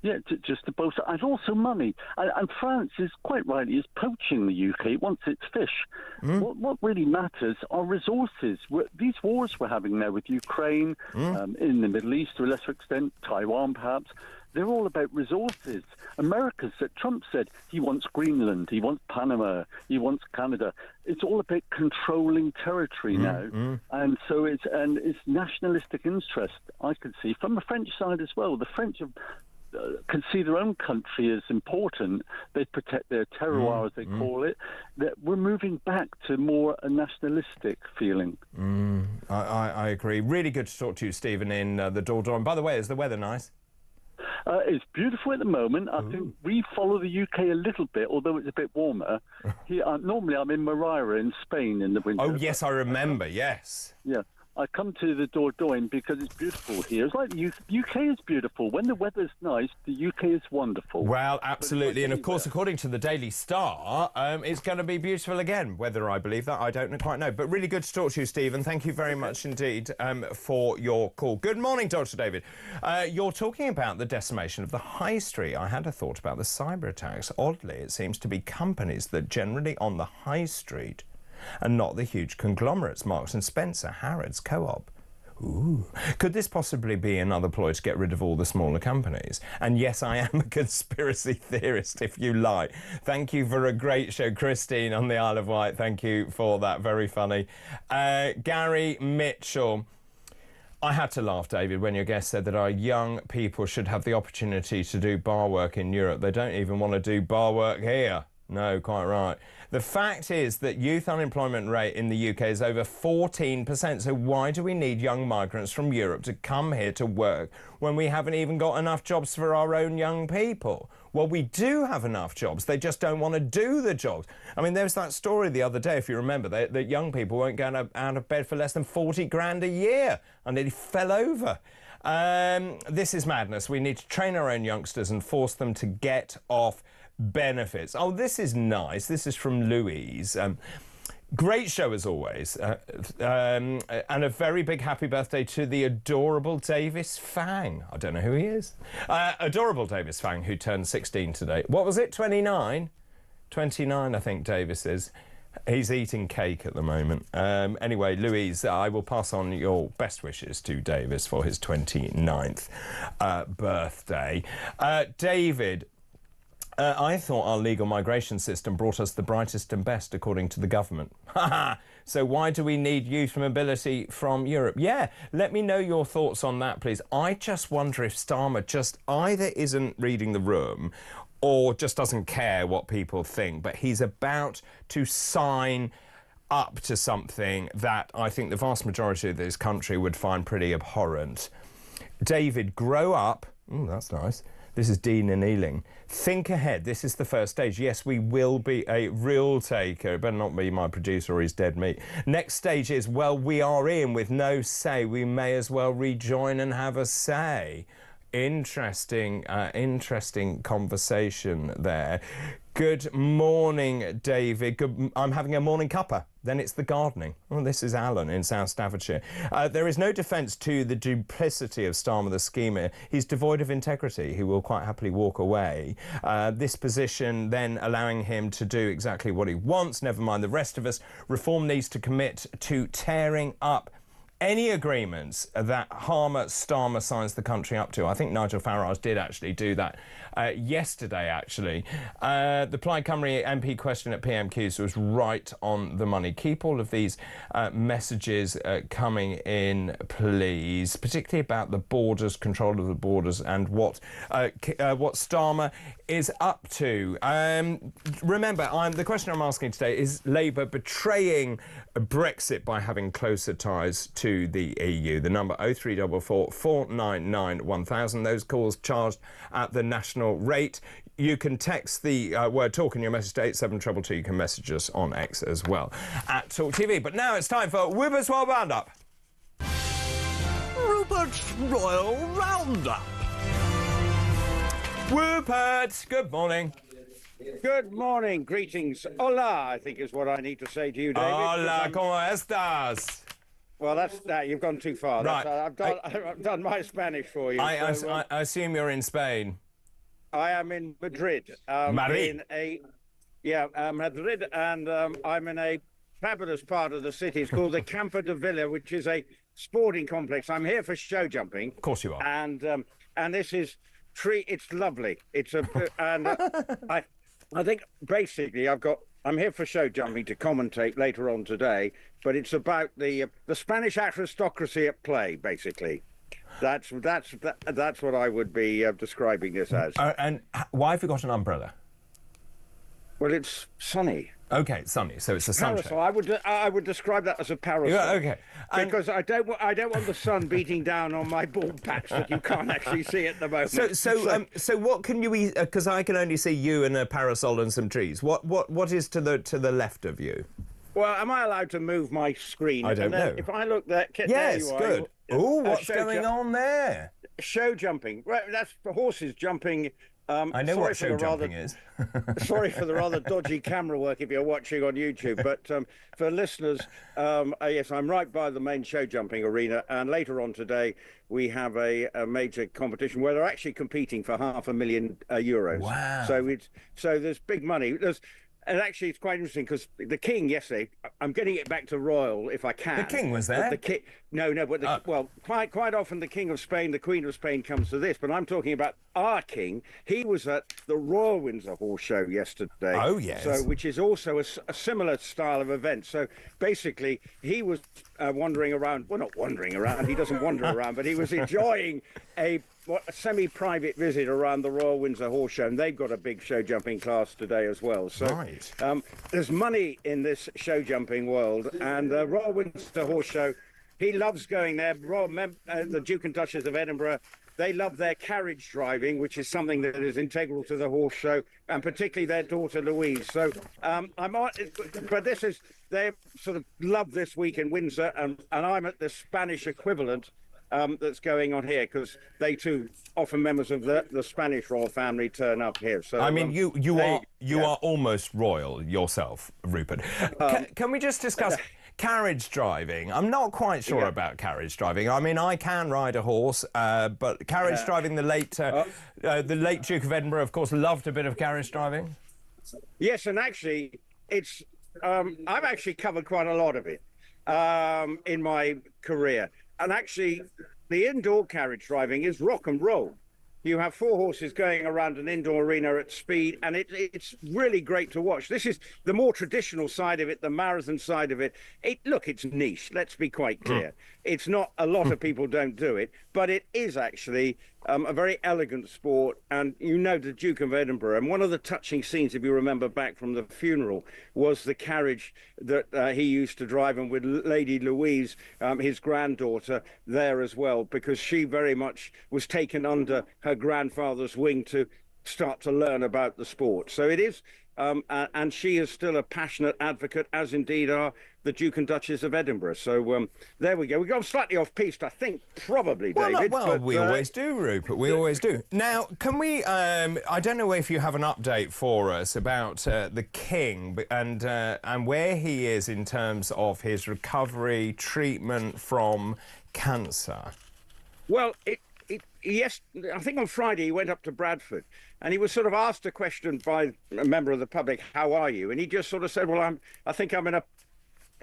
Yeah, just to bolster, and also money. And France is quite rightly is poaching the UK. It wants its fish. What really matters are resources. These wars we're having now with Ukraine, in the Middle East to a lesser extent, Taiwan perhaps, they're all about resources. America said, Trump said he wants Greenland, he wants Panama, he wants Canada. It's all about controlling territory now. And so it's nationalistic interest, I could see, from the French side as well. The French have can see their own country as important. They protect their terroir, as they call it. That we're moving back to more a nationalistic feeling. I agree. Really good to talk to you, Stephen, in the Dordogne. By the way, is the weather nice? It's beautiful at the moment. I think we follow the UK a little bit, although it's a bit warmer. Here, normally I'm in Maria in Spain in the winter. Oh, yes, I remember, yes. Yeah. I come to the Dordogne because it's beautiful here. It's like the UK is beautiful. When the weather's nice, the UK is wonderful. Well, absolutely. And, of course, according to the Daily Star, it's going to be beautiful again. Whether I believe that, I don't quite know. But really good to talk to you, Stephen. Thank you very much indeed for your call. Good morning, Dr. David. You're talking about the decimation of the high street. I had a thought about the cyber attacks. Oddly, it seems to be companies that generally on the high street and not the huge conglomerates, Marks and Spencer, Harrods, Co-op. Ooh. Could this possibly be another ploy to get rid of all the smaller companies? And yes, I am a conspiracy theorist, if you like. Thank you for a great show, Christine on the Isle of Wight. Thank you for that. Very funny. Gary Mitchell. I had to laugh, David, when your guest said that our young people should have the opportunity to do bar work in Europe. They don't even want to do bar work here. No, quite right. The fact is that youth unemployment rate in the UK is over 14%. So why do we need young migrants from Europe to come here to work when we haven't even got enough jobs for our own young people? Well, we do have enough jobs. They just don't want to do the jobs. I mean, there was that story the other day, if you remember, that young people weren't going out of bed for less than 40 grand a year. I nearly fell over. This is madness. We need to train our own youngsters and force them to get off benefits. Oh, this is nice. This is from Louise. Great show as always. And a very big happy birthday to the adorable Davis Fang. I don't know who he is. Adorable Davis Fang, who turned 16 today. What was it, 29? 29, I think Davis is. He's eating cake at the moment. Anyway, Louise, I will pass on your best wishes to Davis for his 29th birthday. David, I thought our legal migration system brought us the brightest and best, according to the government. So why do we need youth mobility from Europe? Yeah, let me know your thoughts on that, please. I just wonder if Starmer just either isn't reading the room or just doesn't care what people think, but he's about to sign up to something that I think the vast majority of this country would find pretty abhorrent. David, grow up. Ooh, that's nice. This is Dean and Ealing. Think ahead. This is the first stage. Yes, we will be a real taker. It better not be my producer or he's dead meat. Next stage is, well, we are in with no say. We may as well rejoin and have a say. Interesting conversation there. Good morning, David. I'm having a morning cuppa. Then it's the gardening. Oh, this is Alan in South Staffordshire. There is no defence to the duplicity of Starmer the schemer. He's devoid of integrity. He will quite happily walk away. This position then allowing him to do exactly what he wants. Never mind the rest of us. Reform needs to commit to tearing up any agreements that Starmer signs the country up to. I think Nigel Farage did actually do that yesterday, actually. The Plaid Cymru MP question at PMQs was right on the money. Keep all of these messages coming in, please, particularly about the borders, control of the borders, and what Starmer is up to. Remember, the question I'm asking today is Labour betraying Brexit by having closer ties to the EU. The number 0344 499 1000. Those calls charged at the national rate. You can text the word talk in your message to 87222. You can message us on X as well at talkTV. But now it's time for Rupert's Royal Roundup. Rupert's Royal Roundup. Rupert, good morning. Good morning, greetings. Hola, I think is what I need to say to you, David. Hola, ¿cómo estás? Well, that's that. You've gone too far. Right. I've done my Spanish for you. I assume you're in Spain. I am in Madrid. Madrid. Madrid, and I'm in a fabulous part of the city. It's called the Campo de Villa, which is a sporting complex. I'm here for show jumping. Of course you are. And this is it's lovely. It's a and I think basically I'm here for show jumping to commentate later on today, but it's about the Spanish aristocracy at play, basically. That's what I would be describing this as. And why have you got an umbrella? Well, it's sunny. Okay, sunny. So it's a sunshine. Parasol. I would describe that as a parasol. Yeah, okay. Because I don't want the sun beating down on my bald patch that you can't actually see at the moment. So what can you eat? Because I can only see you and a parasol and some trees. What is to the left of you? Well, am I allowed to move my screen? I don't know. If I look there, yes, there you good. Oh, what's going on there? Show jumping. Well, that's for horses jumping. I know what show jumping is. Sorry for the rather dodgy camera work if you're watching on YouTube, but for listeners, yes, I'm right by the main show jumping arena, and later on today we have a major competition where they're actually competing for €500,000. Wow! So there's big money. And actually, it's quite interesting because the King yesterday. I'm getting it back to royal if I can. The King was there. Well, quite often the King of Spain, the Queen of Spain comes to this, but I'm talking about our King. He was at the Royal Windsor Horse Show yesterday. Oh yes. So, which is also a similar style of event. So basically, he was wandering around. Well, not wandering around. He doesn't wander around, but he was enjoying a semi-private visit around the Royal Windsor Horse Show, and they've got a big show jumping class today as well. So there's money in this show jumping world, and the Royal Windsor Horse Show, he loves going there. The Duke and Duchess of Edinburgh, they love their carriage driving, which is something that is integral to the horse show, and particularly their daughter Louise. So they sort of love this week in Windsor, and I'm at the Spanish equivalent that's going on here, because they too, often members of the Spanish royal family, turn up here. So I mean, you are almost royal yourself, Rupert. Can we just discuss carriage driving? I'm not quite sure about carriage driving. I mean, I can ride a horse, but carriage driving, the late Duke of Edinburgh, of course, loved a bit of carriage driving. Yes, and actually, it's I've actually covered quite a lot of it in my career. And actually, the indoor carriage driving is rock and roll. You have 4 horses going around an indoor arena at speed, and it's really great to watch. This is the more traditional side of it, the marathon side of it. Look, it's niche, let's be quite clear. It's not, a lot of people don't do it, but it is actually a very elegant sport. And you know the Duke of Edinburgh, and one of the touching scenes, if you remember back from the funeral, was the carriage that he used to drive, and with Lady Louise, his granddaughter, there as well, because she very much was taken under her grandfather's wing to start to learn about the sport. So it is, and she is still a passionate advocate, as indeed are the Duke and Duchess of Edinburgh. So there we go. We've gone slightly off piste, I think, probably, David. Well, we always do, Rupert. We always do. Now, can we... I don't know if you have an update for us about the King and where he is in terms of his recovery, treatment from cancer. Well, yes, I think on Friday he went up to Bradford, and he was sort of asked a question by a member of the public, how are you? And he just sort of said, well, I think I'm in a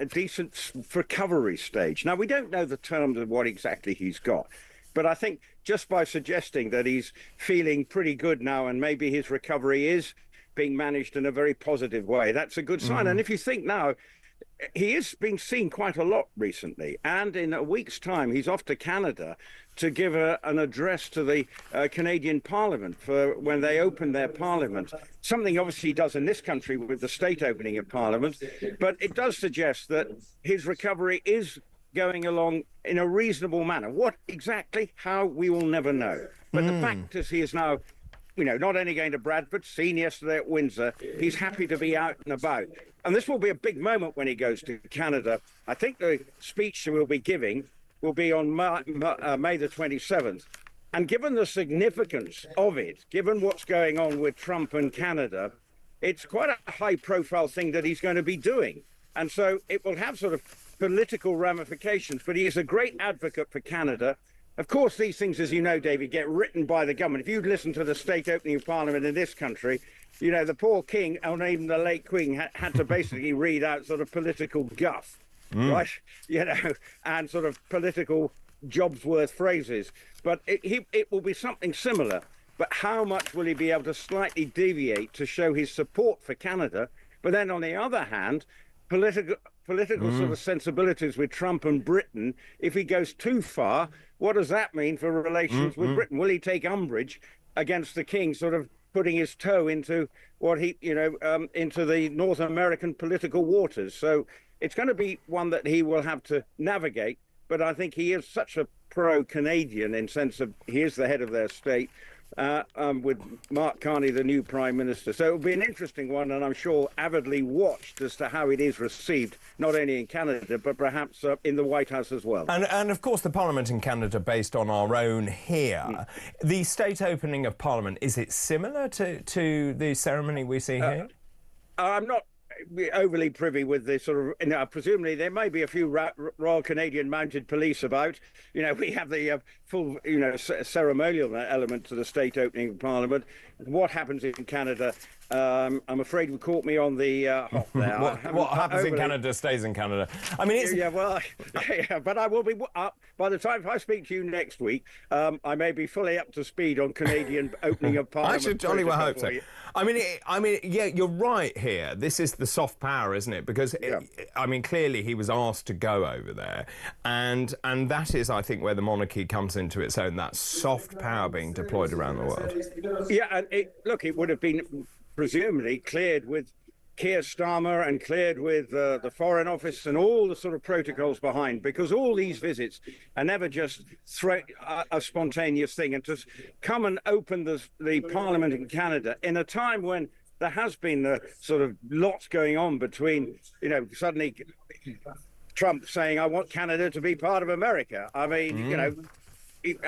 decent recovery stage. Now, we don't know the terms of what exactly he's got, but I think just by suggesting that he's feeling pretty good now, and maybe his recovery is being managed in a very positive way, that's a good sign. And if you think now, he is being seen quite a lot recently, and in a week's time he's off to Canada to give an address to the Canadian Parliament for when they open their Parliament. Something obviously he does in this country with the state opening of Parliament, but it does suggest that his recovery is going along in a reasonable manner. What exactly, how, we will never know. But the fact is he is now, you know, not only going to Bradford, seen yesterday at Windsor, he's happy to be out and about. And this will be a big moment when he goes to Canada. I think the speech he will be giving will be on May the 27th. And given the significance of it, given what's going on with Trump and Canada, it's quite a high-profile thing that he's going to be doing. And so it will have sort of political ramifications, but he is a great advocate for Canada. Of course, these things, as you know, David, get written by the government. If you listen to the state opening of Parliament in this country, you know, the poor king, and even the late Queen, had to basically read out sort of political guff, right? You know, and sort of political Jobsworth phrases. But it will be something similar. But how much will he be able to slightly deviate to show his support for Canada? But then, on the other hand, political sort of sensibilities with Trump and Britain, if he goes too far, what does that mean for relations with Britain? Will he take umbrage against the king sort of putting his toe into what he, you know, into the North American political waters? So it's going to be one that he will have to navigate. But I think he is such a pro-Canadian in sense of he is the head of their state, with Mark Carney, the new Prime Minister. So it will be an interesting one, and I'm sure avidly watched as to how it is received, not only in Canada, but perhaps in the White House as well. And of course, the Parliament in Canada, based on our own here. The state opening of Parliament, is it similar to the ceremony we see here? I'm not overly privy with the sort of, you know, presumably there may be a few Royal Canadian Mounted Police about. You know, we have the full, you know, ceremonial element to the state opening of Parliament. What happens in Canada, I'm afraid you caught me on the hop there. What happens in Canada stays in Canada. I mean, it's... Yeah, well, yeah, but I will be up by the time I speak to you next week. I may be fully up to speed on Canadian opening of Parliament. I should jolly well hope so. I mean, yeah, you're right here. This is the soft power, isn't it? Because I mean, clearly he was asked to go over there, and that is, I think, where the monarchy comes into its own. That soft power being deployed around the world. Yeah, and it would have been presumably cleared with Keir Starmer and cleared with the Foreign Office and all the sort of protocols behind, because all these visits are never just a spontaneous thing. And to come and open the Parliament in Canada in a time when there has been the sort of lots going on between, suddenly Trump saying, I want Canada to be part of America. I mean,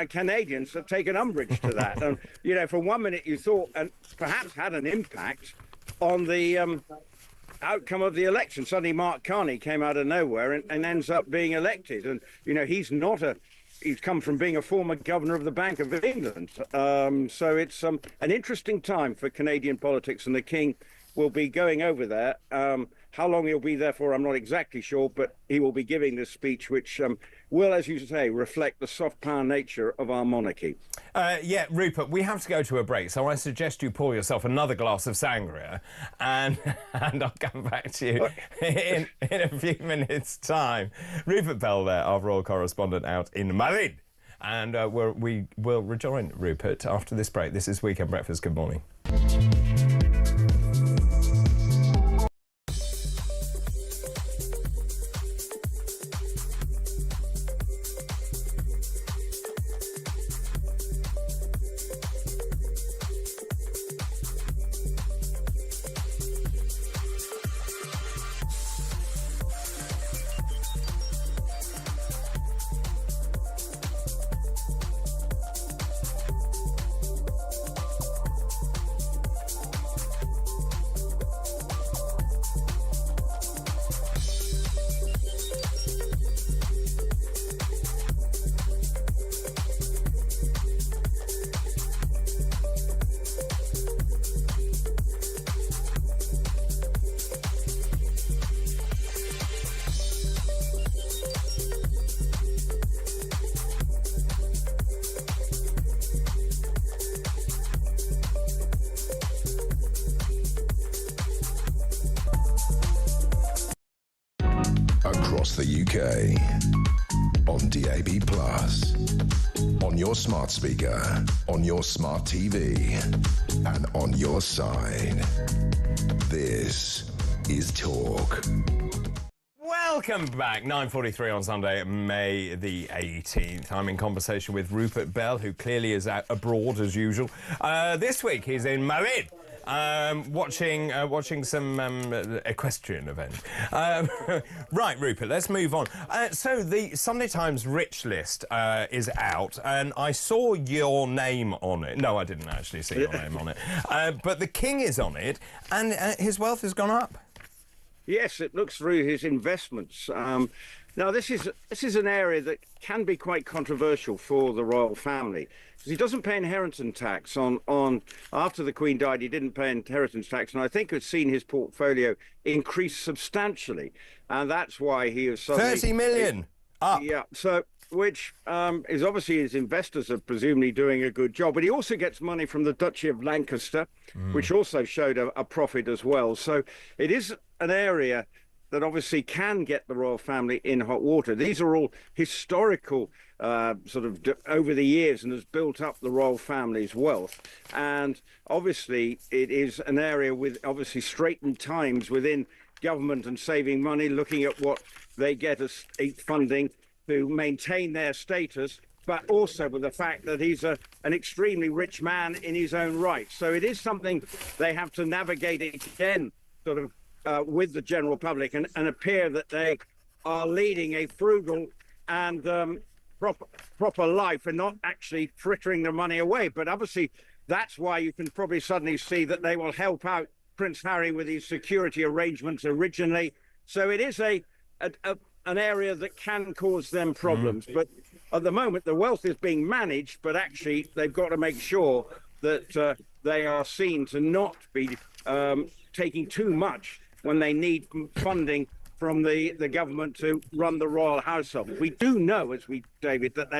Canadians have taken umbrage to that. And, for 1 minute you thought, and perhaps had an impact on the outcome of the election. Suddenly Mark Carney came out of nowhere and ends up being elected. And, he's come from being a former governor of the Bank of England. So it's an interesting time for Canadian politics, and the King will be going over there. How long he'll be there for, I'm not exactly sure, but he will be giving this speech, which will, as you say, reflect the soft power nature of our monarchy. Yeah, Rupert, we have to go to a break, so I suggest you pour yourself another glass of sangria, and I'll come back to you in a few minutes' time. Rupert Bell there, our royal correspondent out in Madrid. And we will rejoin Rupert after this break. This is Weekend Breakfast. Good morning. Across the UK, on DAB+, on your smart speaker, on your smart TV, and on your side. This is Talk. Welcome back. 9:43 on Sunday, May the 18th. I'm in conversation with Rupert Bell, who clearly is out abroad as usual. This week he's in Madrid. Watching some equestrian event. Right, Rupert, let's move on. So the Sunday Times Rich List is out, and I saw your name on it. No, I didn't actually see your name on it. But the King is on it, and his wealth has gone up. Yes, it looks through his investments. Now, this is an area that can be quite controversial for the royal family. He doesn't pay inheritance tax on after the Queen died. He didn't pay inheritance tax, and I think it's seen his portfolio increase substantially, and that's why he is suddenly 30 million up. Yeah, so which is obviously his investors are presumably doing a good job, but he also gets money from the Duchy of Lancaster, which also showed a profit as well. So it is an area that obviously can get the royal family in hot water. These are all historical over the years, and has built up the royal family's wealth. And obviously it is an area with obviously straitened times within government and saving money, looking at what they get as state funding to maintain their status, but also with the fact that he's an extremely rich man in his own right. So it is something they have to navigate again, with the general public, and appear that they are leading a frugal and proper life and not actually frittering the money away. But obviously that's why you can probably suddenly see that they will help out Prince Harry with his security arrangements originally. So it is an area that can cause them problems. But at the moment the wealth is being managed, but actually they've got to make sure that they are seen to not be taking too much when they need funding from the government to run the royal household. We do know, David, that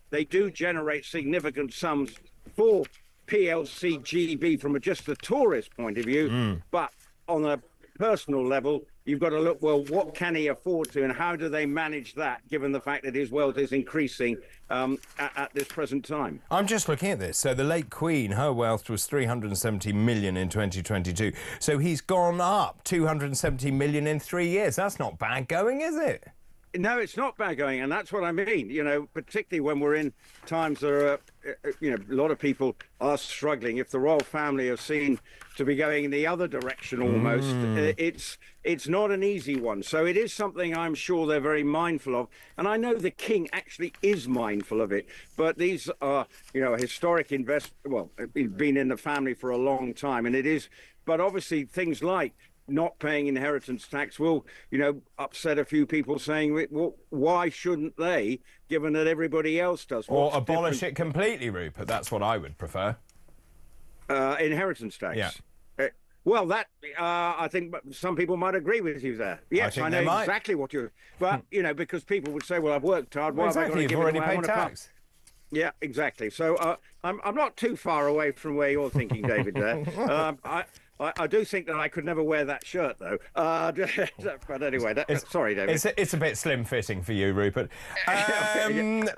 they do generate significant sums for PLC GB from just the tourist point of view, but on a personal level, you've got to look, well, what can he afford to, and how do they manage that, given the fact that his wealth is increasing at this present time? I'm just looking at this. So the late Queen, her wealth was 370 million in 2022. So he's gone up 270 million in 3 years. That's not bad going, is it? No, it's not bad going, and that's what I mean. You know, particularly when we're in times that are, you know, a lot of people are struggling. If the royal family are seen to be going in the other direction almost, it's not an easy one. So it is something I'm sure they're very mindful of, and I know the king actually is mindful of it. But these are, you know, historic well, it's been in the family for a long time, and it is. But obviously, things like not paying inheritance tax will, you know, upset a few people, saying, well, why shouldn't they, given that everybody else does? Or abolish it completely, Rupert. That's what I would prefer. Inheritance tax? Yeah. Well, that, I think some people might agree with you there. Yes, I know exactly what you're... But, you know, because people would say, well, I've worked hard, why have I got to give it away? You've already paid tax. Yeah, exactly. So I'm not too far away from where you're thinking, David, there. I do think that I could never wear that shirt, though. But anyway, sorry, David. It's a bit slim-fitting for you, Rupert.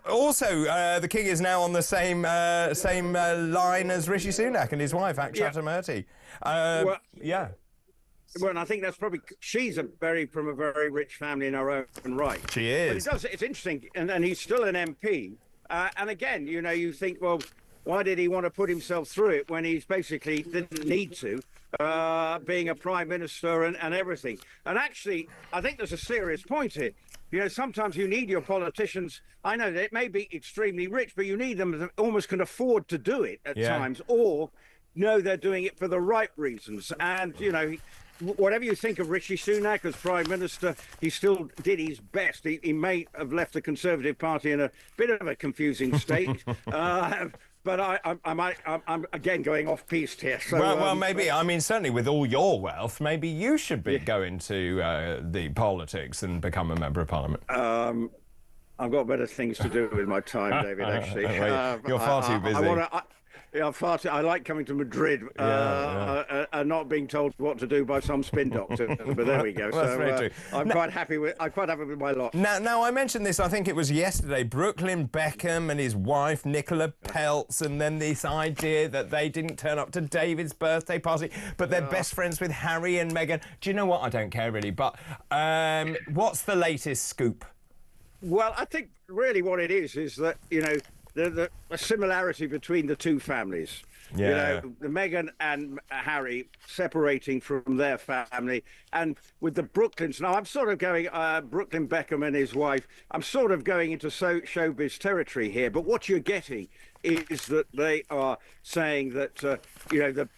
Also, the King is now on the same line as Rishi Sunak and his wife, Akshat Murthy. Yeah. Well, and I think that's probably... She's from a very rich family in her own right. She is. But it's interesting, and he's still an MP. And again, you know, you think, well, why did he want to put himself through it when he's basically didn't need to, being a prime minister and everything? And actually, I think there's a serious point here. You know, sometimes you need your politicians. I know that it may be extremely rich, but you need them that almost can afford to do it at times, or know they're doing it for the right reasons. And, you know, whatever you think of Rishi Sunak as Prime Minister, he still did his best. He may have left the Conservative Party in a bit of a confusing state. But I'm again going off piste here. So, well, maybe. I mean, certainly with all your wealth, maybe you should be going to the politics and become a member of Parliament. I've got better things to do with my time, David. Actually, you're far too busy. I like coming to Madrid and not being told what to do by some spin doctor. But there we go. So I'm quite happy with my lot. Now I mentioned this. I think it was yesterday. Brooklyn Beckham and his wife Nicola Peltz, and then this idea that they didn't turn up to David's birthday party, but they're best friends with Harry and Meghan. Do you know what? I don't care really. But what's the latest scoop? Well, I think really what it is that, you know, the similarity between the two families. Yeah. You know, the Meghan and Harry separating from their family, and with the Brooklyns. Now, I'm sort of going, Brooklyn Beckham and his wife, I'm sort of going into showbiz territory here, but what you're getting is that they are saying that, you know, the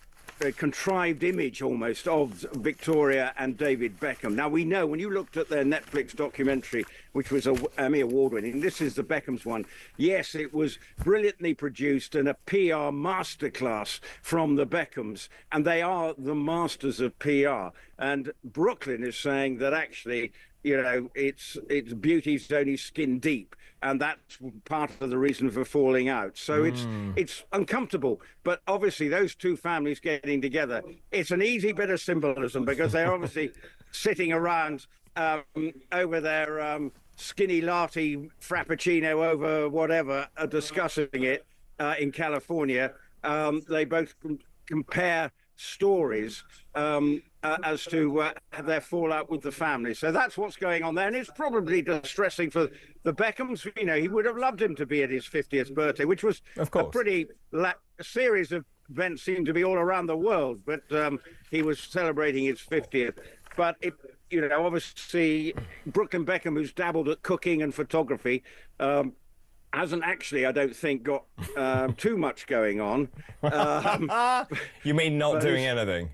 contrived image almost of Victoria and David Beckham. Now, we know when you looked at their Netflix documentary, which was an Emmy Award-winning, this is the Beckhams one. Yes, it was brilliantly produced and a PR masterclass from the Beckhams, and they are the masters of PR. And Brooklyn is saying that actually, you know, it's beauty's only skin deep, and that's part of the reason for falling out. So it's uncomfortable. But obviously, those two families getting together, it's an easy bit of symbolism, because they're obviously sitting around over their skinny latte frappuccino over whatever, discussing it in California. They both compare stories as to their fallout with the family. So that's what's going on there. And it's probably distressing for the Beckhams. You know, he would have loved him to be at his 50th birthday, which was a pretty series of events seemed to be all around the world. But he was celebrating his 50th. But, you know, obviously, Brooklyn Beckham, who's dabbled at cooking and photography, hasn't actually, I don't think, got too much going on. You mean not doing anything?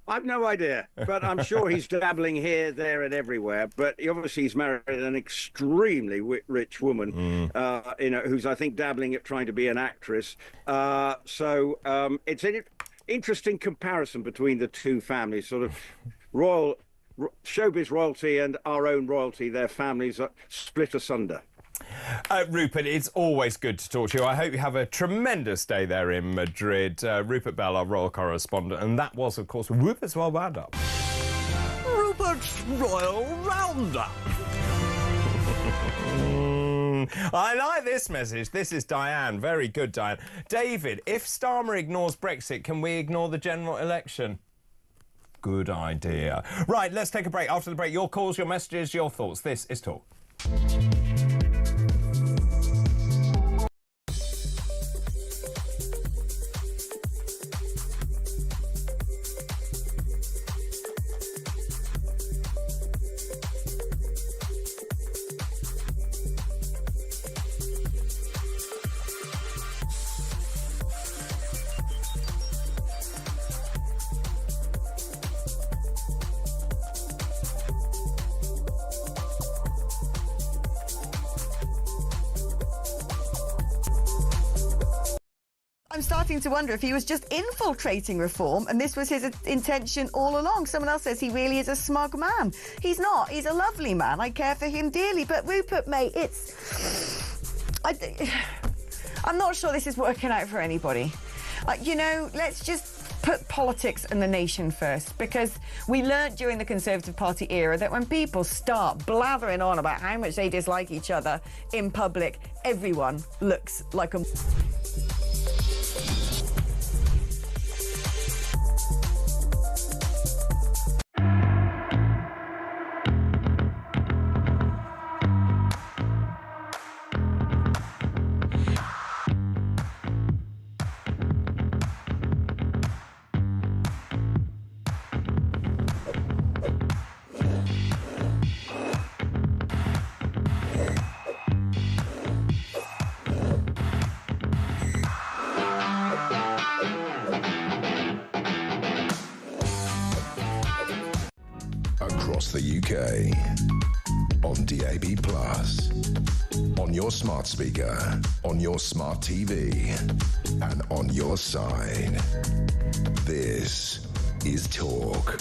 I've no idea, but I'm sure he's dabbling here, there, and everywhere. But obviously, he's married an extremely rich woman, you know, who's, I think, dabbling at trying to be an actress. So it's in it. interesting comparison between the two families, sort of showbiz royalty and our own royalty. Their families are split asunder. Rupert, it's always good to talk to you. I hope you have a tremendous day there in Madrid. Rupert Bell, our royal correspondent, and that was, of course, Rupert's Royal Roundup. Rupert's Royal Roundup. I like this message. This is Diane. Very good, Diane. David, if Starmer ignores Brexit, can we ignore the general election? Good idea. Right, let's take a break. After the break, your calls, your messages, your thoughts. This is Talk. I'm starting to wonder if he was just infiltrating reform and this was his intention all along. Someone else says he really is a smug man. He's not. He's a lovely man. I care for him dearly. But Rupert, mate, I'm not sure this is working out for anybody. You know, let's just put politics and the nation first, because we learnt during the Conservative Party era that when people start blathering on about how much they dislike each other in public, everyone looks like a... Across the UK, on DAB+, on your smart speaker, on your smart TV, and on your side. This is Talk.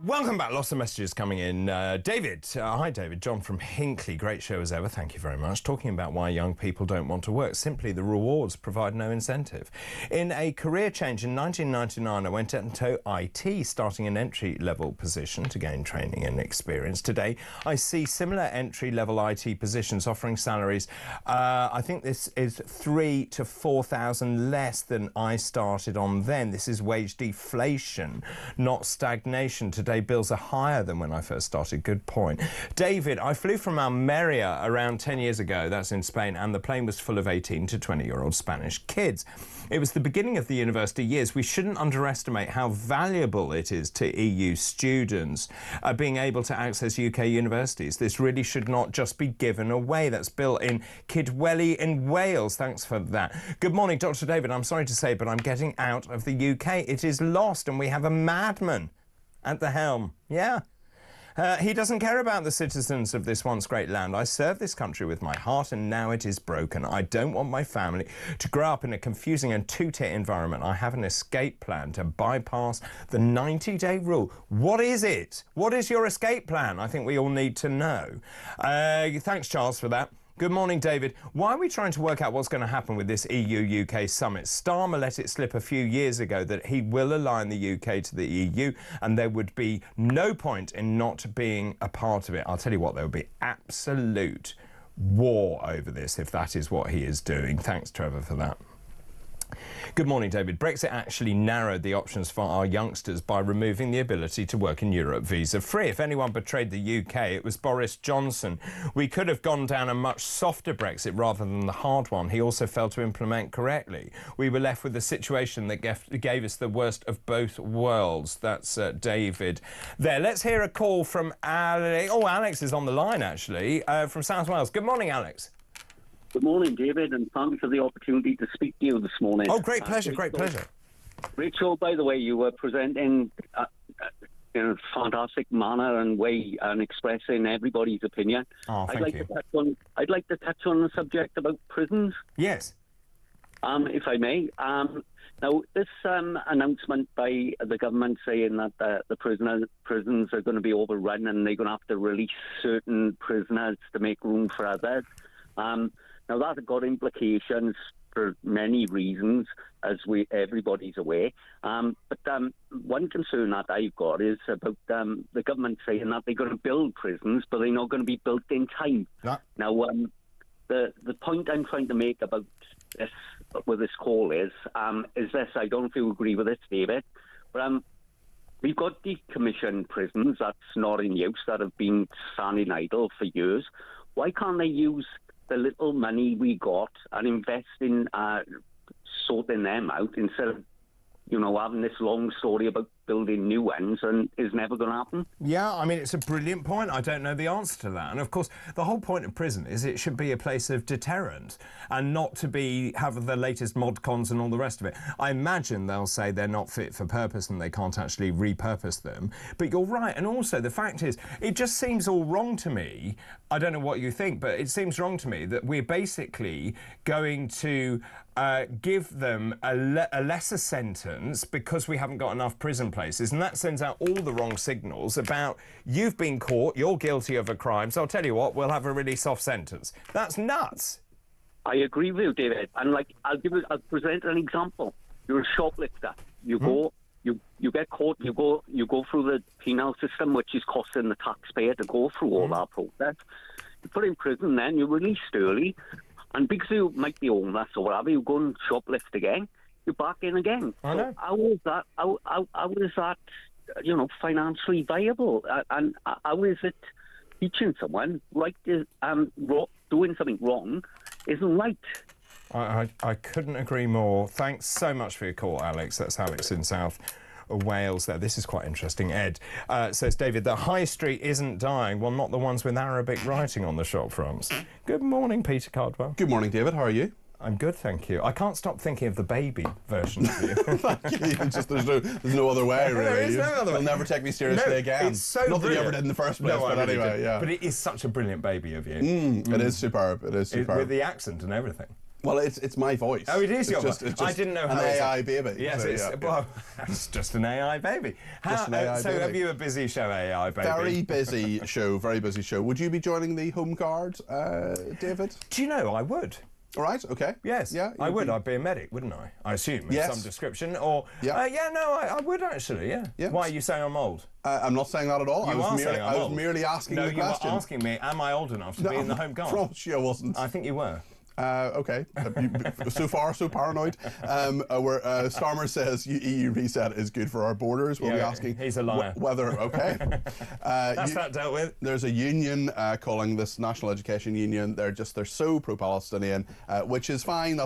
Welcome back. Lots of messages coming in. David. Hi, David. John from Hinckley. Great show as ever. Thank you very much. Talking about why young people don't want to work. Simply, the rewards provide no incentive. In a career change in 1999, I went into IT, starting an entry-level position to gain training and experience. Today, I see similar entry-level IT positions offering salaries. I think this is 3,000 to 4,000 less than I started on then. This is wage deflation, not stagnation. Today, bills are higher than when I first started. Good point. David, I flew from Almeria around 10 years ago, that's in Spain, and the plane was full of 18 to 20-year-old Spanish kids. It was the beginning of the university years. We shouldn't underestimate how valuable it is to EU students being able to access UK universities. This really should not just be given away. That's built in Kidwelly in Wales. Thanks for that. Good morning, Dr. David. I'm sorry to say, but I'm getting out of the UK. It is lost, and we have a madman at the helm. Yeah. He doesn't care about the citizens of this once great land. I serve this country with my heart, and now it is broken. I don't want my family to grow up in a confusing and two-tier environment. I have an escape plan to bypass the 90-day rule. What is it? What is your escape plan? I think we all need to know. Thanks, Charles, for that. Good morning, David. Why are we trying to work out what's going to happen with this EU-UK summit? Starmer let it slip a few years ago that he will align the UK to the EU, and there would be no point in not being a part of it. I'll tell you what, there would be absolute war over this if that is what he is doing. Thanks, Trevor, for that. Good morning, David. Brexit actually narrowed the options for our youngsters by removing the ability to work in Europe visa-free. If anyone betrayed the UK, it was Boris Johnson. We could have gone down a much softer Brexit rather than the hard one. He also failed to implement correctly. We were left with a situation that gave us the worst of both worlds. That's David there. Let's hear a call from Alex. Oh, Alex is on the line, actually, from South Wales. Good morning, Alex. Good morning, David, and thanks for the opportunity to speak to you this morning. Oh, great pleasure, great pleasure. Great show, by the way. You were presenting in a fantastic manner and way and expressing everybody's opinion. Oh, thank you. I'd like to touch on the subject about prisons. Yes. If I may. Now, this announcement by the government saying that the prisons are going to be overrun and they're going to have to release certain prisoners to make room for others. Now, that's got implications for many reasons, as everybody's aware. But one concern that I've got is about the government saying that they're going to build prisons, but they're not going to be built in time. No. Now, the point I'm trying to make about this with this call is this. I don't know if you agree with this, David, but we've got decommissioned prisons that's not in use, that have been standing idle for years. Why can't they use the little money we got and invest in sorting them out instead of, having this long story about building new ones and is never going to happen? Yeah, I mean, it's a brilliant point. I don't know the answer to that. And of course, the whole point of prison is it should be a place of deterrent and not to have the latest mod cons and all the rest of it. I imagine they'll say they're not fit for purpose and they can't actually repurpose them. But you're right. And also, the fact is, it just seems all wrong to me. I don't know what you think, but it seems wrong to me that we're basically going to give them a lesser sentence because we haven't got enough prison places, and that sends out all the wrong signals about you've been caught, you're guilty of a crime, so I'll tell you what, we'll have a really soft sentence. That's nuts. I agree with you, David. And I'll present an example. You're a shoplifter. You go, you get caught. You go through the penal system, which is costing the taxpayer to go through all that process. You put in prison, then you're released early, and because you might be homeless or whatever, you go and shoplift again. You're back in again. I know. How is that? How is that? Financially viable? And how is it teaching someone doing something wrong isn't right? I couldn't agree more. Thanks so much for your call, Alex. That's Alex in South Wales there. This is quite interesting. Ed says, David, the high street isn't dying. Well, not the ones with Arabic writing on the shop fronts. Good morning, Peter Cardwell. Good morning, David. How are you? I'm good, thank you. I can't stop thinking of the baby version of you. Thank you. It's just, there's no other way, really. There is no other way. You'll never take me seriously again. It's so Not brilliant. that you ever did in the first place, No, but I really anyway, didn't. yeah. But it is such a brilliant baby of you. It is superb. It is superb. With the accent and everything. Well, it's my voice. Oh, it is your voice. voice. I didn't know how an AI baby. Yes, so, well, it's just an AI baby. Just an AI so baby. have you a busy show, AI baby? Very busy show, very busy show. Would you be joining the Home Guard, David? Do you know, I would. All right, okay. Yes, yeah, I would. I'd be a medic, wouldn't I? I assume, of some description. Or, I would actually, yeah. Why are you saying I'm old? I'm not saying that at all. I was merely asking the question. No, you were asking me, am I old enough to be in the Home Guard? I promise you I wasn't. I think you were. Okay. So far, so paranoid. Starmer says EU reset is good for our borders. We'll be asking. He's a liar. Whether that's that dealt with. There's a union calling this National Education Union. They're so pro-Palestinian, which is fine.